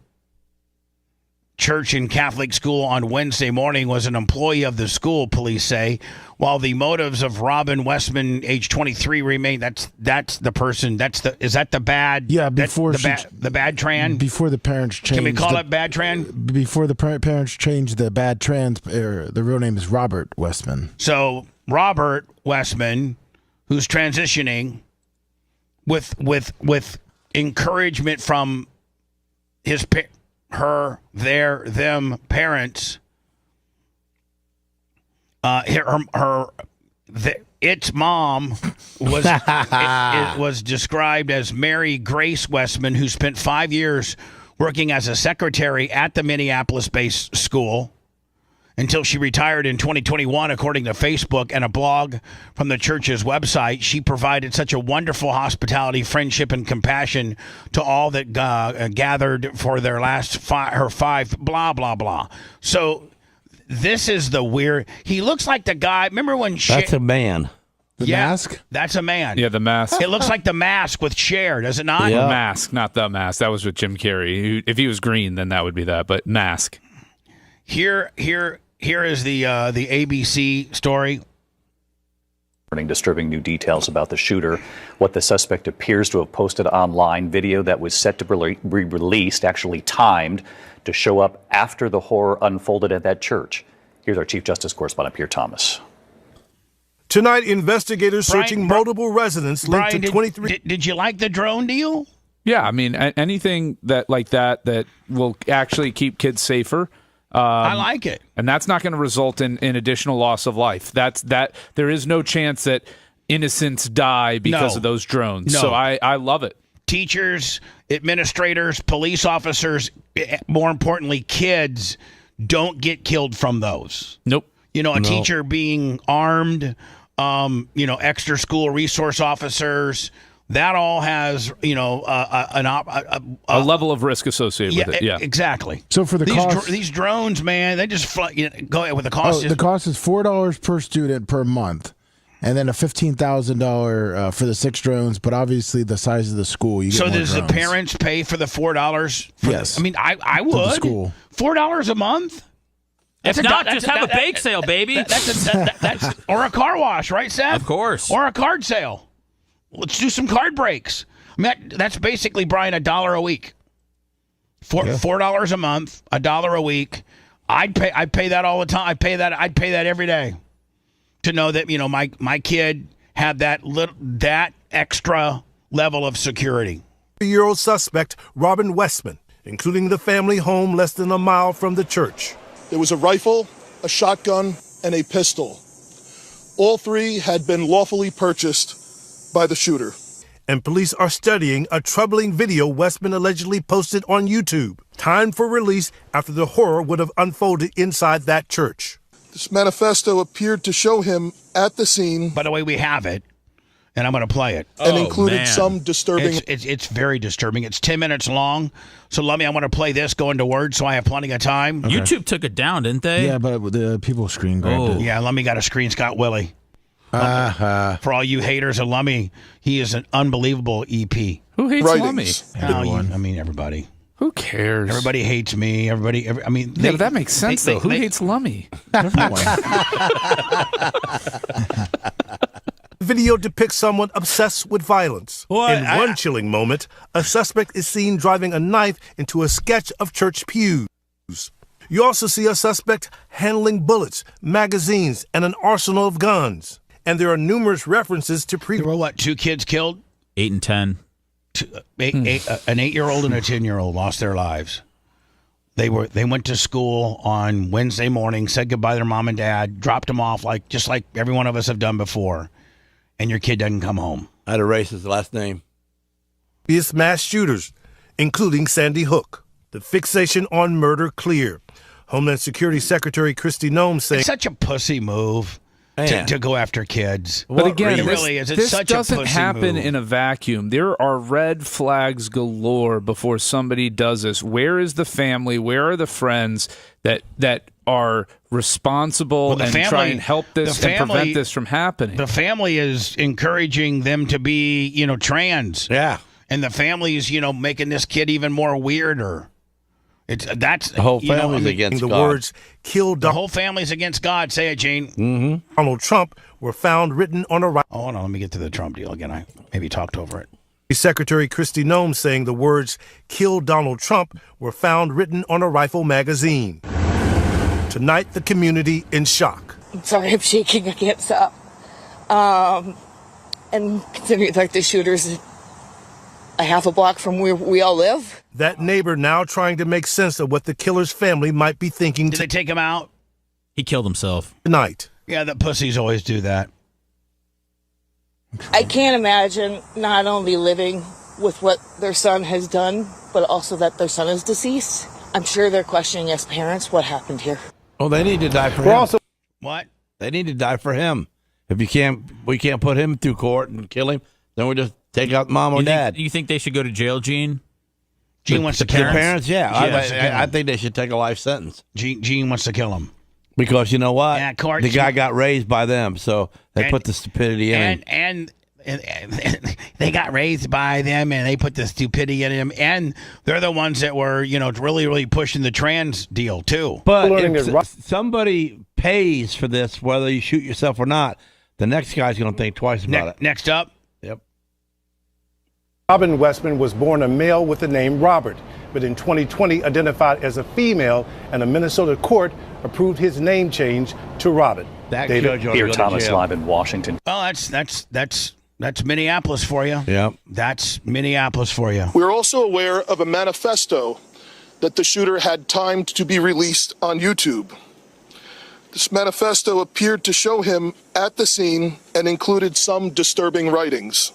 Church and Catholic School on Wednesday morning, was an employee of the school, police say. While the motives of Robin Westman, age 23, remain. That's the person. Is that the bad? Yeah, before the bad trans. Before the parents changed. Can we call it bad trans? Before the parents changed the bad trans, the real name is Robert Westman. So Robert Westman, who's transitioning, with encouragement from his them parents. Its mom was it was described as Mary Grace Westman, who spent 5 years working as a secretary at the Minneapolis-based school until she retired in 2021, according to Facebook and a blog from the church's website. She provided such a wonderful hospitality, friendship, and compassion to all that gathered for their her 5 blah, blah, blah. So this is the weird. He looks like the guy. Remember when That's a man. The mask? That's a man. Yeah, the mask. It looks like the mask with Cher, does it not? Yeah. Mask, not the mask. That was with Jim Carrey. If he was green, then that would be that. But mask. Here is the ABC story. Disturbing new details about the shooter. What the suspect appears to have posted online, video that was set to be released, actually timed to show up after the horror unfolded at that church. Here's our Chief Justice correspondent, Pierre Thomas. Tonight, investigators searching multiple residents linked to 23. Did you like the drone deal? Yeah, I mean, anything that will actually keep kids safer. I like it, and that's not going to result in additional loss of life. There is no chance that innocents die because of those drones. No. So I love it. Teachers, administrators, police officers, more importantly, kids don't get killed from those. Nope. A teacher being armed, extra school resource officers. That all has, a level of risk associated with it. Yeah, exactly. So for the cost, these drones, man, they just go ahead with the cost. The cost is $4 per student per month, and then a $15,000 for the 6 drones. But obviously, the size of the school, you get so more does drones. the parents pay for the $4? Yes. I mean, I would. For the school. $4 a month. If not, just have a bake sale, baby. That's or a car wash, right, Seth? Of course. Or a card sale. Let's do some card breaks. I mean, that's basically, Brian, $1 a week. $4 a month, $1 a week. I'd pay that all the time. I'd pay that every day to know that my kid had that extra level of security. 3-year-old suspect Robin Westman, including the family home less than a mile from the church. There was a rifle, a shotgun, and a pistol. All 3 had been lawfully purchased by the shooter. And police are studying a troubling video Westman allegedly posted on YouTube, timed for release after the horror would have unfolded inside that church. This manifesto appeared to show him at the scene. By the way, we have it, and I'm going to play it. And included some disturbing. It's very disturbing. It's 10 minutes long. So let me. I want to play this going to Word, so I have plenty of time. Okay. YouTube took it down, didn't they? Yeah, but the people screen grabbed it. Yeah, let me got a screen Scott Willie. For all you haters of Lummy, he is an unbelievable EP. Who hates Lummy? Everybody. Who cares? Everybody hates me. But that makes sense, though. Who hates Lummy? Video depicts someone obsessed with violence. In one chilling moment, a suspect is seen driving a knife into a sketch of church pews. You also see a suspect handling bullets, magazines, and an arsenal of guns. And there are numerous references to There were 2 kids killed? 8 and 10. An 8-year-old and a 10-year-old lost their lives. They went to school on Wednesday morning, said goodbye to their mom and dad, dropped them off just like every one of us have done before, and your kid doesn't come home. I had a racist last name. Biggest mass shooters, including Sandy Hook. The fixation on murder clear. Homeland Security Secretary Kristi Noem saying It's such a pussy move to go after kids. But again, it really is. It's this such a doesn't pussy happen move. in a vacuum. There are red flags galore before somebody does this. Where is the family? Where are the friends that are responsible and try and help this and prevent this from happening? The family is encouraging them to be, trans. Yeah. And the family is, making this kid even more weirder. That's the whole family's against the God. words "kill." The whole family's against God. Say it, Gene. Mm-hmm. Donald Trump were found written on a. Hold on, let me get to the Trump deal again. I maybe talked over it. Secretary Kristi Noem saying the words "kill Donald Trump" were found written on a rifle magazine. Tonight, the community in shock. I'm sorry, I'm shaking. I can't stop. And considering like the shooters a half a block from where we all live. That neighbor now trying to make sense of what the killer's family might be thinking. Did they take him out? He killed himself. Tonight. Yeah, the pussies always do that. I can't imagine not only living with what their son has done, but also that their son is deceased. I'm sure they're questioning as parents what happened here. Oh, they need to die for him. What? They need to die for him. If we can't put him through court and kill him, then we just take out mom or dad. You think they should go to jail, Gene? Gene wants to kill the parents. Yeah, Yeah, I think they should take a life sentence. Gene wants to kill him because you know what? Yeah, court, the guy got raised by them, so they put the stupidity in him. And they got raised by them, and they put the stupidity in him, and they're the ones that were, really, really pushing the trans deal too. But if somebody pays for this, whether you shoot yourself or not, the next guy's going to think twice about it. Next up. Yep. Robin Westman was born a male with the name Robert, but in 2020 identified as a female, and a Minnesota court approved his name change to Robin. Here, Thomas live in Washington. Well, that's Minneapolis for you. Yep. That's Minneapolis for you. We're also aware of a manifesto that the shooter had timed to be released on YouTube. This manifesto appeared to show him at the scene and included some disturbing writings.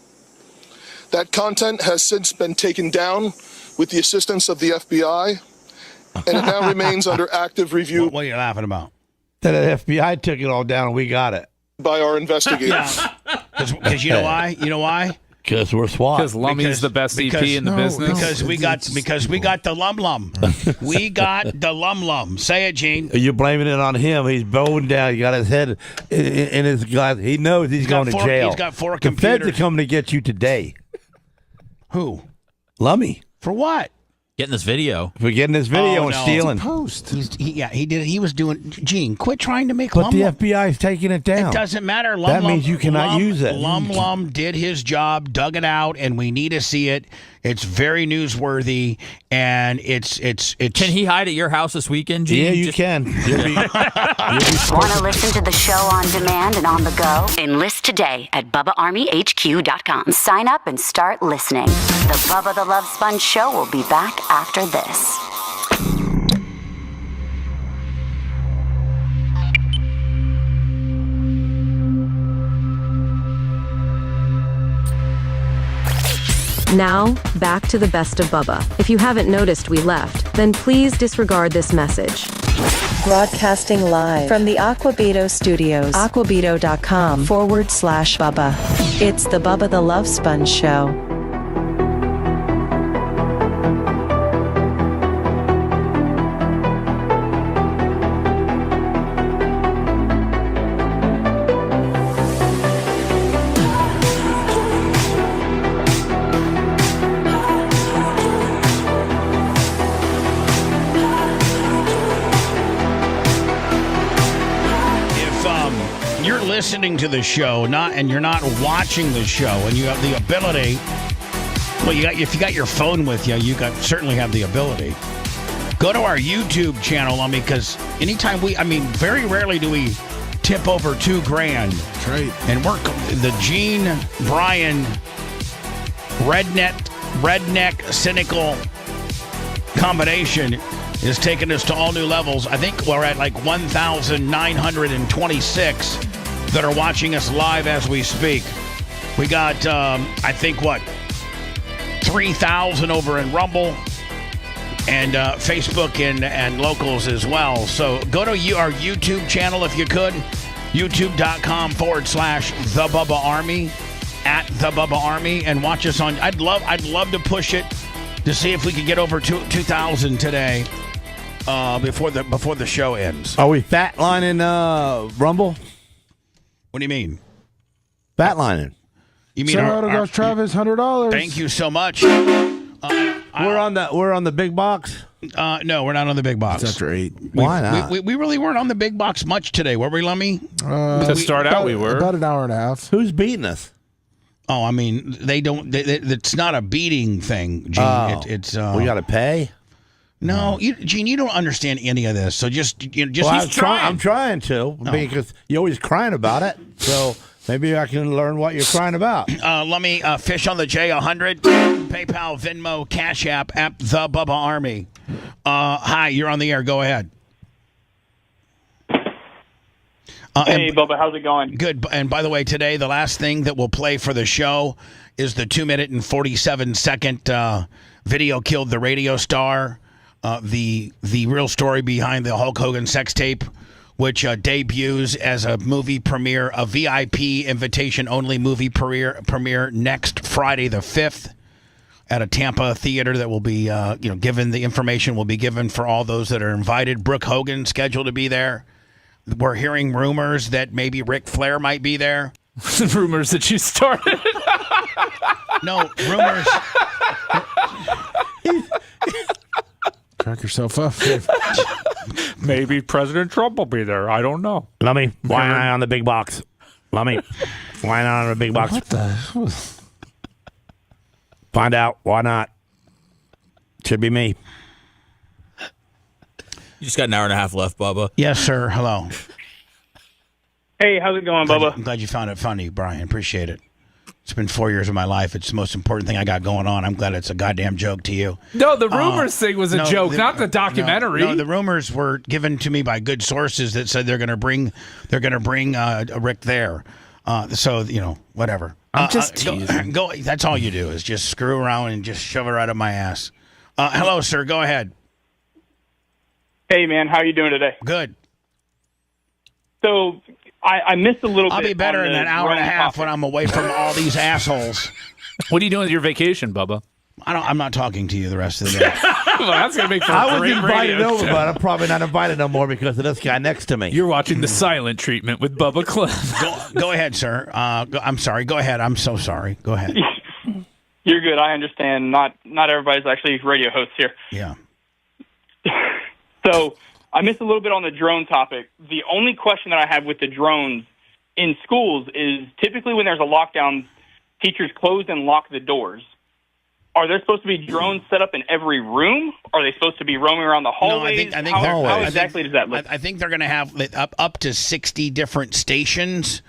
That content has since been taken down with the assistance of the FBI, and it now remains under active review. What are you laughing about? That FBI took it all down and we got it. By our investigators. Because you know why? You know why? Because we're SWAT. Because Lummy's the best EP in the business. Because we got the lum. We got the lum. Say it, Gene. You're blaming it on him. He's bowing down. He got his head in his glass. He knows he's going to jail. He's got 4 the computers. feds are coming to get you today. Who? Lummy. For what? Getting this video. For getting this video and stealing. He did. He was doing. Gene, quit trying to make. But the FBI is taking it down. It doesn't matter. That means you cannot use it. Lum did his job, dug it out, and we need to see it. It's very newsworthy, and it's. Can he hide at your house this weekend, Gene? Yeah, you can. Want to listen to the show on demand and on the go? Enlist today at BubbaArmyHQ.com. Sign up and start listening. The Bubba the Love Sponge Show will be back after this. Now, back to the best of Bubba. If you haven't noticed we left, then please disregard this message. Broadcasting live from the Aquabito Studios, aquabito.com/Bubba. It's the Bubba the Love Sponge Show. Listening to the show, and you're not watching the show, and you have the ability. Well, if you got your phone with you, certainly have the ability. Go to our YouTube channel, because anytime very rarely do we tip over $2,000. That's right. And we're the Gene Brian redneck cynical combination is taking us to all new levels. I think we're at like 1,926. That are watching us live as we speak. We got, 10 3,000 over in Rumble and Facebook and locals as well. So go to our YouTube channel if you could, youtube.com/The Bubba Army, @The Bubba Army, and watch us on. I'd love to push it to see if we could get over 2,000 today before the show ends. Are we fatlining Rumble? What do you mean? Fatlining. You mean goes Travis $100. Thank you so much. We're on the big box. No, we're not on the big box. It's after 8. Why not? We really weren't on the big box much today, were we, Lummy? To start out, we were about an hour and a half. Who's beating us? Oh, I mean, they don't. It's not a beating thing, Gene. It's we got to pay. No, Gene, you don't understand any of this. So just I'm trying to because you're always crying about it. So maybe I can learn what you're crying about. Let me fish on the J100, PayPal, Venmo, Cash App, The Bubba Army. Hi, you're on the air. Go ahead. Hey, Bubba, how's it going? Good. And by the way, today, the last thing that we'll play for the show is the 2-minute and 47-second video killed the radio star, the real story behind the Hulk Hogan sex tape, which debuts as a movie premiere, a VIP invitation-only movie premiere next Friday the 5th at a Tampa theater that will be, given the information will be given for all those that are invited. Brooke Hogan scheduled to be there. We're hearing rumors that maybe Ric Flair might be there. Rumors that you started. No, rumors. Crack yourself up. Maybe President Trump will be there. I don't know. Lummy, why not on the big box? Lummy, why not on the big box? What the? Find out. Why not? Should be me. You just got an hour and a half left, Bubba. Yes, sir. Hello. Hey, how's it going, Bubba? I'm glad you found it funny, Brian. Appreciate it. It's been 4 years of my life. It's the most important thing I got going on. I'm glad it's a goddamn joke to you. No, the rumors thing was a joke, not the documentary. No, the rumors were given to me by good sources that said they're going to bring Rick there. So whatever. I'm just teasing. Go. That's all you do is just screw around and just shove it right up my ass. Hello, sir. Go ahead. Hey, man, how are you doing today? Good. So I missed a little bit. I'll be better in an hour and a half when I'm away from all these assholes. What are you doing with your vacation, Bubba? I'm not talking to you the rest of the day. Well, that's gonna make for I was great invited radio over, show. but I'm probably not invited no more because of this guy next to me. You're watching the silent treatment with Bubba Cliff. Go ahead, sir. I'm sorry. Go ahead. I'm so sorry. Go ahead. You're good. I understand. Not everybody's actually radio hosts here. Yeah. So I missed a little bit on the drone topic. The only question that I have with the drones in schools is typically when there's a lockdown, teachers close and lock the doors. Are there supposed to be drones set up in every room? Are they supposed to be roaming around the hallways? No, I think how exactly does that look? I think they're going to have up to 60 different stations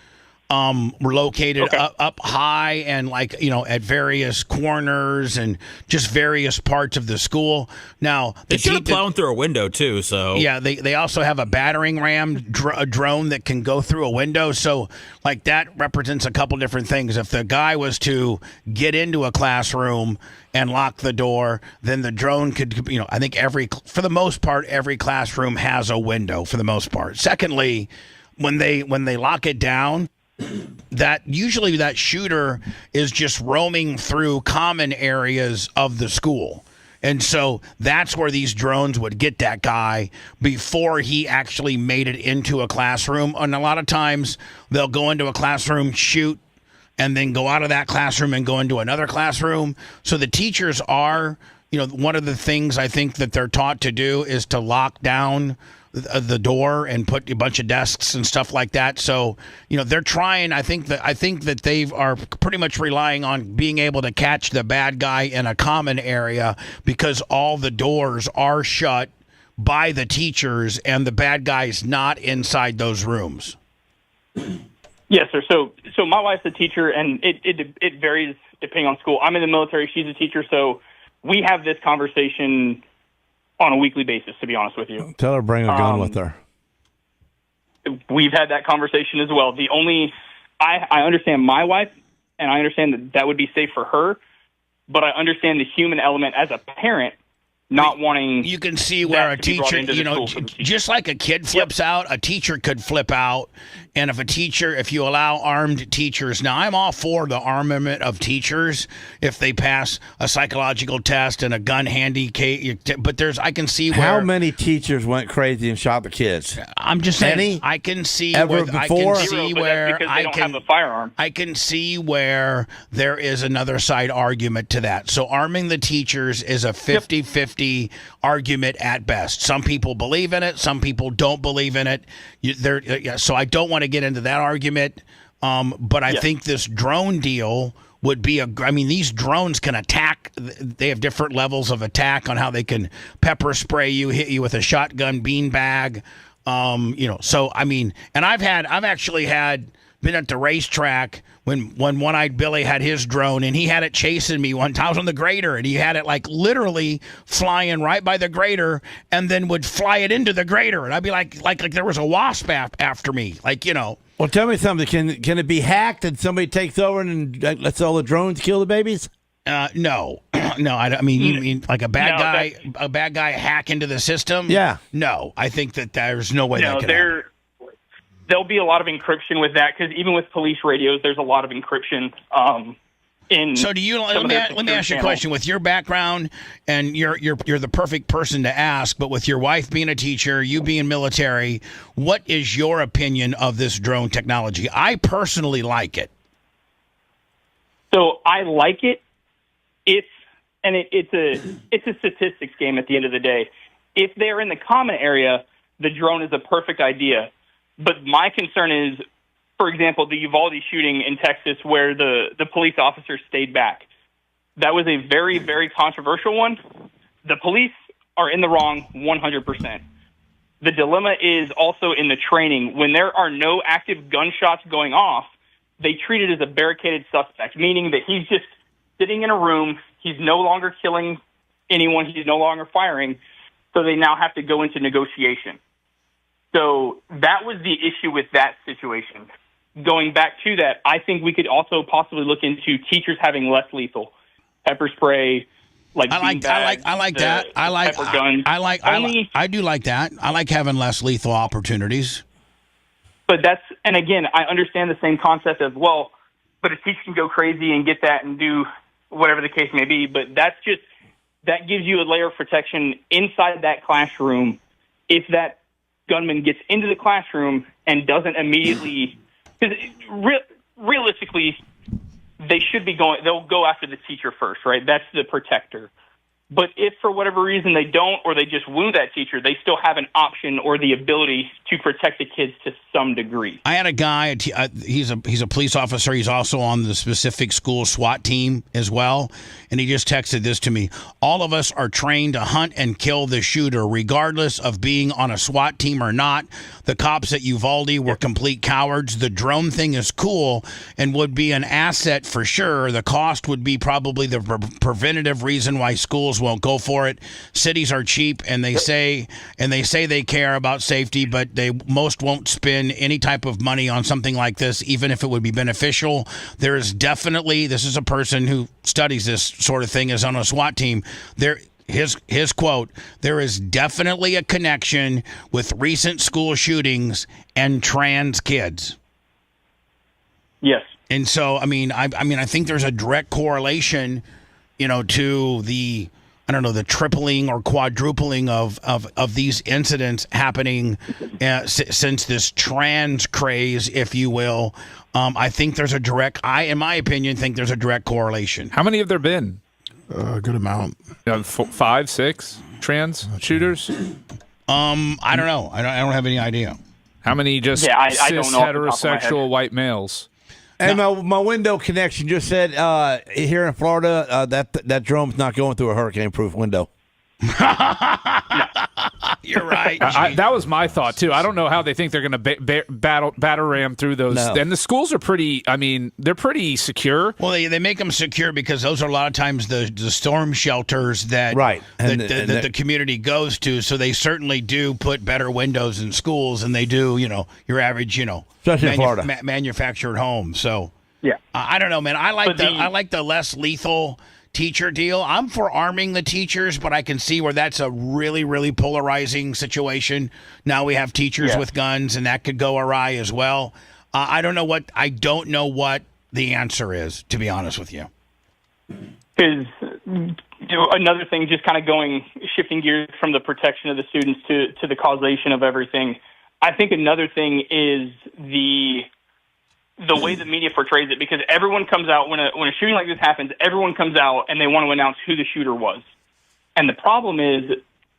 located up high and at various corners and just various parts of the school. Now they should have blown through a window too. So yeah, they also have a battering ram drone that can go through a window. So that represents a couple different things. If the guy was to get into a classroom and lock the door, then the drone could, I think for the most part, every classroom has a window for the most part. Secondly, when they lock it down, that usually that shooter is just roaming through common areas of the school. And so that's where these drones would get that guy before he actually made it into a classroom. And a lot of times they'll go into a classroom, shoot, and then go out of that classroom and go into another classroom. So the teachers are, one of the things I think that they're taught to do is to lock down the door and put a bunch of desks and stuff like that. So, they're trying. I think that they are pretty much relying on being able to catch the bad guy in a common area because all the doors are shut by the teachers and the bad guy's not inside those rooms. Yes, sir. So my wife's a teacher, and it varies depending on school. I'm in the military. She's a teacher, so we have this conversation on a weekly basis, to be honest with you. Tell her bring a gun with her. We've had that conversation as well. I understand my wife, and I understand that would be safe for her. but I understand the human element as a parent not wanting. You can see where a teacher, just like a kid flips out, a teacher could flip out. And if you allow armed teachers, now I'm all for the armament of teachers if they pass a psychological test and a gun handy, but I can see where. How many teachers went crazy and shot the kids? I'm just saying. Any? I can see ever where, before? I can see where because they don't have a firearm. I can see where there is another side argument to that. So arming the teachers is a 50-50 argument at best. Some people believe in it. Some people don't believe in it. So I don't want to get into that argument. But I think this drone deal would be these drones can attack. They have different levels of attack on how they can pepper spray you, hit you with a shotgun beanbag. And I've actually been at the racetrack when One-Eyed Billy had his drone and he had it chasing me one time. I was on the grader and he had it like literally flying right by the grader and then would fly it into the grader. And I'd be like there was a wasp after me, Well, tell me something. Can it be hacked and somebody takes over and lets all the drones kill the babies? No. You mean like a bad guy hack into the system? Yeah. No, I think that there's no way that could happen. There'll be a lot of encryption with that because even with police radios, there's a lot of encryption. So do you? Let me ask you a question. With your background, and you're the perfect person to ask, but with your wife being a teacher, you being military, what is your opinion of this drone technology? I personally like it. So I like it. It's a statistics game at the end of the day. If they're in the common area, the drone is a perfect idea. But my concern is, for example, the Uvalde shooting in Texas where the police officer stayed back. That was a very, very controversial one. The police are in the wrong 100%. The dilemma is also in the training. When there are no active gunshots going off, they treat it as a barricaded suspect, meaning that he's just sitting in a room. He's no longer killing anyone. He's no longer firing. So they now have to go into negotiation. So that was the issue with that situation. Going back to that, I think we could also possibly look into teachers having less lethal pepper spray. I like that. I do like that. I like having less lethal opportunities. But and again, I understand the same concept as well. But a teacher can go crazy and get that and do whatever the case may be. But that gives you a layer of protection inside that classroom. If that gunman gets into the classroom and doesn't immediately, because realistically, they'll go after the teacher first, right? That's the protector. But if for whatever reason they don't, or they just wound that teacher, they still have an option or the ability to protect the kids to some degree. I had a guy, he's a police officer. He's also on the specific school SWAT team as well. And he just texted this to me. All of us are trained to hunt and kill the shooter, regardless of being on a SWAT team or not. The cops at Uvalde were complete cowards. The drone thing is cool and would be an asset for sure. The cost would be probably the preventative reason why schools won't go for it. Cities are cheap, and they say they care about safety, but most won't spend any type of money on something like this, even if it would be beneficial. There is definitely, this is a person who studies this sort of thing, is on a SWAT team. His quote, there is definitely a connection with recent school shootings and trans kids. Yes. And so, I think there's a direct correlation, to the tripling or quadrupling of these incidents happening since this trans craze, if you will. I think there's in my opinion, think there's a direct correlation. How many have there been? A good amount. 5, 6 trans shooters? I don't know. I don't have any idea. How many just I cis don't know heterosexual white males? And my window connection just said here in Florida that drone's not going through a hurricane-proof window. You're right. That was my thought too. I don't know how they think they're going to batter ram through those. No. And the schools are pretty. They're pretty secure. Well, they make them secure because those are a lot of times the storm shelters that the community goes to. So they certainly do put better windows in schools than they do, your average, especially in Florida, manufactured home. So yeah, I don't know, man. I like the less lethal teacher deal. I'm for arming the teachers, but I can see where that's a really, really polarizing situation. Now we have teachers with guns, and that could go awry as well. I don't know what the answer is, to be honest with you. Because another thing, just kind of shifting gears from the protection of the students to the causation of everything. I think another thing is the way the media portrays it, because everyone comes out when a shooting like this happens, everyone comes out and they want to announce who the shooter was. And the problem is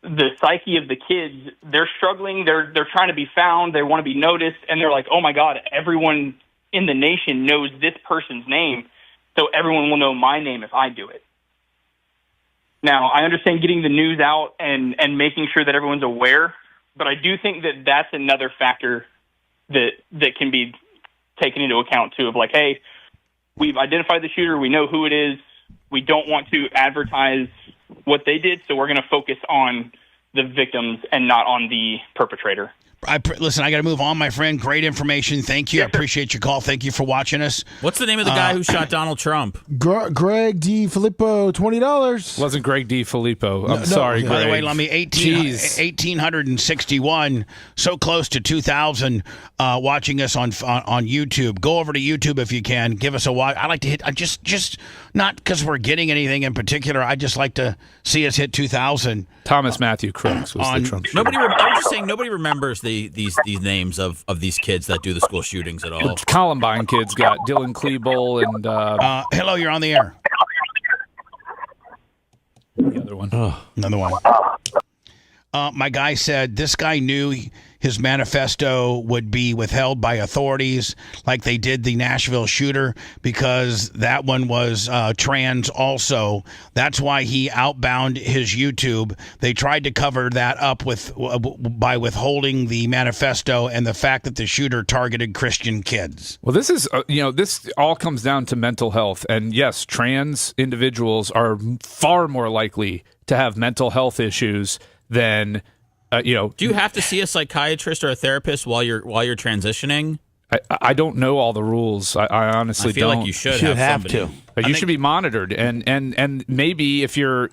the psyche of the kids, they're struggling, they're trying to be found, they want to be noticed, and they're like, oh my God, everyone in the nation knows this person's name, so everyone will know my name if I do it. Now, I understand getting the news out and making sure that everyone's aware, but I do think that that's another factor that can be taken into account too, of like, hey, we've identified the shooter, we know who it is, we don't want to advertise what they did, so we're going to focus on the victims and not on the perpetrator. Listen, I got to move on, my friend. Great information. Thank you. I appreciate your call. Thank you for watching us. What's the name of the guy who shot Donald Trump? Greg D. Filippo, $20. Wasn't Greg D. Filippo. I'm sorry, Greg. By the way, let me 1861, so close to 2,000 watching us on YouTube. Go over to YouTube if you can. Give us a watch. I like to hit, just not because we're getting anything in particular. I just like to see us hit 2,000. Thomas Matthew Crooks was the Trump shooter. I was just saying, nobody remembers these names of these kids that do the school shootings at all. The Columbine kids got Dylan Klebold and... hello, you're on the air. The other one. Another one. My guy said this guy knew his manifesto would be withheld by authorities like they did the Nashville shooter because that one was trans also. That's why he outbound his YouTube. They tried to cover that up by withholding the manifesto and the fact that the shooter targeted Christian kids. Well, this is, this all comes down to mental health. And yes, trans individuals are far more likely to have mental health issues than... Do you have to see a psychiatrist or a therapist while you're transitioning? I don't know all the rules. I honestly feel don't. like you should have to. But you should be monitored, and maybe if you're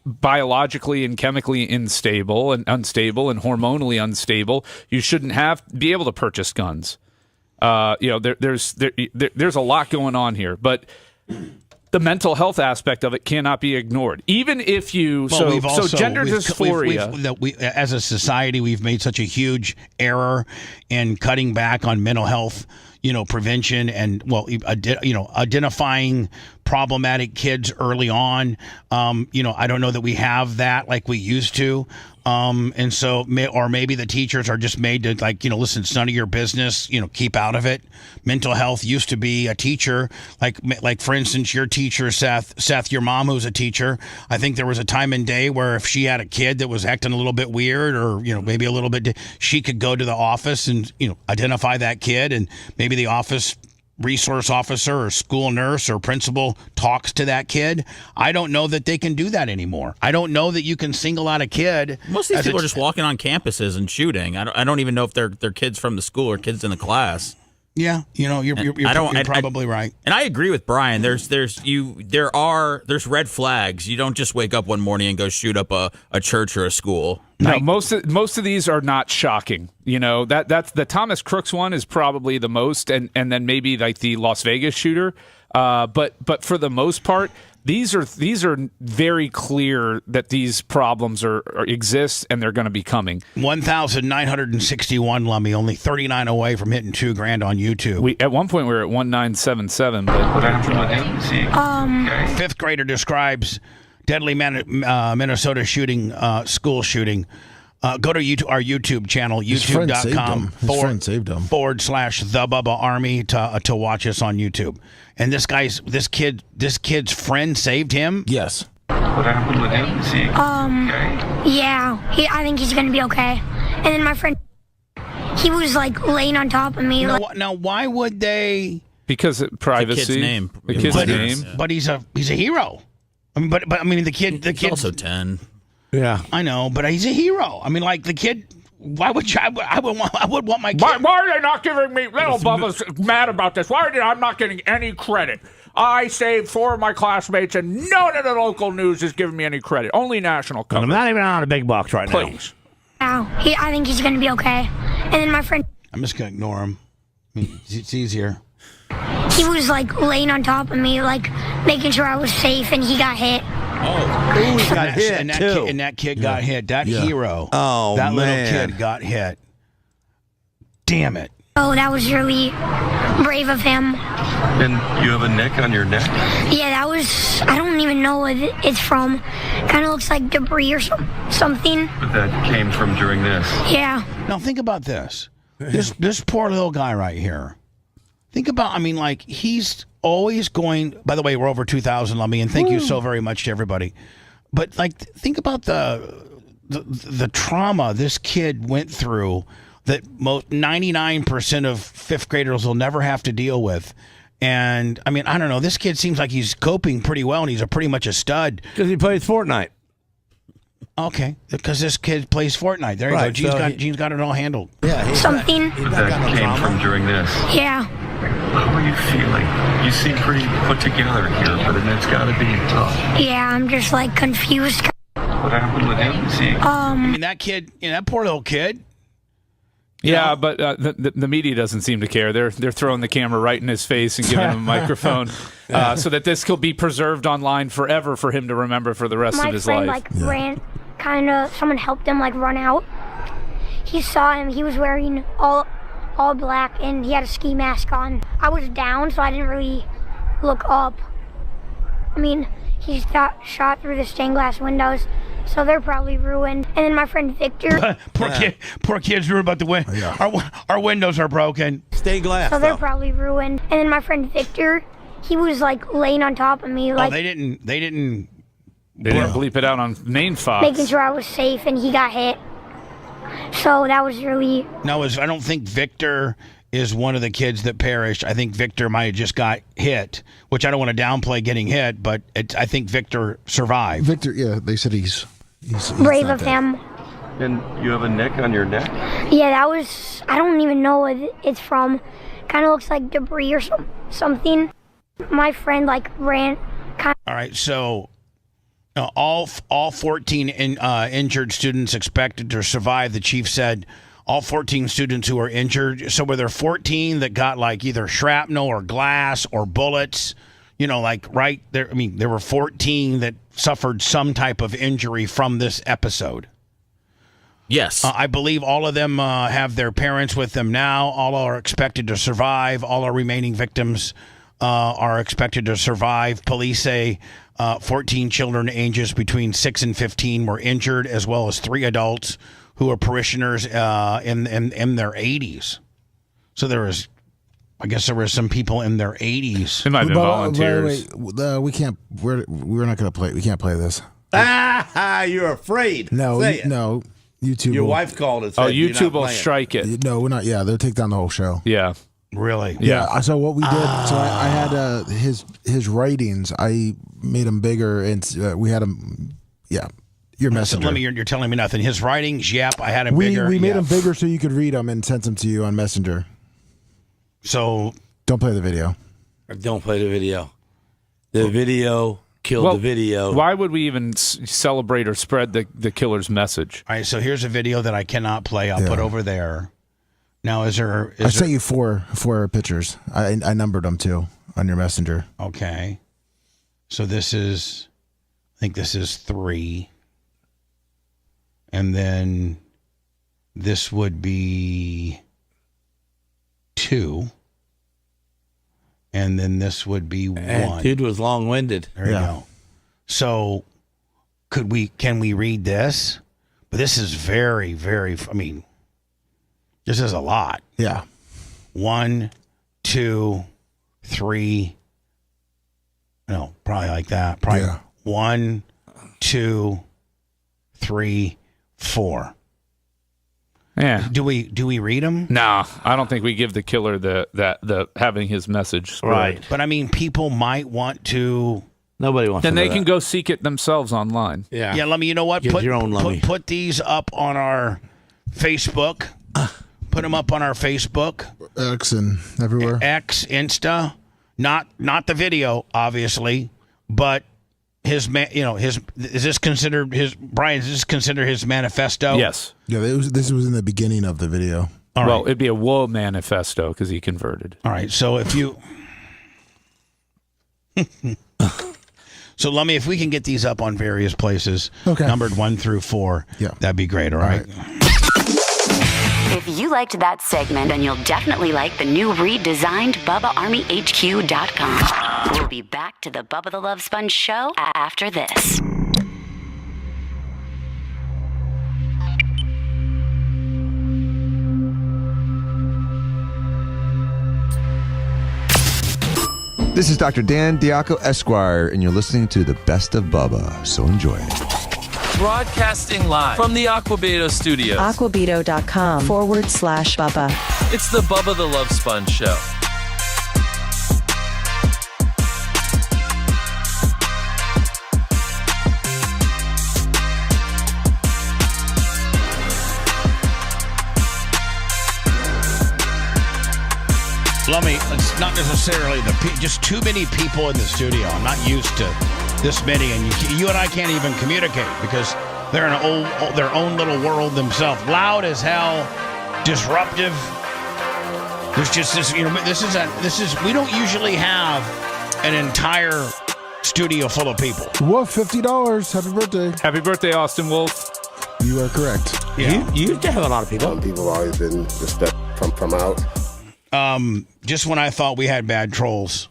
biologically and chemically unstable and hormonally unstable, you shouldn't be able to purchase guns. There's a lot going on here, but the mental health aspect of it cannot be ignored. Even if you gender dysphoria. We as a society, we've made such a huge error in cutting back on mental health, prevention and identifying problematic kids early on. I don't know that we have that like we used to. And so, or maybe the teachers are just made to listen, it's none of your business, keep out of it. Mental health used to be a teacher, like for instance, your teacher, Seth, your mom, who's a teacher. I think there was a time and day where if she had a kid that was acting a little bit weird or, maybe a little bit, she could go to the office and, identify that kid, and maybe the office resource officer or school nurse or principal talks to that kid. I don't know that they can do that anymore. I don't know that you can single out a kid. Most of these people are just walking on campuses and shooting. I don't even know if they're kids from the school or kids in the class. Yeah, you're probably right. And I agree with Brian. There's red flags. You don't just wake up one morning and go shoot up a church or a school. No, most of these are not shocking. That's the Thomas Crooks one is probably the most, and then maybe like the Las Vegas shooter. But for the most part, these are very clear that these problems exist and they're going to be coming. 1,961, Lummy, only 39 away from hitting $2,000 on YouTube. At one point we were at 1,977. But fifth grader describes deadly Minnesota shooting, school shooting. Go to our YouTube channel, youtube.com / The Bubba Army to watch us on YouTube. And this kid's friend saved him? Yes. What happened with him? Yeah, I think he's going to be okay. And then my friend, he was laying on top of me. Now, why would they? Because privacy. The kid's name. But he's a hero. I mean, but the kid. He's also 10. Yeah, I know, but he's a hero. I mean, the kid. Why would you? I would want my kid. Why are they not giving me? Little Bubba's mad about this. Why are I'm not getting any credit? I saved 4 of my classmates, and none of the local news is giving me any credit. Only national coverage. I'm not even on a big box right now. Please. I think he's going to be okay. And then my friend... I'm just going to ignore him. I mean, it's easier. He was, like, laying on top of me, like, making sure I was safe, and he got hit. Oh, he got hit, and that too. Kid, and that kid got hit. That hero. Oh, that man. little kid got hit. Damn it. Oh, that was really brave of him. And you have a nick on your neck? Yeah, that was... I don't even know what it's from. Kind of looks like debris or something. But that came from during this. Yeah. Now, think about this. This poor little guy right here. Think about, I mean, like, he's always going... By the way, we're over 2,000, Lummy, and thank you so very much to everybody. But, like, think about the trauma this kid went through that 99% of fifth graders will never have to deal with. And, I mean, I don't know. This kid seems like he's coping pretty well, and he's pretty much a stud. Because he plays Fortnite. Okay, because this kid plays Fortnite. There you go. Gene's got it all handled. Yeah, something. That came from during this. Yeah. How are you feeling? You seem pretty put together here, but it's got to be tough. Yeah, I'm just, like, confused. What happened with him? I mean, that kid, that poor little kid. Yeah, but the media doesn't seem to care. They're throwing the camera right in his face and giving him a microphone so that this will be preserved online forever for him to remember for the rest of his life. My friend, ran, kind of, someone helped him, like, run out. He saw him. He was wearing all black, and he had a ski mask on. I was down, so I didn't really look up. I mean, he shot through the stained glass windows, so they're probably ruined. And then my friend Victor... Poor kid's ruined about the window. Our windows are broken. Stained glass. So they're probably ruined. And then my friend Victor, he was, like, laying on top of me. Like, they didn't bleep it out on main Fox. Making sure I was safe, and he got hit. So that was really... No, I don't think Victor is one of the kids that perished. I think Victor might have just got hit, which I don't want to downplay getting hit, but I think Victor survived. Victor, yeah, they said he's brave of him. And you have a nick on your neck? Yeah, that was... I don't even know what it's from. Kind of looks like debris or something. My friend, like, ran... All right, so... all 14 injured students expected to survive. The chief said all 14 students who were injured. So were there 14 that got like either shrapnel or glass or bullets? You know, like right there. I mean, there were 14 that suffered some type of injury from this episode. Yes. I believe all of them have their parents with them now. All are expected to survive. All our remaining victims are expected to survive. Police say 14 children ages between 6 and 15 were injured, as well as 3 adults who are parishioners in their 80s. So there was, I guess there were some people in their 80s. It might have been volunteers. Wait, we can't. We're not going to play. We can't play this. You're afraid. No, no. YouTube. Your wife called it. YouTube will strike it. No, we're not. Yeah, they'll take down the whole show. Yeah. Really? Yeah. So what we did, so I had his writings. I made them bigger, and we had them. Yeah, your messenger. You're telling me nothing. His writings. Yep, I had them bigger. We made them bigger so you could read them and sent them to you on Messenger. So don't play the video. Don't play the video. The video killed the video. Why would we even celebrate or spread the killer's message? All right. So here's a video that I cannot play. I'll put over there. Now, I sent you four pictures. I numbered them too on your messenger. Okay. So I think this is 3. And then this would be 2. And then this would be 1. Dude was long-winded. There you go. So can we read this? But this is very, very, I mean, this is a lot. Yeah. 1, 2, 3. No, probably like that. Probably 1, 2, 3, 4. Yeah. Do we read them? No, I don't think we give the killer the having his message spread. Right. But I mean, people might want to. Nobody wants. Then to they can go seek it themselves online. Yeah. Yeah. Lummy, you know what? Get your own Lummy. Put these up on our Facebook. Put them up on our Facebook. X and everywhere. X, Insta. not the video, obviously, but is this considered his manifesto? Yes. Yeah, this was in the beginning of the video. All well, right. it'd be a woe manifesto because he converted. All right. So if you, so Lummy, if we can get these up on various places, numbered 1 through 4, that'd be great. All right. If you liked that segment, then you'll definitely like the new redesigned BubbaArmyHQ.com. We'll be back to the Bubba the Love Sponge show after this. This is Dr. Dan Diaco Esquire, and you're listening to the Best of Bubba, so enjoy it. Broadcasting live from the Aquabedo studios. Aquabedo.com/Bubba. It's the Bubba the Love Sponge show. Lummy, it's not necessarily just too many people in the studio. I'm not used to this many, and you and I can't even communicate because they're in their own little world themselves. Loud as hell, disruptive. There's just this, we don't usually have an entire studio full of people. Wolf, $50. Happy birthday. Happy birthday, Austin Wolf. You are correct. Yeah. You used to have a lot of people. People have always been respect from out. Just when I thought we had bad trolls.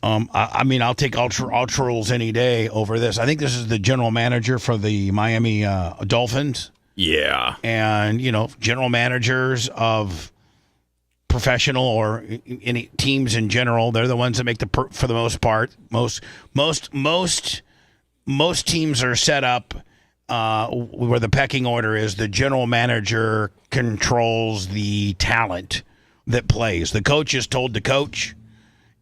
I'll take all trolls any day over this. I think this is the general manager for the Miami Dolphins. Yeah. And, general managers of professional or any teams in general, they're the ones that make for the most part. Most teams are set up where the pecking order is the general manager controls the talent that plays. The coach is told to coach,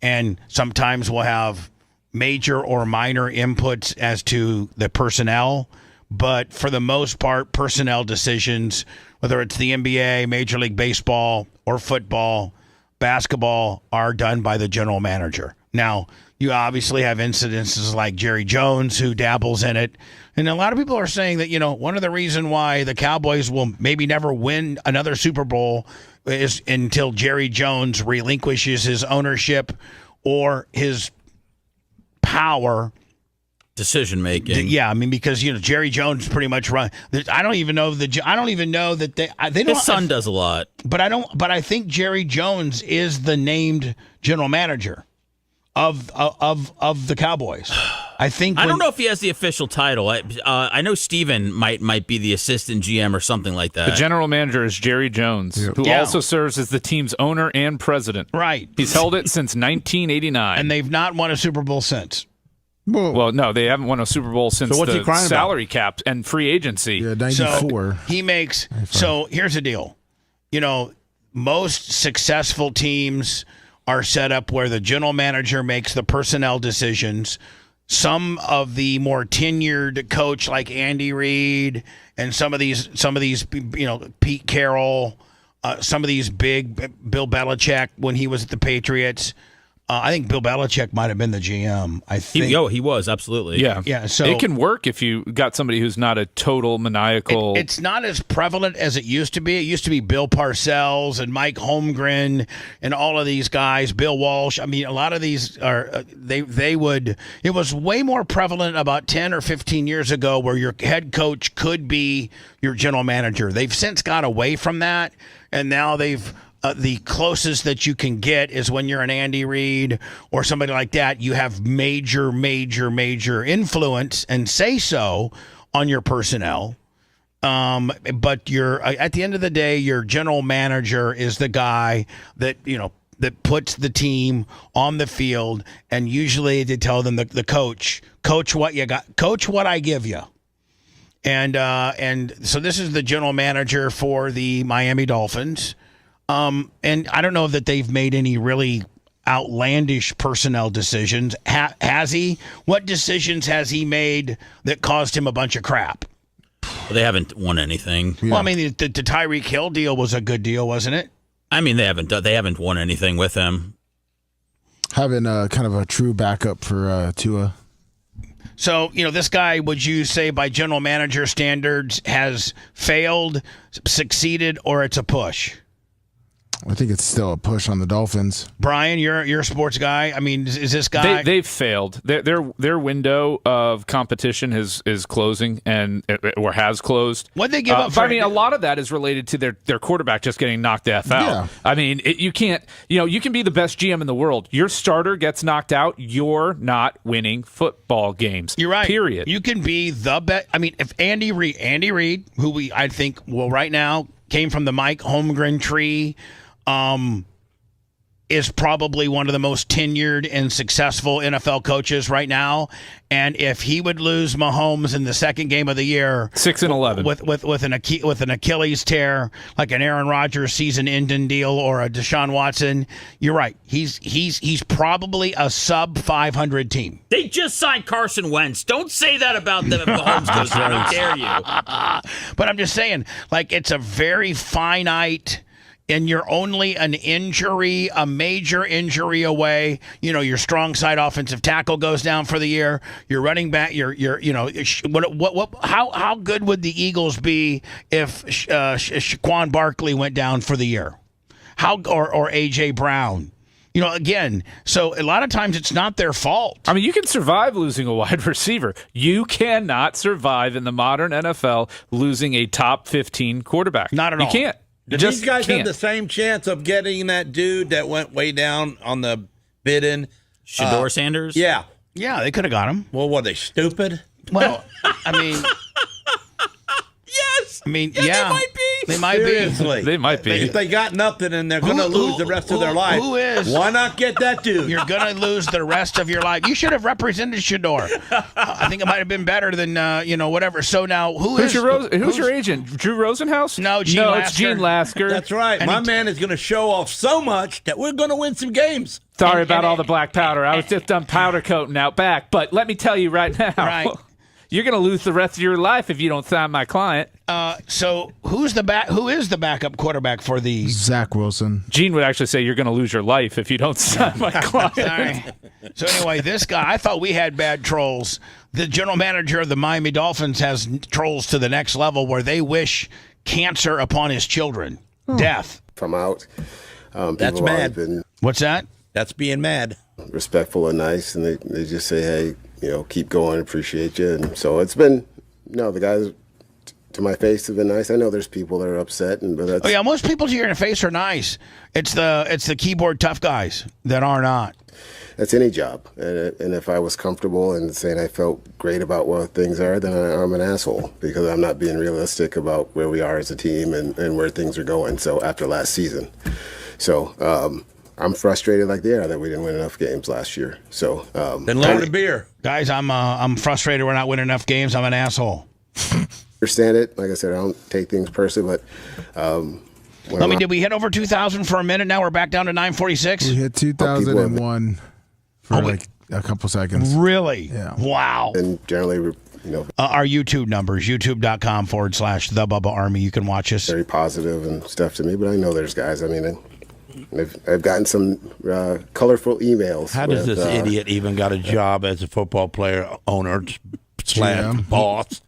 and sometimes we'll have major or minor inputs as to the personnel, but for the most part, personnel decisions, whether it's the NBA, Major League Baseball, or football, basketball, are done by the general manager. Now, you obviously have incidences like Jerry Jones, who dabbles in it. And a lot of people are saying that, one of the reasons why the Cowboys will maybe never win another Super Bowl is until Jerry Jones relinquishes his ownership or his power. Decision making. Yeah, because Jerry Jones pretty much run. I don't even know that they don't. His son does a lot, but I think Jerry Jones is the named general manager of the Cowboys. I don't know if he has the official title. I know Steven might be the assistant GM or something like that. The general manager is Jerry Jones, who also serves as the team's owner and president. Right. He's held it since 1989. And they've not won a Super Bowl since. Well, no, they haven't won a Super Bowl since what's he the crying salary cap and free agency. Yeah, 94. So here's the deal. Most successful teams are set up where the general manager makes the personnel decisions. Some of the more tenured coach like Andy Reid and some of these, Pete Carroll, some of these big Bill Belichick when he was at the Patriots. I think Bill Belichick might have been the GM. I think. He was, absolutely. Yeah. So it can work if you got somebody who's not a total maniacal. It's not as prevalent as it used to be. It used to be Bill Parcells and Mike Holmgren and all of these guys, Bill Walsh. A lot of these are, it was way more prevalent about 10 or 15 years ago where your head coach could be your general manager. They've since got away from that, and now they've, the closest that you can get is when you're an Andy Reid or somebody like that. You have major influence and say so on your personnel. But at the end of the day, your general manager is the guy that, that puts the team on the field. And usually they tell them the coach what you got, coach what I give you. And so this is the general manager for the Miami Dolphins. And I don't know that they've made any really outlandish personnel decisions. Has he? What decisions has he made that caused him a bunch of crap? Well, they haven't won anything. Yeah. Well, the Tyreek Hill deal was a good deal, wasn't it? They haven't won anything with him. having kind of a true backup for Tua. So, this guy, would you say by general manager standards, has failed, succeeded, or it's a push? I think it's still a push on the Dolphins. Brian, you're a sports guy. I mean, is this guy? They've failed. Their window of competition is closing or has closed. What they give up for? I mean, a lot of that is related to their quarterback just getting knocked the F out. Yeah. I mean, you can't. You can be the best GM in the world. Your starter gets knocked out. You're not winning football games. You're right. Period. You can be the best. I mean, if Andy Reid, who I think right now came from the Mike Holmgren tree. Is probably one of the most tenured and successful NFL coaches right now. And if he would lose Mahomes in the second game of the year, 6-11 with an Achilles tear, like an Aaron Rodgers season-ending deal or a Deshaun Watson, you're right. He's probably a sub 500 team. They just signed Carson Wentz. Don't say that about them if Mahomes goes down. How dare you? But I'm just saying, like, it's a very finite. And you're only an injury, a major injury away. Your strong side offensive tackle goes down for the year. Your running back, how good would the Eagles be if Shaquan Barkley went down for the year? Or AJ Brown? Again, so a lot of times it's not their fault. I mean, you can survive losing a wide receiver. You cannot survive in the modern NFL losing a top 15 quarterback. Not at all. You can't. Did these guys have the same chance of getting that dude that went way down on the bid-in? Shador Sanders? Yeah. Yeah, they could have got him. Well, were they stupid? Well, I mean... Yes! I mean, yeah. They might be. They might Seriously. be. They might be. If they got nothing and they're going to lose the rest of their life, who is? Why not get that dude? You're going to lose the rest of your life. You should have represented Shador. I think it might have been better than, whatever. So now, who's your agent? Drew Rosenhaus? No, Gene Lasker. It's Gene Lasker. That's right. My man is going to show off so much that we're going to win some games. Sorry about all the black powder. I was just done powder coating out back. But let me tell you right now. Right. You're going to lose the rest of your life if you don't sign my client. So who is the backup quarterback for the Zach Wilson? Gene would actually say you're going to lose your life if you don't sign my client. Sorry. So anyway, this guy, I thought we had bad trolls. The general manager of the Miami Dolphins has trolls to the next level where they wish cancer upon his children. Death. From out. That's mad. What's that? That's being mad. Respectful and nice, and they just say, hey, keep going, appreciate you. And so it's been, the guys to my face have been nice. I know there's people that are upset, but that's... Oh yeah, most people to your face are nice. It's the keyboard tough guys that are not. That's any job, and if I was comfortable and saying I felt great about what things are, then I'm an asshole because I'm not being realistic about where we are as a team and where things are going. So after last season, I'm frustrated like they are that we didn't win enough games last year. So then lower the beer, guys. I'm frustrated we're not winning enough games. I'm an asshole. Understand it. Like I said, I don't take things personally, but did we hit over 2,000 for a minute? Now we're back down to 946. We hit 2,001 for like a couple seconds. Really? Yeah. Wow. And generally, our YouTube numbers, youtube.com/The Bubba Army. You can watch us. Very positive and stuff to me, but I know there's guys. I mean, I've gotten some colorful emails. How does this idiot even got a job as a football player, owner, / boss?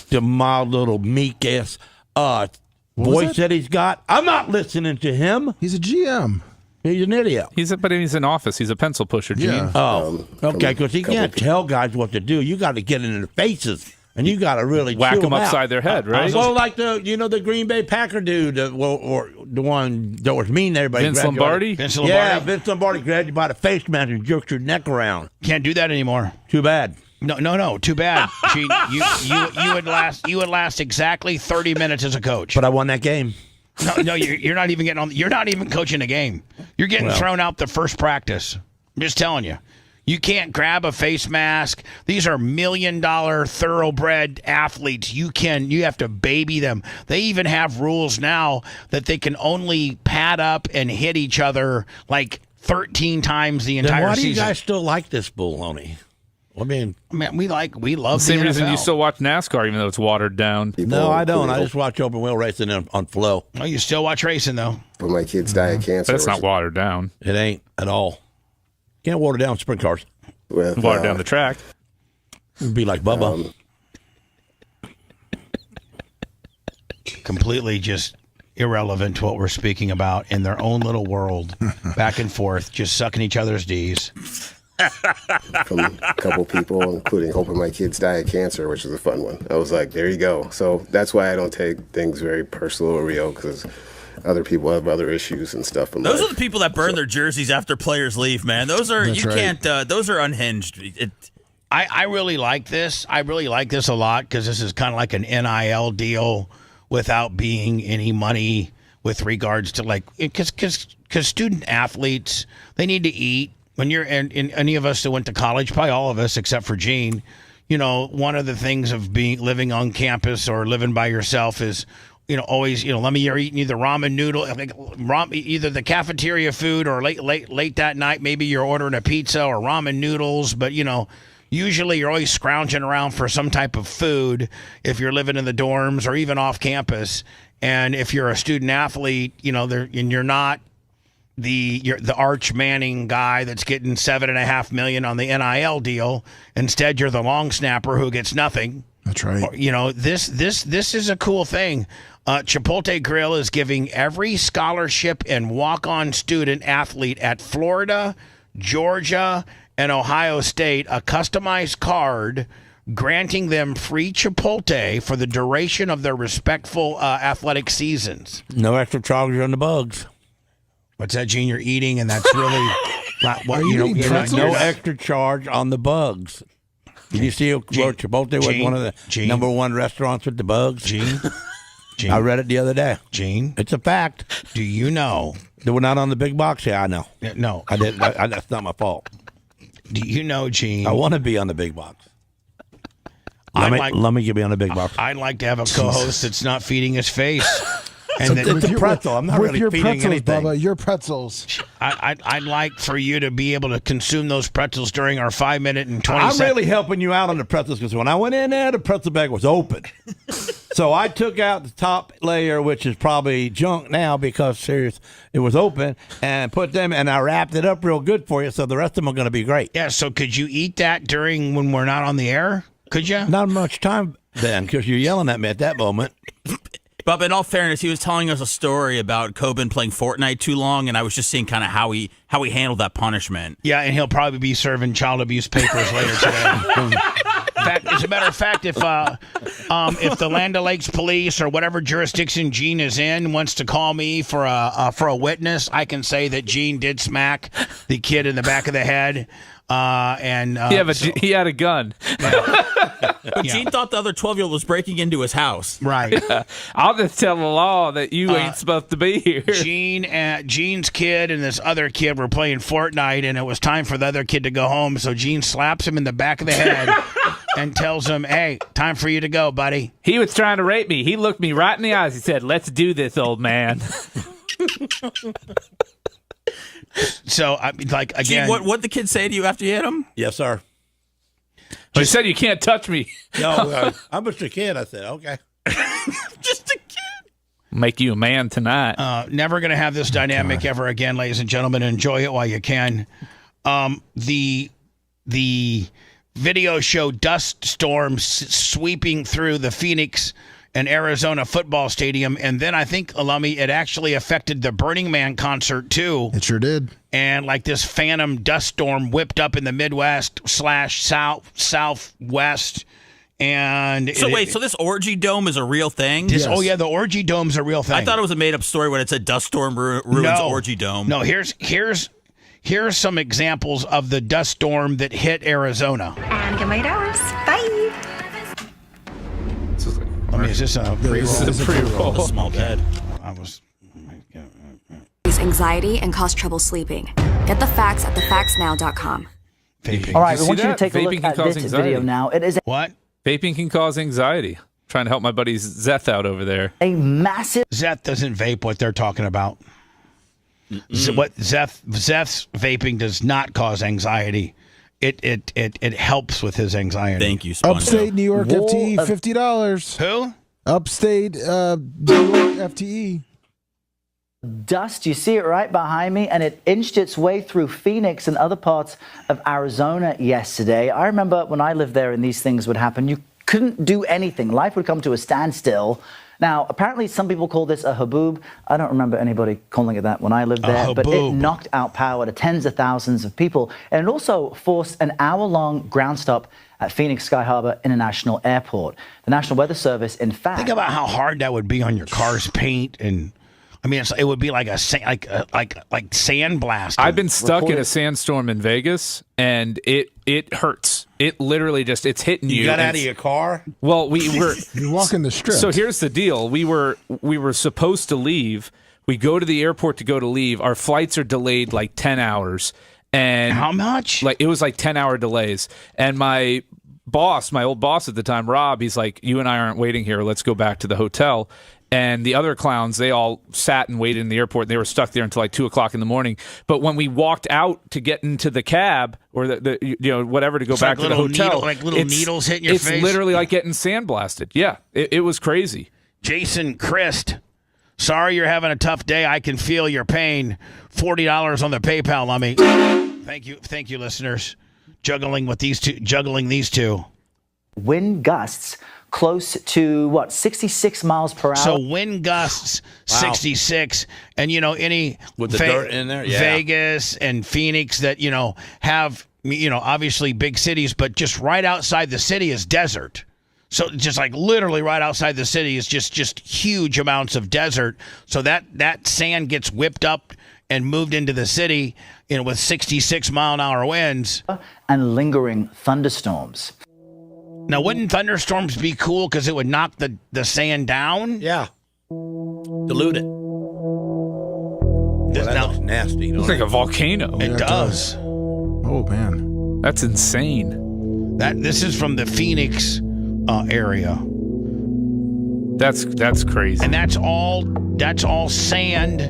The mild little meek ass voice that he's got. I'm not listening to him. He's a GM. He's an idiot. But he's in office. He's a pencil pusher, Gene. Yeah. Oh, okay, because he can't tell guys what to do. You got to get in their faces. And you got to really whack them out. upside their head, right? Well, like the Green Bay Packer dude, or the one that was mean to everybody. Vince Lombardi? Yeah, Vince Lombardi grabbed you by the face mask and jerked your neck around. Can't do that anymore. Too bad. No, too bad. Gene, you would last exactly 30 minutes as a coach. But I won that game. No, you're not even getting on. You're not even coaching a game. You're getting thrown out the first practice. I'm just telling you. You can't grab a face mask. These are $1 million thoroughbred athletes. You have to baby them. They even have rules now that they can only pad up and hit each other like 13 times the entire season. Then why do you guys still like this baloney? I mean, we love the same the reason NFL. you still watch NASCAR, even though it's watered down. No, I don't. I just watch open wheel racing on Flow. Oh, you still watch racing though? But my kids die of cancer. But it's not watered down. It ain't at all. Can't water down sprint cars. With, Water down the track. It'd be like Bubba. Completely just irrelevant to what we're speaking about in their own little world, back and forth, just sucking each other's D's. From a couple people, including hoping my kids die of cancer, which is a fun one. I was like, there you go. So that's why I don't take things very personal or real, because other people have other issues and stuff. Those are the people that burn their jerseys after players leave, man. Those are can't. Those are unhinged. I really like this. I really like this a lot because this is kind of like an NIL deal without being any money with regards to because student athletes, they need to eat. When you're in any of us that went to college, probably all of us except for Gene, one of the things of living on campus or living by yourself is, always, you're eating either ramen noodle, either the cafeteria food, or late that night, maybe you're ordering a pizza or ramen noodles, but usually you're always scrounging around for some type of food if you're living in the dorms or even off campus. And if you're a student athlete, and you're not you're the Arch Manning guy that's getting $7.5 million on the NIL deal. Instead, you're the long snapper who gets nothing. That's right. This is a cool thing. Chipotle Grill is giving every scholarship and walk-on student athlete at Florida, Georgia, and Ohio State a customized card granting them free Chipotle for the duration of their respectful athletic seasons. No extra charge on the bugs. What's that, Gene? You're eating, and that's really not what no extra charge on the bugs. Did you see where Chipotle was one of the number one restaurants with the bugs? Gene, I read it the other day. Gene, it's a fact. Do you know they were not on the big box? Yeah, I know. No, I didn't. That's not my fault. Do you know, Gene? I want to be on the big box. Let me get me on the big box. I'd like to have a co-host that's not feeding his face. And then, it's a pretzel. I'm not really your feeding pretzels, anything. Bubba, your pretzels. I'd like for you to be able to consume those pretzels during our 5 minute and 20 I'm seconds. really helping you out on the pretzels because when I went in there, the pretzel bag was open. So I took out the top layer, which is probably junk now because it was open, and put them, and I wrapped it up real good for you, so the rest of them are going to be great. Yeah, so could you eat that when we're not on the air? Could you? Not much time then because you're yelling at me at that moment. But in all fairness, he was telling us a story about Coben playing Fortnite too long, and I was just seeing kind of how he handled that punishment. Yeah, and he'll probably be serving child abuse papers later today. As a matter of fact, if the Land O'Lakes police or whatever jurisdiction Gene is in wants to call me for a witness, I can say that Gene did smack the kid in the back of the head. He had a gun. But Gene thought the other 12-year-old was breaking into his house. Right. I'll just tell the law that you ain't supposed to be here. Gene's kid and this other kid were playing Fortnite, and it was time for the other kid to go home. So Gene slaps him in the back of the head and tells him, "Hey, time for you to go, buddy." He was trying to rape me. He looked me right in the eyes. He said, "Let's do this, old man." So, again, Gene, what the kid say to you after you hit him? Yes, sir. He said, "You can't touch me." No, I'm just a kid. I said, okay. Just a kid. Make you a man tonight. Never going to have this dynamic ever again, ladies and gentlemen. Enjoy it while you can. The video show dust storms sweeping through the Phoenix and Arizona football stadium, and then I think, Alumni, it actually affected the Burning Man concert too. It sure did. And this phantom dust storm whipped up in the Midwest / Southwest. And so this orgy dome is a real thing? Yes. Oh yeah, the orgy dome's a real thing. I thought it was a made up story when it said dust storm ruins orgy dome. No, here's some examples of the dust storm that hit Arizona. And good night hours. Bye. Is this a pre-roll? This is a pre-roll. A small bed. Anxiety and cause trouble sleeping. Get the facts at thefactsnow.com. Vaping. All right, I want you to take a look at this video now. It is what? Vaping can cause anxiety. I'm trying to help my buddy Zeth out over there. A massive. Zeth doesn't vape what they're talking about. What Zeth's vaping does not cause anxiety. It helps with his anxiety. Thank you, Sponge. Upstate New York FTE, $50. Who? Upstate New York FTE. dust. You see it right behind me, and it inched its way through Phoenix and other parts of Arizona yesterday. I remember when I lived there and these things would happen, you couldn't do anything. Life would come to a standstill. Now, apparently some people call this a haboob. I don't remember anybody calling it that when I lived there, but it knocked out power to tens of thousands of people. And it also forced an hour-long ground stop at Phoenix Sky Harbor International Airport. The National Weather Service, in fact... Think about how hard that would be on your car's paint, and I mean, it would be like like sandblast. I've been stuck in a sandstorm in Vegas, and it hurts. It literally just, it's hitting you. You got out of your car? Well, we were... You're walking the strip. So here's the deal. We were supposed to leave. We go to the airport to go to leave. Our flights are delayed like 10 hours. And how much? Like it was like 10-hour delays. And my old boss at the time, Rob, he's like, you and I aren't waiting here. Let's go back to the hotel. And the other clowns, they all sat and waited in the airport. They were stuck there until like 2 o'clock in the morning. But when we walked out to get into the cab or the whatever to go back to the hotel, needles hitting your face. It's literally like getting sandblasted. Yeah, it was crazy. Jason Christ, sorry you're having a tough day. I can feel your pain. $40 on the PayPal, Lummy. Thank you, listeners. Juggling these two. Wind gusts close to 66 miles per hour. So wind gusts 66, and any with the dirt in there, Vegas and Phoenix that have obviously big cities, but just right outside the city is desert. So just like literally right outside the city is just huge amounts of desert. So that sand gets whipped up and moved into the city, with 66-mile-an-hour winds and lingering thunderstorms. Now, wouldn't thunderstorms be cool because it would knock the sand down? Yeah. Dilute it. That looks nasty. Looks like a volcano. It does. Oh, man. That's insane. This is from the Phoenix area. That's crazy. And that's all sand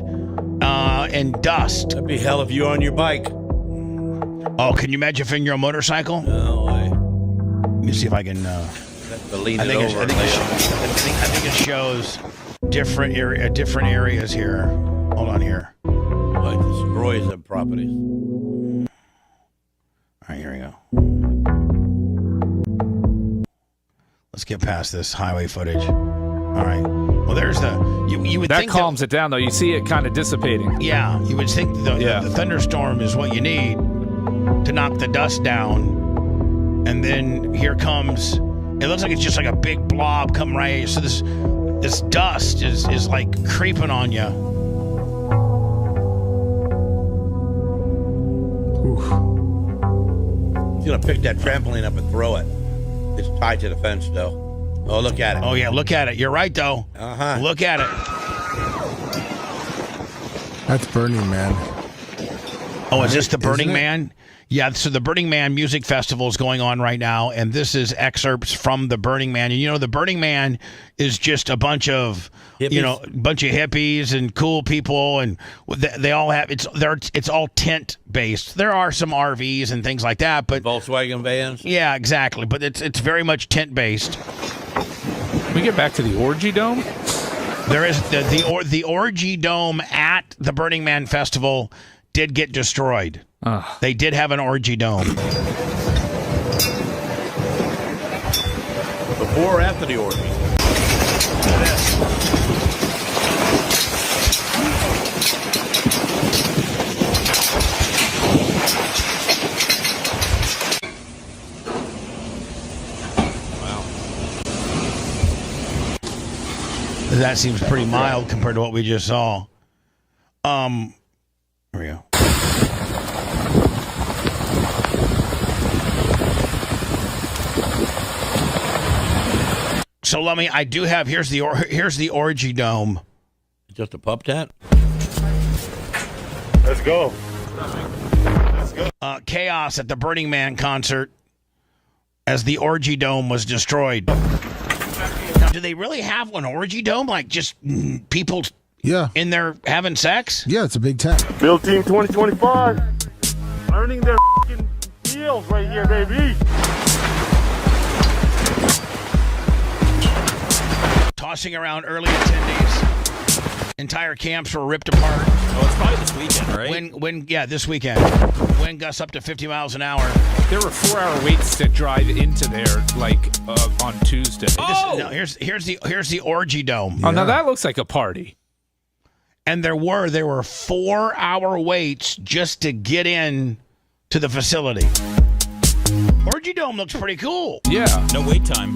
and dust. That'd be hell if you were on your bike. Oh, can you imagine if you're on a motorcycle? No way. Let me see if I can. I think it shows different areas here. Hold on here. Like destroys them properties. All right, here we go. Let's get past this highway footage. All right. Well, there's you would that think calms it down though. You see it kind of dissipating. Yeah, you would think the thunderstorm is what you need to knock the dust down. And then here comes, it looks like it's just like a big blob coming right. So this dust is like creeping on you. He's going to pick that trampoline up and throw it. It's tied to the fence, though. Oh, look at it. Oh, yeah, look at it. You're right, though. Uh-huh. Look at it. That's Burning Man. Oh, is this the Burning Man? Yeah, so the Burning Man Music Festival is going on right now, and this is excerpts from the Burning Man. And the Burning Man is just a bunch of hippies and cool people, and they all have it's all tent based. There are some RVs and things like that, but Volkswagen vans. Yeah, exactly. But it's very much tent based. We get back to the Orgy Dome. There is the Orgy Dome at the Burning Man Festival did get destroyed. They did have an orgy dome. Before or after the orgy? Wow. That seems pretty mild compared to what we just saw. Here we go. So, Lummy, I do have, here's the orgy dome. Just a pup tent? Let's go. Chaos at the Burning Man concert as the orgy dome was destroyed. Now, do they really have an orgy dome? Like just people in there having sex? Yeah, it's a big tent. Build Team 2025. Earning their deals right here, baby. Tossing around early attendees. Entire camps were ripped apart. Oh, it's probably this weekend, right? This weekend. Wind gusts up to 50 miles an hour. There were 4-hour waits to drive into there, on Tuesday. No, here's the orgy dome. Oh, now that looks like a party. And there were 4-hour waits just to get in to the facility. Orgy dome looks pretty cool. Yeah. No wait time.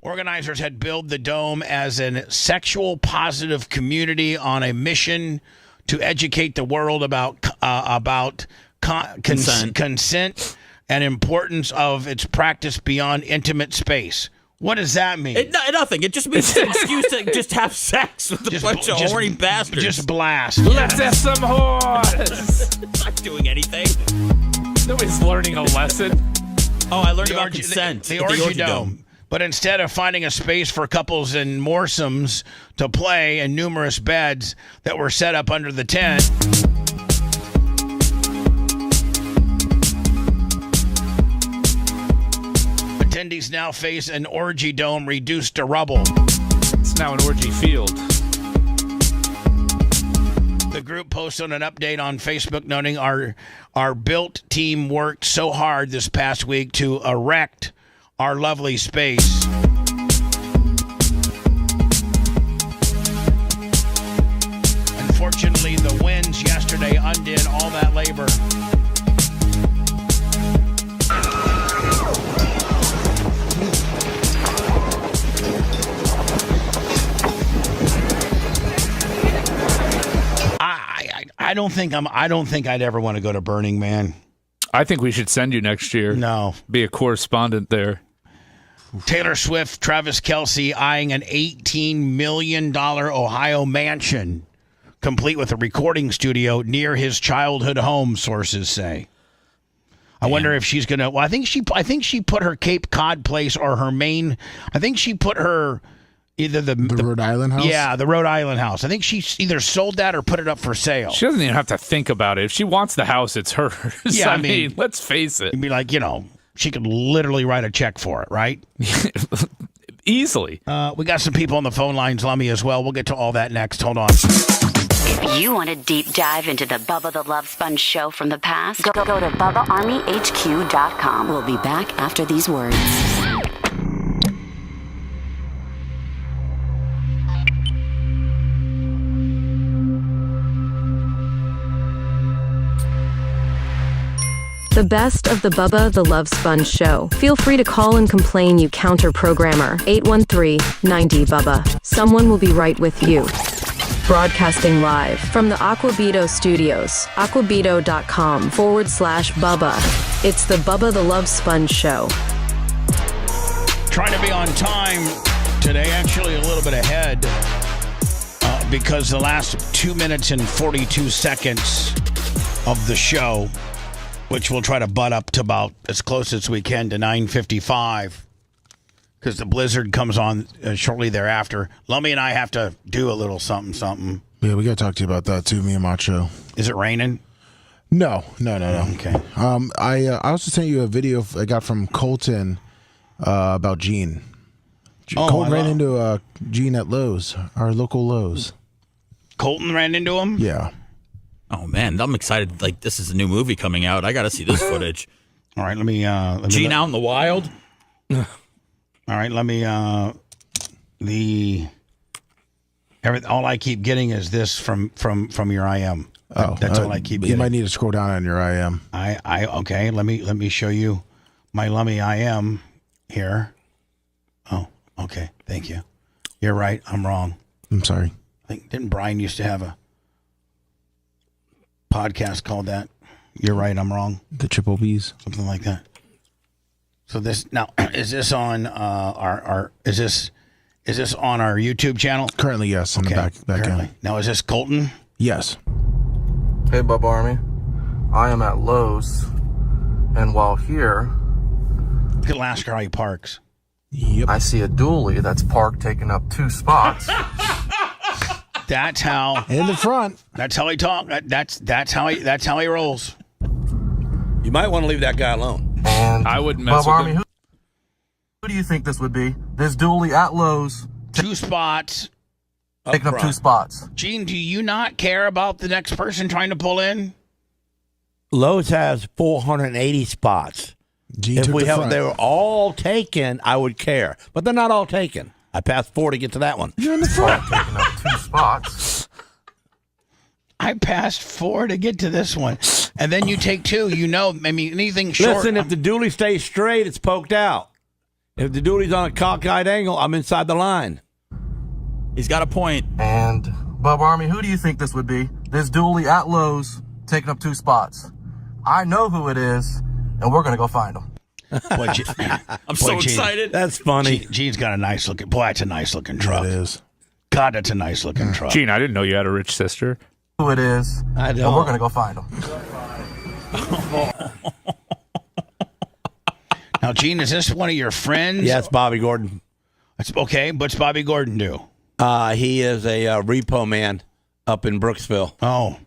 Organizers had billed the dome as a sexual positive community on a mission to educate the world about consent and importance of its practice beyond intimate space. What does that mean? Nothing. It just means an excuse to just have sex with a bunch of horny bastards. Just blast. Let's have some whores. It's not doing anything. Nobody's learning a lesson. Oh, I learned about consent. The orgy dome. But instead of finding a space for couples and moresomes to play and numerous beds that were set up under the tent, attendees now face an orgy dome reduced to rubble. It's now an orgy field. The group posted an update on Facebook noting our built team worked so hard this past week to erect our lovely space. Unfortunately, the winds yesterday undid all that labor. I don't think I'd ever want to go to Burning Man. I think we should send you next year. No. Be a correspondent there. Taylor Swift, Travis Kelce eyeing an $18 million Ohio mansion, complete with a recording studio near his childhood home, sources say. I wonder if she's going to... Well, I think she put her Cape Cod place or her main... I think she put her... Either the Rhode Island house? Yeah, the Rhode Island house. I think she either sold that or put it up for sale. She doesn't even have to think about it. If she wants the house, it's hers. Yeah, I mean, let's face it. It'd be like, she could literally write a check for it, right? Easily. We got some people on the phone lines, Lummy, as well. We'll get to all that next. Hold on. If you want a deep dive into the Bubba the Love Sponge show from the past, go to BubbaArmyHQ.com. We'll be back after these words. The best of the Bubba the Love Sponge show. Feel free to call and complain, you counter-programmer. 813-90-BUBBA. Someone will be right with you. Broadcasting live from the Aquabito Studios. Aquabito.com/Bubba. It's the Bubba the Love Sponge show. Trying to be on time today, actually a little bit ahead, because the last 2 minutes and 42 seconds of the show, which we'll try to butt up to about as close as we can to 9:55, because the blizzard comes on shortly thereafter. Lummy and I have to do a little something. Yeah, we got to talk to you about that too, me and Macho. Is it raining? No. Okay. I also sent you a video I got from Colton about Gene. Colton ran into Gene at Lowe's, our local Lowe's. Colton ran into him? Yeah. Oh, man, I'm excited. Like, this is a new movie coming out. I got to see this footage. All right, let me Gene out in the wild? All right, let me... all I keep getting is this from your IM. That's all I keep getting. You might need to scroll down on your IM. Okay, let me show you my Lummy IM here. Oh, okay, thank you. You're right, I'm wrong. I'm sorry. I think, didn't Brian used to have a podcast called that? You're right, I'm wrong. The Triple B's, something like that. So this now is this on is this on our YouTube channel? Currently, yes. In the back end. Now is this Colton? Yes. Hey, Bubba Army. I am at Lowe's, and while here, look at Lasker how he parks. Yep. I see a dually that's parked, taking up 2 spots. That's how in the front. That's how he talks. That's how he rolls. You might want to leave that guy alone. And I wouldn't mess Bubba with Army, him. Who do you think this would be? This dually at Lowe's. 2 spots. Picking up 2 spots. Gene, do you not care about the next person trying to pull in? Lowe's has 480 spots. Gene If took we the have, front. they were all taken, I would care. But they're not all taken. I passed 4 to get to that one. You're in the front. Picking up 2 spots. I passed 4 to get to this one. And then you take 2. You know, I mean, anything short. Listen, if the dually stays straight, it's poked out. If the dually's on a cockeyed angle, I'm inside the line. He's got a point. And, Bubba Army, who do you think this would be? This dually at Lowe's taking up 2 spots. I know who it is, and we're going to go find him. Boy, I'm so excited. That's funny. Gene's got a nice looking. Boy, that's a nice looking truck. It is. God, that's a nice looking truck. Gene, I didn't know you had a rich sister. Who it is, I and don't. we're going to go find him. Now, Gene, is this one of your friends? Yes, Bobby Gordon. That's okay. What's Bobby Gordon do? He is a repo man up in Brooksville. Oh,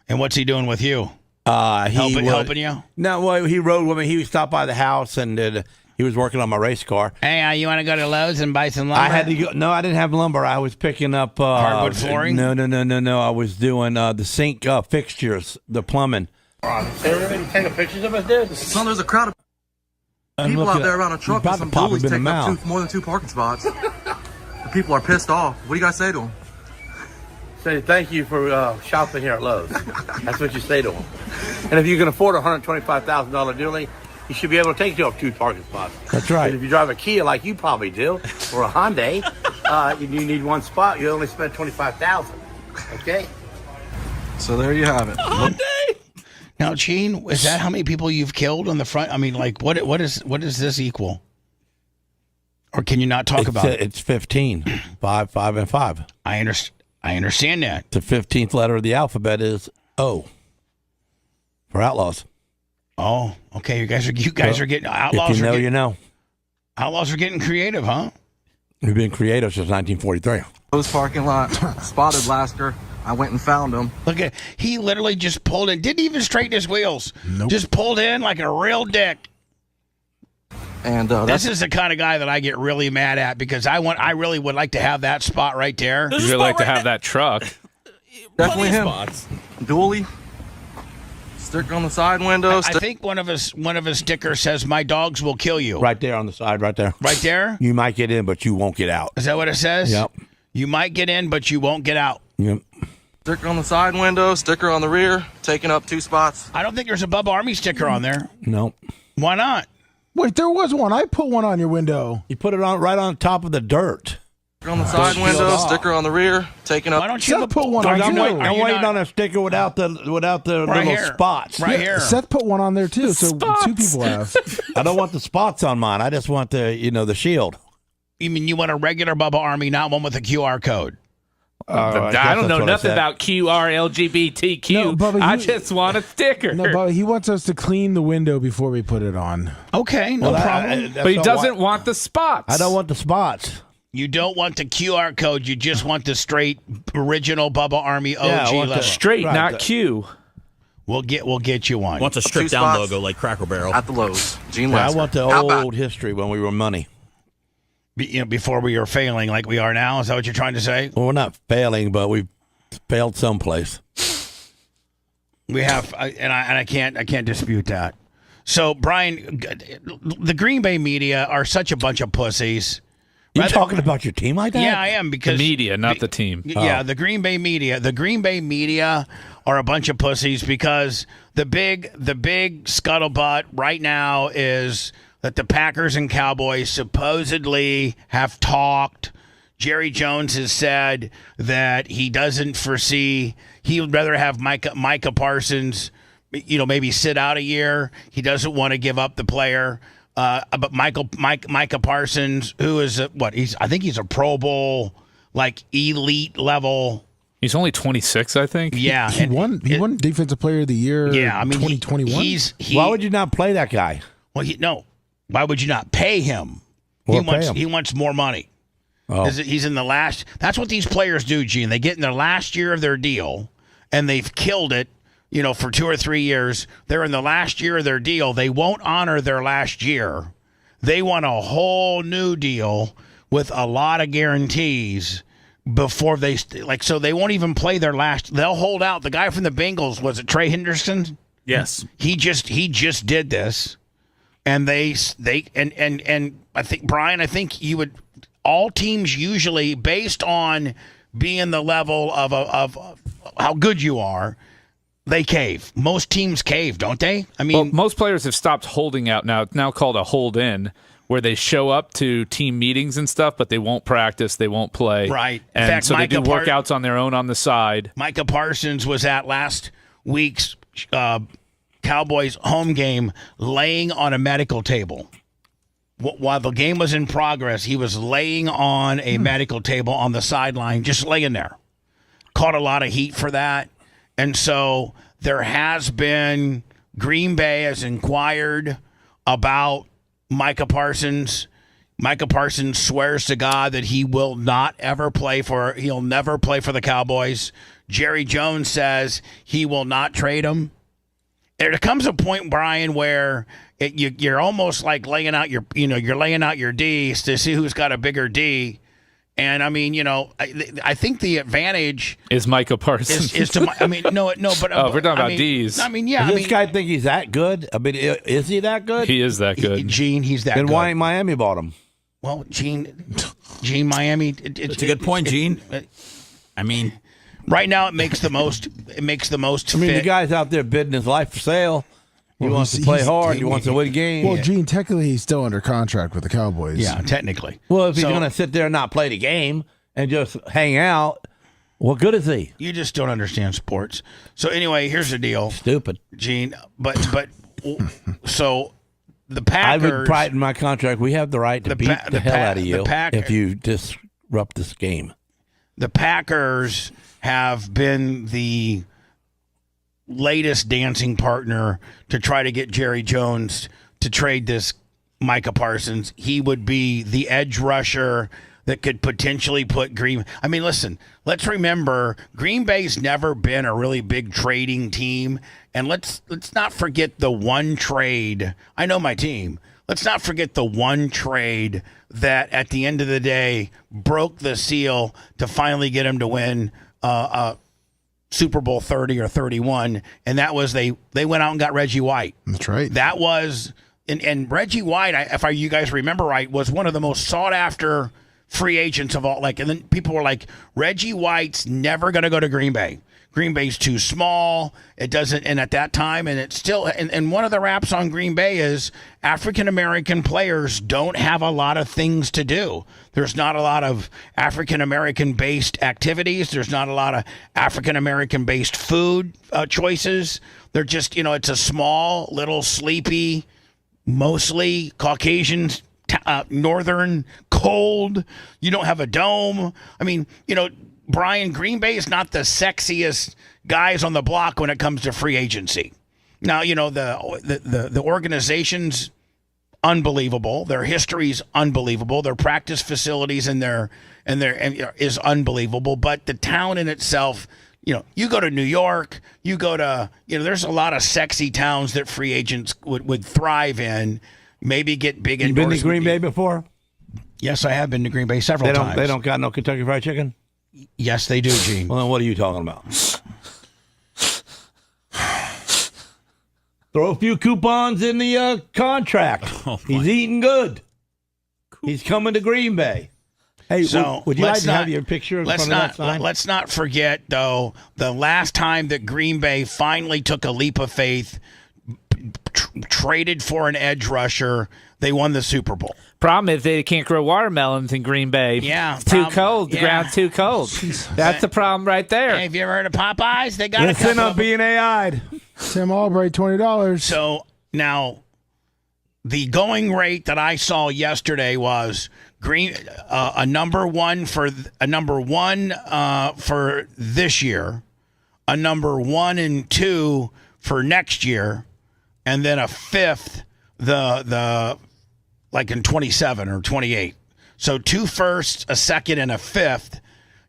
and what's he doing with you? Helping you? No, well, he rode with me. He stopped by the house and he was working on my race car. Hey, you want to go to Lowe's and buy some lumber? I had to go. No, I didn't have lumber. I was picking up hardwood flooring. No. I was doing the sink fixtures, the plumbing. Everybody taking pictures of us, dude? Son, there's a crowd of people out there around a truck with some dualies taking up more than 2 parking spots. The people are pissed off. What do you guys say to them? Say thank you for shopping here at Lowe's. That's what you say to them. And if you can afford a $125,000 dually, you should be able to take you up 2 parking spots. That's right. And if you drive a Kia like you probably do, or a Hyundai, you need 1 spot. You only spend $25,000. Okay. So there you have it. Now, Gene, is that how many people you've killed on the front? I mean, like, what does this equal? Or can you not talk about it? It's 15. 5, 5, and 5. I understand that. The 15th letter of the alphabet is O for outlaws. Oh, okay. You guys are getting outlaws. If you know, you know. Outlaws are getting creative, huh? We've been creative since 1943. Lowe's parking lot, spotted Lasker. I went and found him. Look at he literally just pulled in, didn't even straighten his wheels. Nope. Just pulled in like a real dick. And this is the kind of guy that I get really mad at because I really would like to have that spot right there. You'd like to have that truck. Definitely him. Dually. Sticker on the side window. I think one of his stickers says, "My dogs will kill you." Right there on the side, right there. Right there? You might get in, but you won't get out. Is that what it says? Yep. You might get in, but you won't get out. Yep. Sticker on the side window, sticker on the rear, taking up 2 spots. I don't think there's a Bubba Army sticker on there. Nope. Why not? Wait, there was one. I put one on your window. You put it on right on top of the dirt. Sticker on the side window, sticker on the rear, taking up. Why don't you Seth put one on I'm too. waiting on a sticker without the little here. spots. Right here. Seth put one on there too, so Spots. 2 people have. I don't want the spots on mine. I just want the shield. You mean you want a regular Bubba Army, not one with a QR code? I don't know nothing about QRLGBTQ. No, Bubba, I just want a sticker. No, but he wants us to clean the window before we put it on. Okay, no problem. But he doesn't want the spots. I don't want the spots. You don't want the QR code. You just want the straight original Bubba Army OG Yeah, I want level. Straight, Right, not the- Q. We'll get you one. Wants a 2 stripped down spots logo like Cracker Barrel. At the Lowe's. Gene Yeah, I Lasker. want the How about- old history when we were money. Before we are failing like we are now. Is that what you're trying to say? Well, we're not failing, but we've failed someplace. We have, and I can't dispute that. So, Brian, the Green Bay media are such a bunch of pussies. You talking about your team like that? Yeah, I am because The media, not the team. Yeah, the Green Bay media. The Green Bay media are a bunch of pussies because the big scuttlebutt right now is that the Packers and Cowboys supposedly have talked. Jerry Jones has said that he doesn't foresee. He would rather have Micah Parsons, maybe sit out a year. He doesn't want to give up the player. But Micah Parsons, who is I think he's a Pro Bowl, like elite level. He's only 26, I think. Yeah, He won Defensive Player of the Year. Yeah, I mean, 2021. Why would you not play that guy? Well, no. Why would you not pay him? He wants more money. Oh. He's in the last. That's what these players do, Gene. They get in their last year of their deal, and they've killed it. For 2 or 3 years, they're in the last year of their deal. They won't honor their last year. They want a whole new deal with a lot of guarantees before they so they won't even play their last. They'll hold out. The guy from the Bengals, was it Trey Henderson? Yes. He just did this, and they and I think Brian, I think you would all teams usually based on being the level of how good you are. They cave. Most teams cave, don't they? I mean, most players have stopped holding out now. It's now called a hold in, where they show up to team meetings and stuff, but they won't practice, they won't play. Right. And in fact, so they do workouts on their own on the side. Micah Parsons was at last week's Cowboys home game laying on a medical table. While the game was in progress, he was laying on a medical table on the sideline, just laying there. Caught a lot of heat for that. And so there has been, Green Bay has inquired about Micah Parsons. Micah Parsons swears to God that he will not ever he'll never play for the Cowboys. Jerry Jones says he will not trade him. There comes a point, Brian, where you're almost like laying out you're laying out your D's to see who's got a bigger D. And I mean, I think the advantage is Micah Parsons. Is to, I mean, no, but we're talking about D's. I mean, yeah. Does this guy think he's that good? I mean, is he that good? He is that good. Gene, he's that then good. Why ain't Miami bought him? Well, Gene, Miami. It's a good point, Gene. I mean, right now it makes the most. It makes the most. I mean, fit. the guy's out there bidding his life for sale. He wants to play hard. He wants to win games. Well, Gene, technically, he's still under contract with the Cowboys. Yeah, technically. Well, if he's going to sit there and not play the game and just hang out, what good is he? You just don't understand sports. So anyway, here's the deal. Stupid, Gene. But so the Packers. I would pride in my contract. We have the right to beat the hell out of you if you disrupt this game. The Packers have been the latest dancing partner to try to get Jerry Jones to trade this Micah Parsons. He would be the edge rusher that could potentially put Green. I mean, listen, let's remember Green Bay's never been a really big trading team, and let's not forget the one trade. I know my team. Let's not forget the one trade that at the end of the day broke the seal to finally get him to win Super Bowl 30 or 31, and that was they went out and got Reggie White. That's right. That was and Reggie White, if you guys remember right, was one of the most sought after free agents of all. And then people were like, Reggie White's never going to go to Green Bay. Green Bay's too small. It doesn't. And at that time, and it's still. And one of the raps on Green Bay is African American players don't have a lot of things to do. There's not a lot of African American based activities. There's not a lot of African American based food choices. They're just, it's a small, little, sleepy, mostly Caucasian, northern, cold. You don't have a dome. I mean, Brian, Green Bay is not the sexiest guys on the block when it comes to free agency. Now, the organization's unbelievable. Their history's unbelievable. Their practice facilities and their is unbelievable. But the town in itself, you go to New York, you go to, there's a lot of sexy towns that free agents would thrive in. Maybe get big. You been to Green Bay before? Yes, I have been to Green Bay several times. They don't got no Kentucky Fried Chicken? Yes, they do, Gene. Well, then what are you talking about? Throw a few coupons in the contract. He's eating good. He's coming to Green Bay. Hey, so would you like to have your picture in front of that sign? Let's not forget, though, the last time that Green Bay finally took a leap of faith, traded for an edge rusher, they won the Super Bowl. Problem is they can't grow watermelons in Green Bay. Yeah. It's too cold. The ground's too cold. That's the problem right there. Hey, have you ever heard of Popeyes? They got Listen up, being AI'd. Sam Albright, $20. So now the going rate that I saw yesterday was a number one for this year, a number 1 and 2 for next year, and then a fifth like in 27 or 28. So 2 firsts, a second, and a fifth.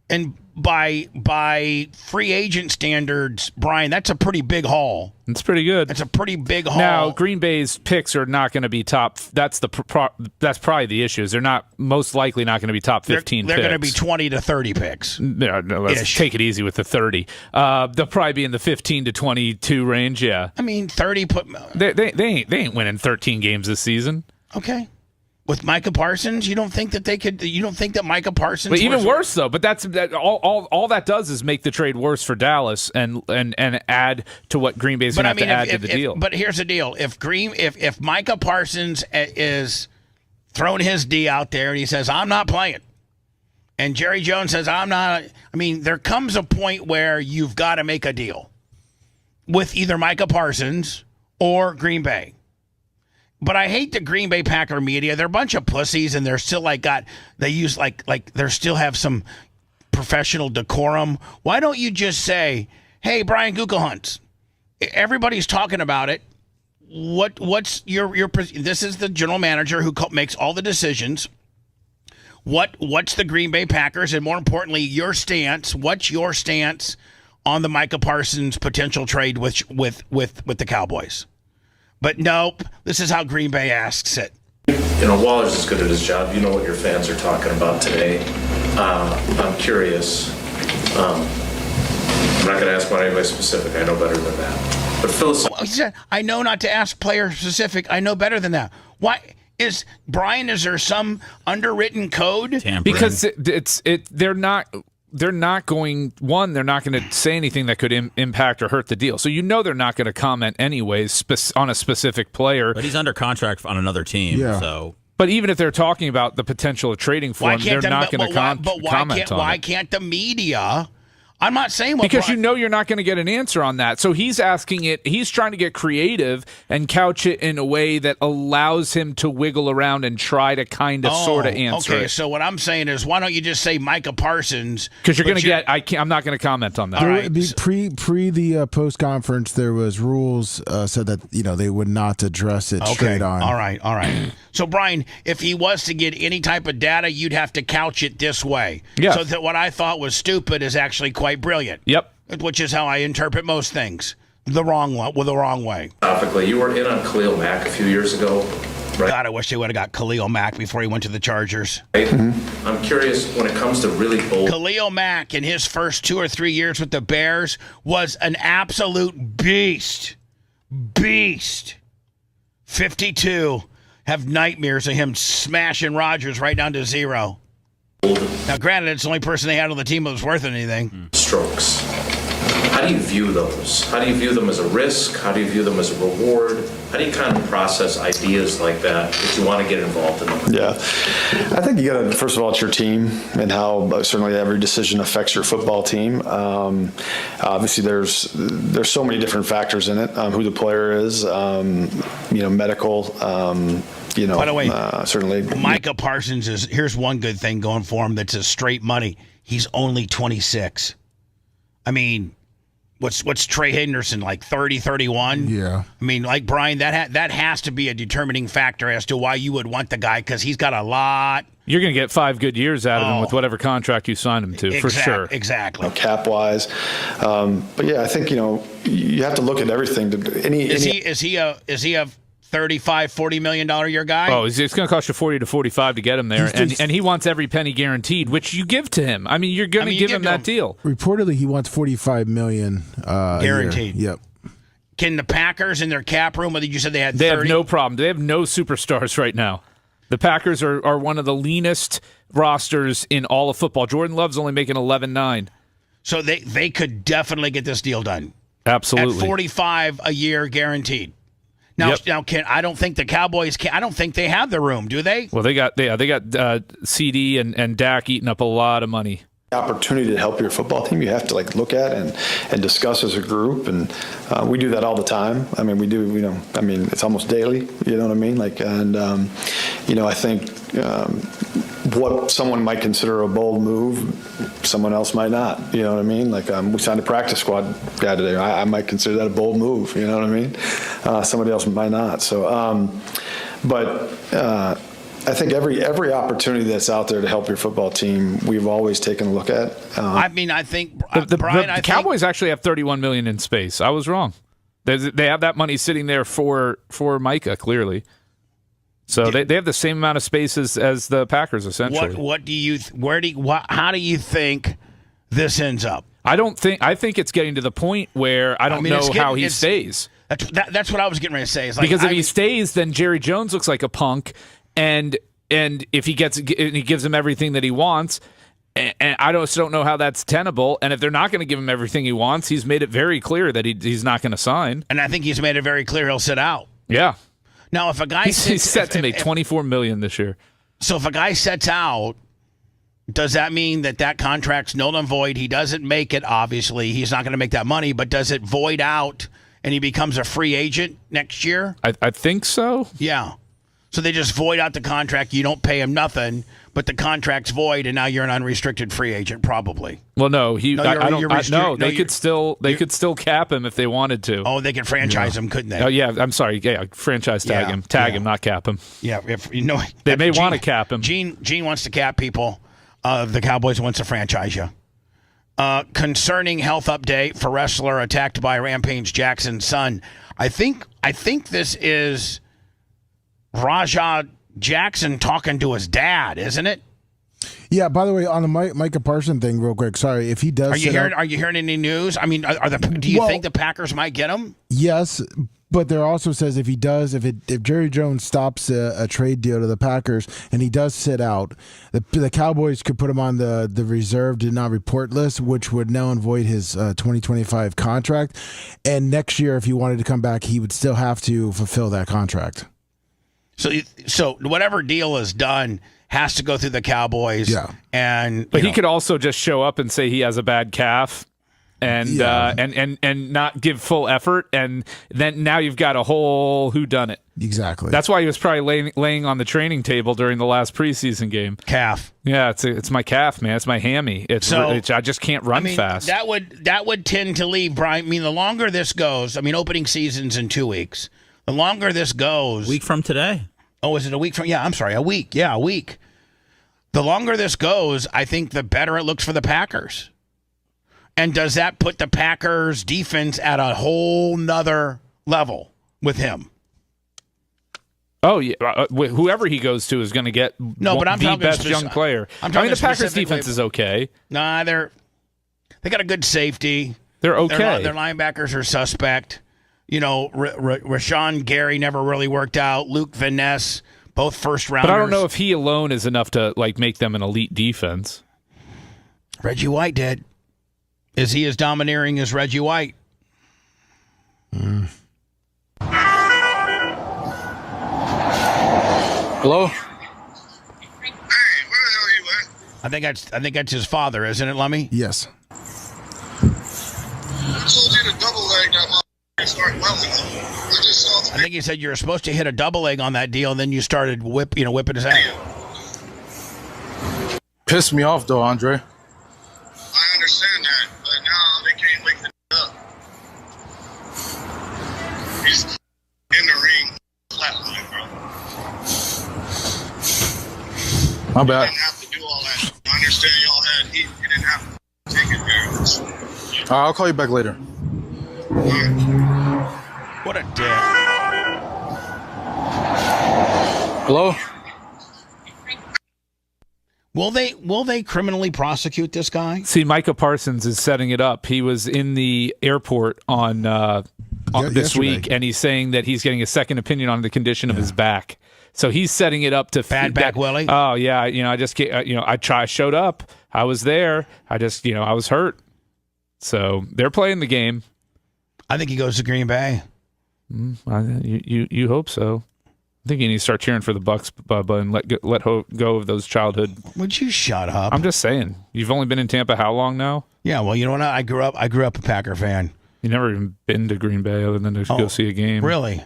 And by free agent standards, Brian, that's a pretty big haul. It's pretty good. It's a pretty big haul. Now, Green Bay's picks are not going to be top. That's probably the issue. They're most likely not going to be top 15 They're picks. going to be 20 to 30 picks. No, let's take it easy with the 30. They'll probably be in the 15 to 22 range, yeah. I mean, 30 They ain't winning 13 games this season. Okay. With Micah Parsons, you don't think that they could? You don't think that Micah Parsons? But even worse though. But all that does is make the trade worse for Dallas and add to what Green Bay's going to have to add to the deal. But here's the deal: if Micah Parsons is throwing his D out there and he says I'm not playing, and Jerry Jones says I'm not. I mean, there comes a point where you've got to make a deal with either Micah Parsons or Green Bay. But I hate the Green Bay Packer media. They're a bunch of pussies, and they're still they still have some professional decorum. Why don't you just say, "Hey, Brian Gutekunst, everybody's talking about it. What's your? This is the general manager who makes all the decisions. What's the Green Bay Packers, and more importantly, your stance? What's your stance on the Micah Parsons potential trade with the Cowboys?" But nope, this is how Green Bay asks it. Waller's is good at his job. You know what your fans are talking about today. I'm curious. I'm not going to ask about anybody specific. I know better than that. But He said, I know not to ask player specific. I know better than that. Why is there some underwritten code? Tampering. Because they're not going to say anything that could impact or hurt the deal. So they're not going to comment anyways on a specific player. But he's under contract on another team. Yeah. So. But even if they're talking about the potential of trading for him, they're not going to comment on it. Why can't the media? I'm not saying because you're not going to get an answer on that. So he's asking it. He's trying to get creative and couch it in a way that allows him to wiggle around and try to kind of sort of answer. Okay, it. so what I'm saying is, why don't you just say Micah Parsons? Because you're going to get. I'm not going to comment on that. All right. Pre the post conference, there was rules said that they would not address it straight on. All right. So Brian, if he was to get any type of data, you'd have to couch it this way. Yeah. So that what I thought was stupid is actually quite brilliant. Yep. Which is how I interpret most things. The wrong way. Topically, you were in on Khalil Mack a few years ago, right? God, I wish they would have got Khalil Mack before he went to the Chargers. Right? Mm-hmm. I'm curious when it comes to really bold. Khalil Mack in his first 2 or 3 years with the Bears was an absolute beast. 52 have nightmares of him smashing Rodgers right down to 0. Now, granted, it's the only person they had on the team that was worth anything. Strokes. How do you view those? How do you view them as a risk? How do you view them as a reward? How do you kind of process ideas like that if you want to get involved in them? Yeah. I think you got to, first of all, it's your team and how certainly every decision affects your football team. Obviously, there's so many different factors in it, who the player is, medical, By the way, certainly. Micah Parsons here's one good thing going for him that's a straight money. He's only 26. I mean, what's Trey Henderson, like 30, 31? Yeah. I mean, like Brian, that has to be a determining factor as to why you would want the guy, because he's got a lot. You're going to get 5 good years out of him with whatever contract you sign him to, for sure. Exactly. Cap-wise. But yeah, I think, you have to look at everything. Is he a $35-40 million a year guy? Oh, it's going to cost you 40 to 45 to get him there, and he wants every penny guaranteed, which you give to him. I mean, you're going to give him that deal. Reportedly, he wants $45 million guaranteed. A year. Yep. Can the Packers in their cap room? Whether you said they had 30? They have no problem. They have no superstars right now. The Packers are one of the leanest rosters in all of football. Jordan Love's only making $11.9. So they could definitely get this deal done. Absolutely. At $45 a year guaranteed. Now, I don't think the Cowboys I don't think they have the room, do they? Well, they got CD and Dak eating up a lot of money. Opportunity to help your football team, you have to look at and discuss as a group, and we do that all the time. I mean, we do. It's almost daily. You know what I mean? I think what someone might consider a bold move, someone else might not. You know what I mean? We signed a practice squad guy today. I might consider that a bold move. You know what I mean? Somebody else might not. So, I think every opportunity that's out there to help your football team, we've always taken a look at. I mean, I think Brian, I the Cowboys actually have $31 million in space. I was wrong. They have that money sitting there for Micah, clearly. So they have the same amount of space as the Packers, essentially. How do you think this ends up? I think it's getting to the point where I don't know how he stays. That's what I was getting ready to say. Is because if he stays, then Jerry Jones looks like a punk, and if he gives him everything that he wants, and I don't know how that's tenable. And if they're not going to give him everything he wants, he's made it very clear that he's not going to sign. And I think he's made it very clear he'll sit out. Yeah. Now, if a guy he's set to make $24 million this year. So if a guy sets out, does that mean that contract's null and void? He doesn't make it. Obviously, he's not going to make that money. But does it void out and he becomes a free agent next year? I think so. Yeah. So they just void out the contract. You don't pay him nothing, but the contract's void, and now you're an unrestricted free agent, probably. Well, no, they could still cap him if they wanted to. Oh, they could franchise him, couldn't they? Oh, yeah. I'm sorry. Yeah, franchise tag him, him, not cap him. Yeah, they may want to cap him. Gene wants to cap people. The Cowboys wants to franchise you. Concerning health update for wrestler attacked by Rampage Jackson's son. I think this is Rajah Jackson talking to his dad, isn't it? Yeah. By the way, on the Micah Parsons thing, real quick. Sorry, if he does, are you hearing any news? I mean, do you think the Packers might get him? Yes, but there also says if he does, if Jerry Jones stops a trade deal to the Packers and he does sit out, the Cowboys could put him on the reserve did not report list, which would null and void his 2025 contract. And next year, if he wanted to come back, he would still have to fulfill that contract. So whatever deal is done has to go through the Cowboys. Yeah. But he could also just show up and say he has a bad calf and not give full effort, and then now you've got a whole whodunit. Exactly. That's why he was probably laying on the training table during the last preseason game. Calf. Yeah, it's my calf, man. It's my hammy. I just can't run fast. That would tend to leave Brian. I mean, the longer this goes, opening season's in 2 weeks. The longer this goes, week from today. Oh, is it a week from? Yeah, I'm sorry, a week. Yeah, a week. The longer this goes, I think the better it looks for the Packers. And does that put the Packers defense at a whole nother level with him? Oh, yeah. Whoever he goes to is going to get the best young player. The Packers defense is okay. Nah, they got a good safety. They're okay. Their linebackers are suspect. Rashawn Gary never really worked out. Luke Van Ness, both first rounders. But I don't know if he alone is enough to make them an elite defense. Reggie White did. Is he as domineering as Reggie White? Hello? Hey, where the hell are you at? I think that's his father, isn't it, Lummy? Yes. I told you to double leg that motherfucker and start welding. I think he said you were supposed to hit a double leg on that deal, and then you started whipping his ass. Pissed me off, though, Andre. I understand that, but now they can't wake the up. He's in the ring, flatline, bro. My bad. You didn't have to do all that. I understand y'all had heat. You didn't have to take advantage. All right, I'll call you back later. What a dick. Hello? Will they criminally prosecute this guy? See, Micah Parsons is setting it up. He was in the airport on this week, and he's saying that he's getting a second opinion on the condition of his back. So he's setting it up to bad back Willie. Oh yeah, I just I showed up. I was there. I was hurt. So they're playing the game. I think he goes to Green Bay. You hope so. I think you need to start cheering for the Bucks, Bubba, and let go of those childhood. Would you shut up? I'm just saying. You've only been in Tampa how long now? Yeah, well, you know what? I grew up a Packer fan. You never even been to Green Bay other than to go see a game. Really?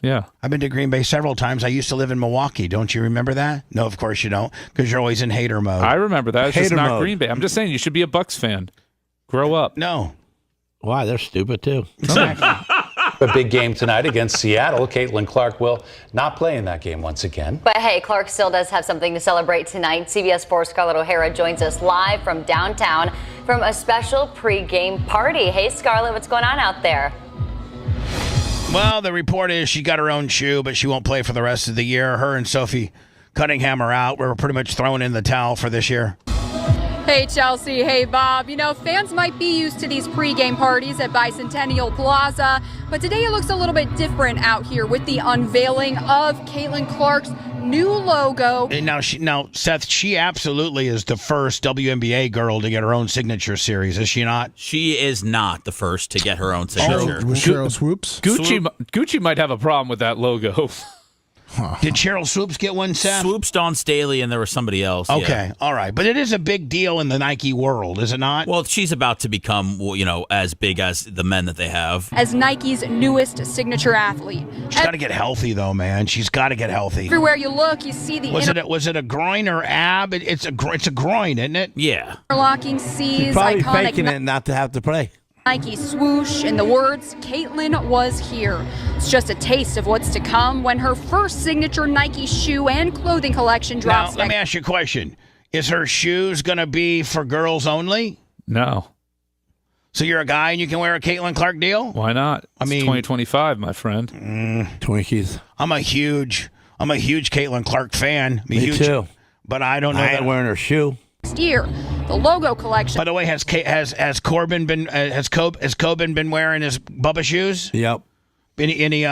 Yeah. I've been to Green Bay several times. I used to live in Milwaukee. Don't you remember that? No, of course you don't, because you're always in hater mode. I remember that. It's just not Green Bay. I'm just saying you should be a Bucks fan. Grow up. No. Why? They're stupid too. Exactly. A big game tonight against Seattle. Caitlin Clark will not play in that game once again. But hey, Clark still does have something to celebrate tonight. CBS Sports' Scarlett O'Hara joins us live from downtown from a special pre-game party. Hey, Scarlett, what's going on out there? Well, the report is she got her own shoe, but she won't play for the rest of the year. Her and Sophie Cunningham are out. We're pretty much throwing in the towel for this year. Hey, Chelsea. Hey, Bob. You know, fans might be used to these pregame parties at Bicentennial Plaza, but today it looks a little bit different out here with the unveiling of Caitlin Clark's new logo. And now, Seth, she absolutely is the first WNBA girl to get her own signature series, is she not? She is not the first to get her own signature. Cheryl Swoops? Gucci might have a problem with that logo. Did Cheryl Swoops get one, Seth? Swoops, Dawn Staley, and there was somebody else. Okay, yeah. all right. But it is a big deal in the Nike world, is it not? Well, she's about to become, as big as the men that they have. As Nike's newest signature athlete. She's got to get healthy, though, man. She's got to get healthy. Everywhere you look, you see the Was it a groin or ab? It's a groin, isn't it? Yeah. interlocking C's, She's probably iconic faking it not to have to play. Nike swoosh, and the words, Caitlin was here. It's just a taste of what's to come when her first signature Nike shoe and clothing collection drops. Now, let me ask you a question. Is her shoes going to be for girls only? No. So you're a guy and you can wear a Caitlin Clark deal? Why not? I mean, 2025, my friend. Twinkies. I'm a huge Caitlin Clark fan. Me too. But I don't know. I ain't wearing her shoe. Next year, the logo collection. By the way, has Corbin been has Coben been wearing his Bubba shoes? Yep. Any?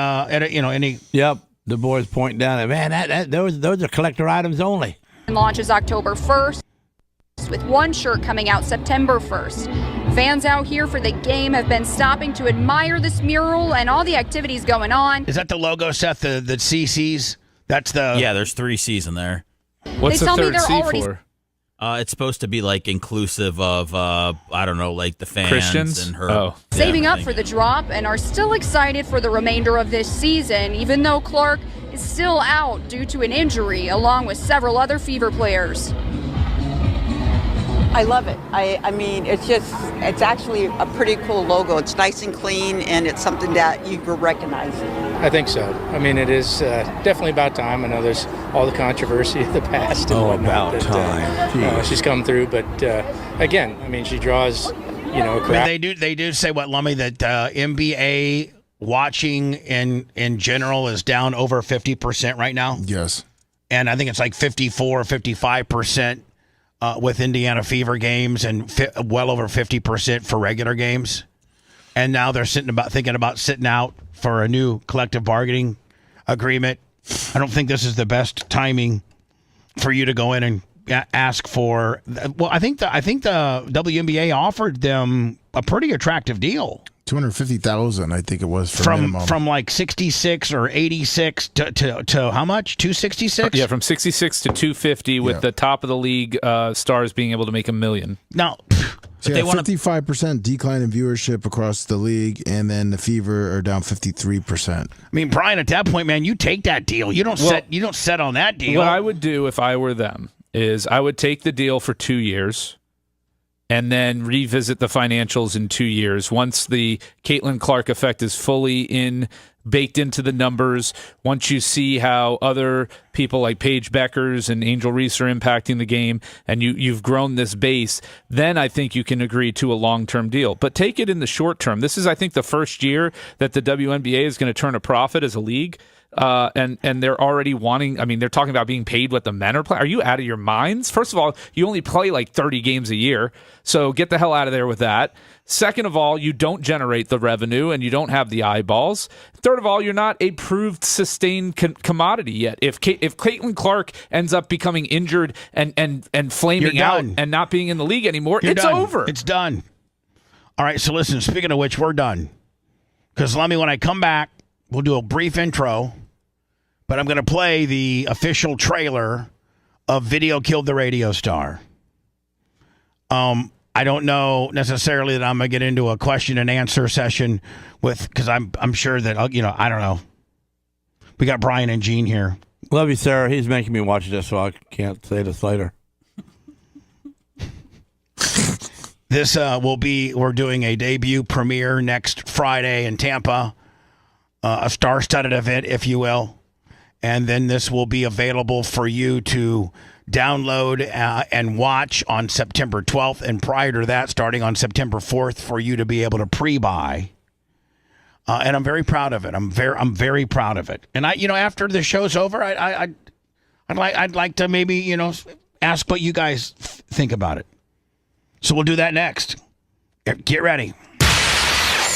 Yep. The boys pointing down at man. Those are collector items only. Launches October 1st, with one shirt coming out September 1st. Fans out here for the game have been stopping to admire this mural and all the activities going on. Is that the logo, Seth? The CCs? That's the. Yeah, there's 3 C's in there. What's the third C for? It's supposed to be like inclusive of I don't know, like the fans Christians and her. Oh. Saving up for the drop and are still excited for the remainder of this season, even though Clark is still out due to an injury, along with several other Fever players. I love it. I mean, it's actually a pretty cool logo. It's nice and clean, and it's something that you will recognize. I think so. I mean, it is definitely about time. I know there's all the controversy of the past and whatnot. About time. She's come through, but again, I mean, she draws, a crowd. They do say what, Lummy, that NBA watching in general is down over 50% right now? Yes. And I think it's like 54, 55%. With Indiana Fever games and well over 50% for regular games. And now they're thinking about sitting out for a new collective bargaining agreement. I don't think this is the best timing for you to go in and ask for. Well, I think the WNBA offered them a pretty attractive deal. $250,000, I think it was for minimum. From like 66 or 86 to how much? 266? Yeah, from 66 to 250 with the top of the league stars being able to make $1 million. Now, so yeah, 55% decline in viewership across the league, and then the Fever are down 53%. I mean, Brian, at that point, man, you take that deal. You don't set on that deal. What I would do if I were them is I would take the deal for 2 years and then revisit the financials in 2 years. Once the Caitlin Clark effect is fully baked into the numbers, once you see how other people like Paige Beckers and Angel Reese are impacting the game, and you've grown this base, then I think you can agree to a long-term deal. But take it in the short term. This is, I think, the first year that the WNBA is going to turn a profit as a league. And they're already wanting, I mean, they're talking about being paid what the men are playing. Are you out of your minds? First of all, you only play like 30 games a year, so get the hell out of there with that. Second of all, you don't generate the revenue and you don't have the eyeballs. Third of all, you're not a proved sustained commodity yet. If Caitlin Clark ends up becoming injured and flaming out and not being in the league anymore, it's over. It's done. All right, so listen, speaking of which, we're done. Because let me, when I come back, we'll do a brief intro, but I'm going to play the official trailer of Video Killed the Radio Star. I don't know necessarily that I'm going to get into a question and answer session because I'm sure that, I don't know. We got Brian and Gene here. Love you, Sarah. He's making me watch this, so I can't say this later. This we're doing a debut premiere next Friday in Tampa. a star-studded event, if you will. And then this will be available for you to download and watch on September 12th. And prior to that, starting on September 4th, for you to be able to pre-buy. And I'm very proud of it. I'm very proud of it. And after the show's over, I'd like to maybe, ask what you guys think about it. So we'll do that next. Get ready.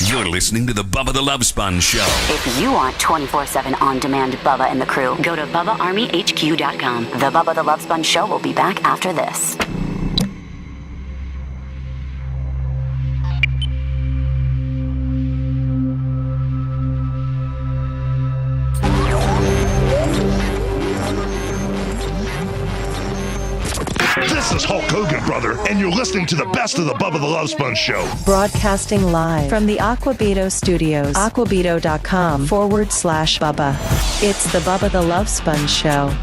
You're listening to the Bubba the Love Sponge Show. If you want 24/7 on-demand Bubba and the crew, go to BubbaArmyHQ.com. The Bubba the Love Sponge Show will be back after this. This is Hulk Hogan, brother, and you're listening to the best of the Bubba the Love Sponge Show. Broadcasting live from the Aquabito Studios, aquabito.com/Bubba. It's the Bubba the Love Sponge Show.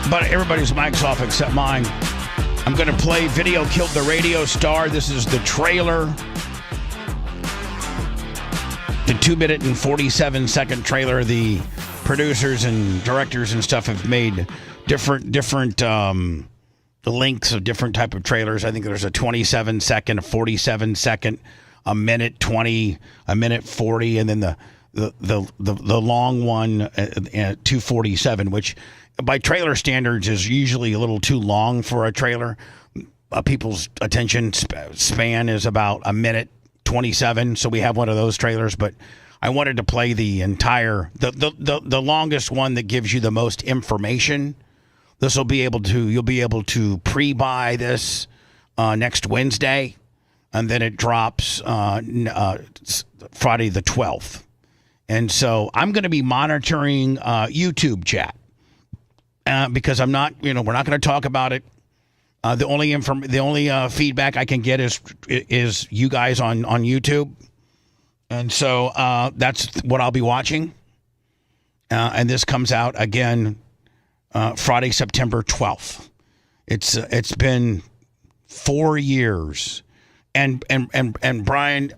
But everybody's mic's off except mine. I'm going to play Video Killed the Radio Star. This is the trailer. The 2-minute and 47-second trailer. The producers and directors and stuff have made different lengths of different type of trailers. I think there's a 27-second, a 47-second, a minute 20, a minute 40, and then the long one at 2:47, which by trailer standards is usually a little too long for a trailer. People's attention span is about a minute 27, so we have one of those trailers. But I wanted to play the entire, the longest one that gives you the most information. You'll be able to pre-buy this next Wednesday, and then it drops Friday the 12th. And so I'm going to be monitoring YouTube chat because I'm not, we're not going to talk about it. The only feedback I can get is you guys on YouTube, and so that's what I'll be watching. And this comes out again. Friday, September 12th. It's been 4 years, and Brian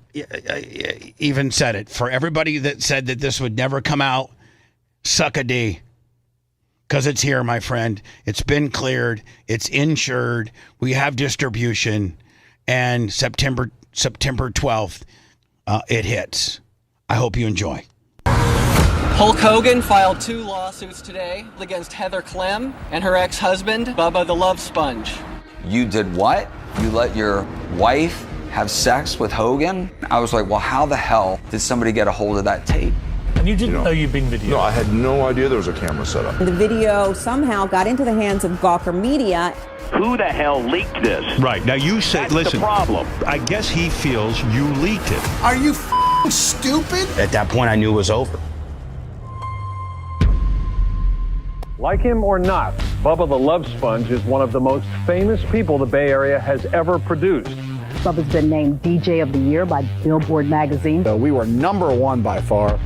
even said it. For everybody that said that this would never come out, suck a D, because it's here, my friend. It's been cleared. It's insured. We have distribution, and September 12th, it hits. I hope you enjoy. Hulk Hogan filed 2 lawsuits today against Heather Clem and her ex-husband, Bubba the Love Sponge. You did what? You let your wife have sex with Hogan? I was like, well, how the hell did somebody get a hold of that tape? And you didn't know you'd been videoed? No, I had no idea there was a camera set up. The video somehow got into the hands of Gawker Media. Who the hell leaked this? Right, now you say, That's listen, the problem. I guess he feels you leaked it. Are you stupid? At that point, I knew it was over. Like him or not, Bubba the Love Sponge is one of the most famous people the Bay Area has ever produced. Bubba's been named DJ of the Year by Billboard magazine. We were #1 by far.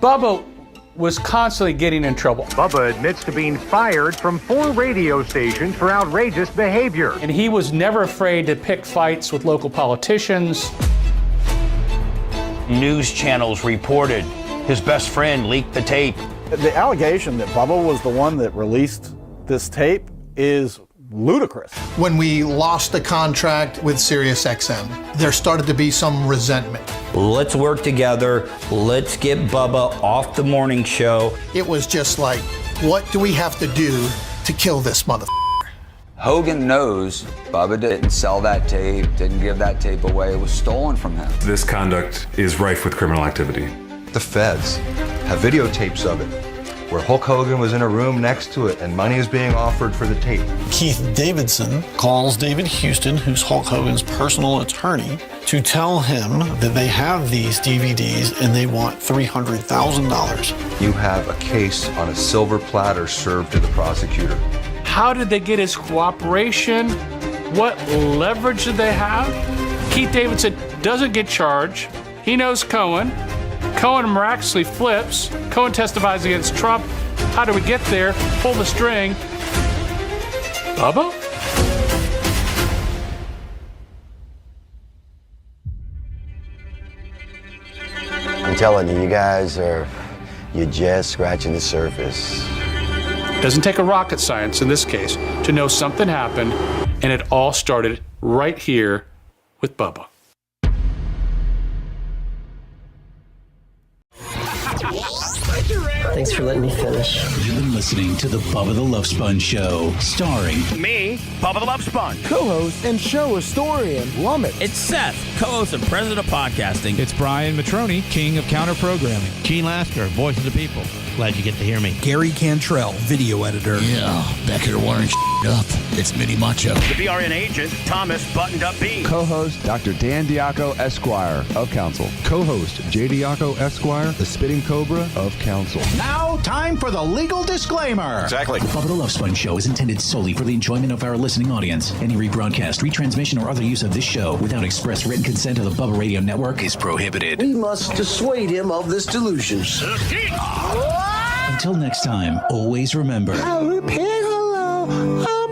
Bubba was constantly getting in trouble. Bubba admits to being fired from 4 radio stations for outrageous behavior. And he was never afraid to pick fights with local politicians. News channels reported his best friend leaked the tape. The allegation that Bubba was the one that released this tape is ludicrous. When we lost the contract with SiriusXM, there started to be some resentment. Let's work together. Let's get Bubba off the morning show. It was just like, what do we have to do to kill this motherfucker? Hogan knows Bubba didn't sell that tape, didn't give that tape away. It was stolen from him. This conduct is rife with criminal activity. The feds have videotapes of it where Hulk Hogan was in a room next to it and money is being offered for the tape. Keith Davidson calls David Houston, who's Hulk Hogan's personal attorney, to tell him that they have these DVDs and they want $300,000. You have a case on a silver platter served to the prosecutor. How did they get his cooperation? What leverage did they have? Keith Davidson doesn't get charged. He knows Cohen. Cohen miraculously flips. Cohen testifies against Trump. How do we get there? Pull the string. Bubba? telling you, you guys you're just scratching the surface. It doesn't take a rocket science in this case to know something happened, and it all started right here with Bubba. Thanks for letting me finish. You've been listening to the Bubba the Love Sponge Show, starring me, Bubba the Love Sponge, co-host and show historian Lummit. It's Seth, co-host and president of podcasting. It's Brian Matroni, king of counter programming. Gene Lasker, voice of the people. Glad you get to hear me. Gary Cantrell, video editor. Yeah, back here wiring up. It's Mini Macho. The BRN agent, Thomas Buttoned Up B. Co-host, Dr. Dan Diaco, Esquire, of Council. Co-host, J. Diaco, Esquire, the Spitting Cobra of Council. Now, time for the legal disclaimer. Exactly. The Bubba the Love Sponge Show is intended solely for the enjoyment of our listening audience. Any rebroadcast, retransmission, or other use of this show without express written consent of the Bubba Radio Network is prohibited. We must dissuade him of this delusion. Until next time, always remember. I'll repeat hello.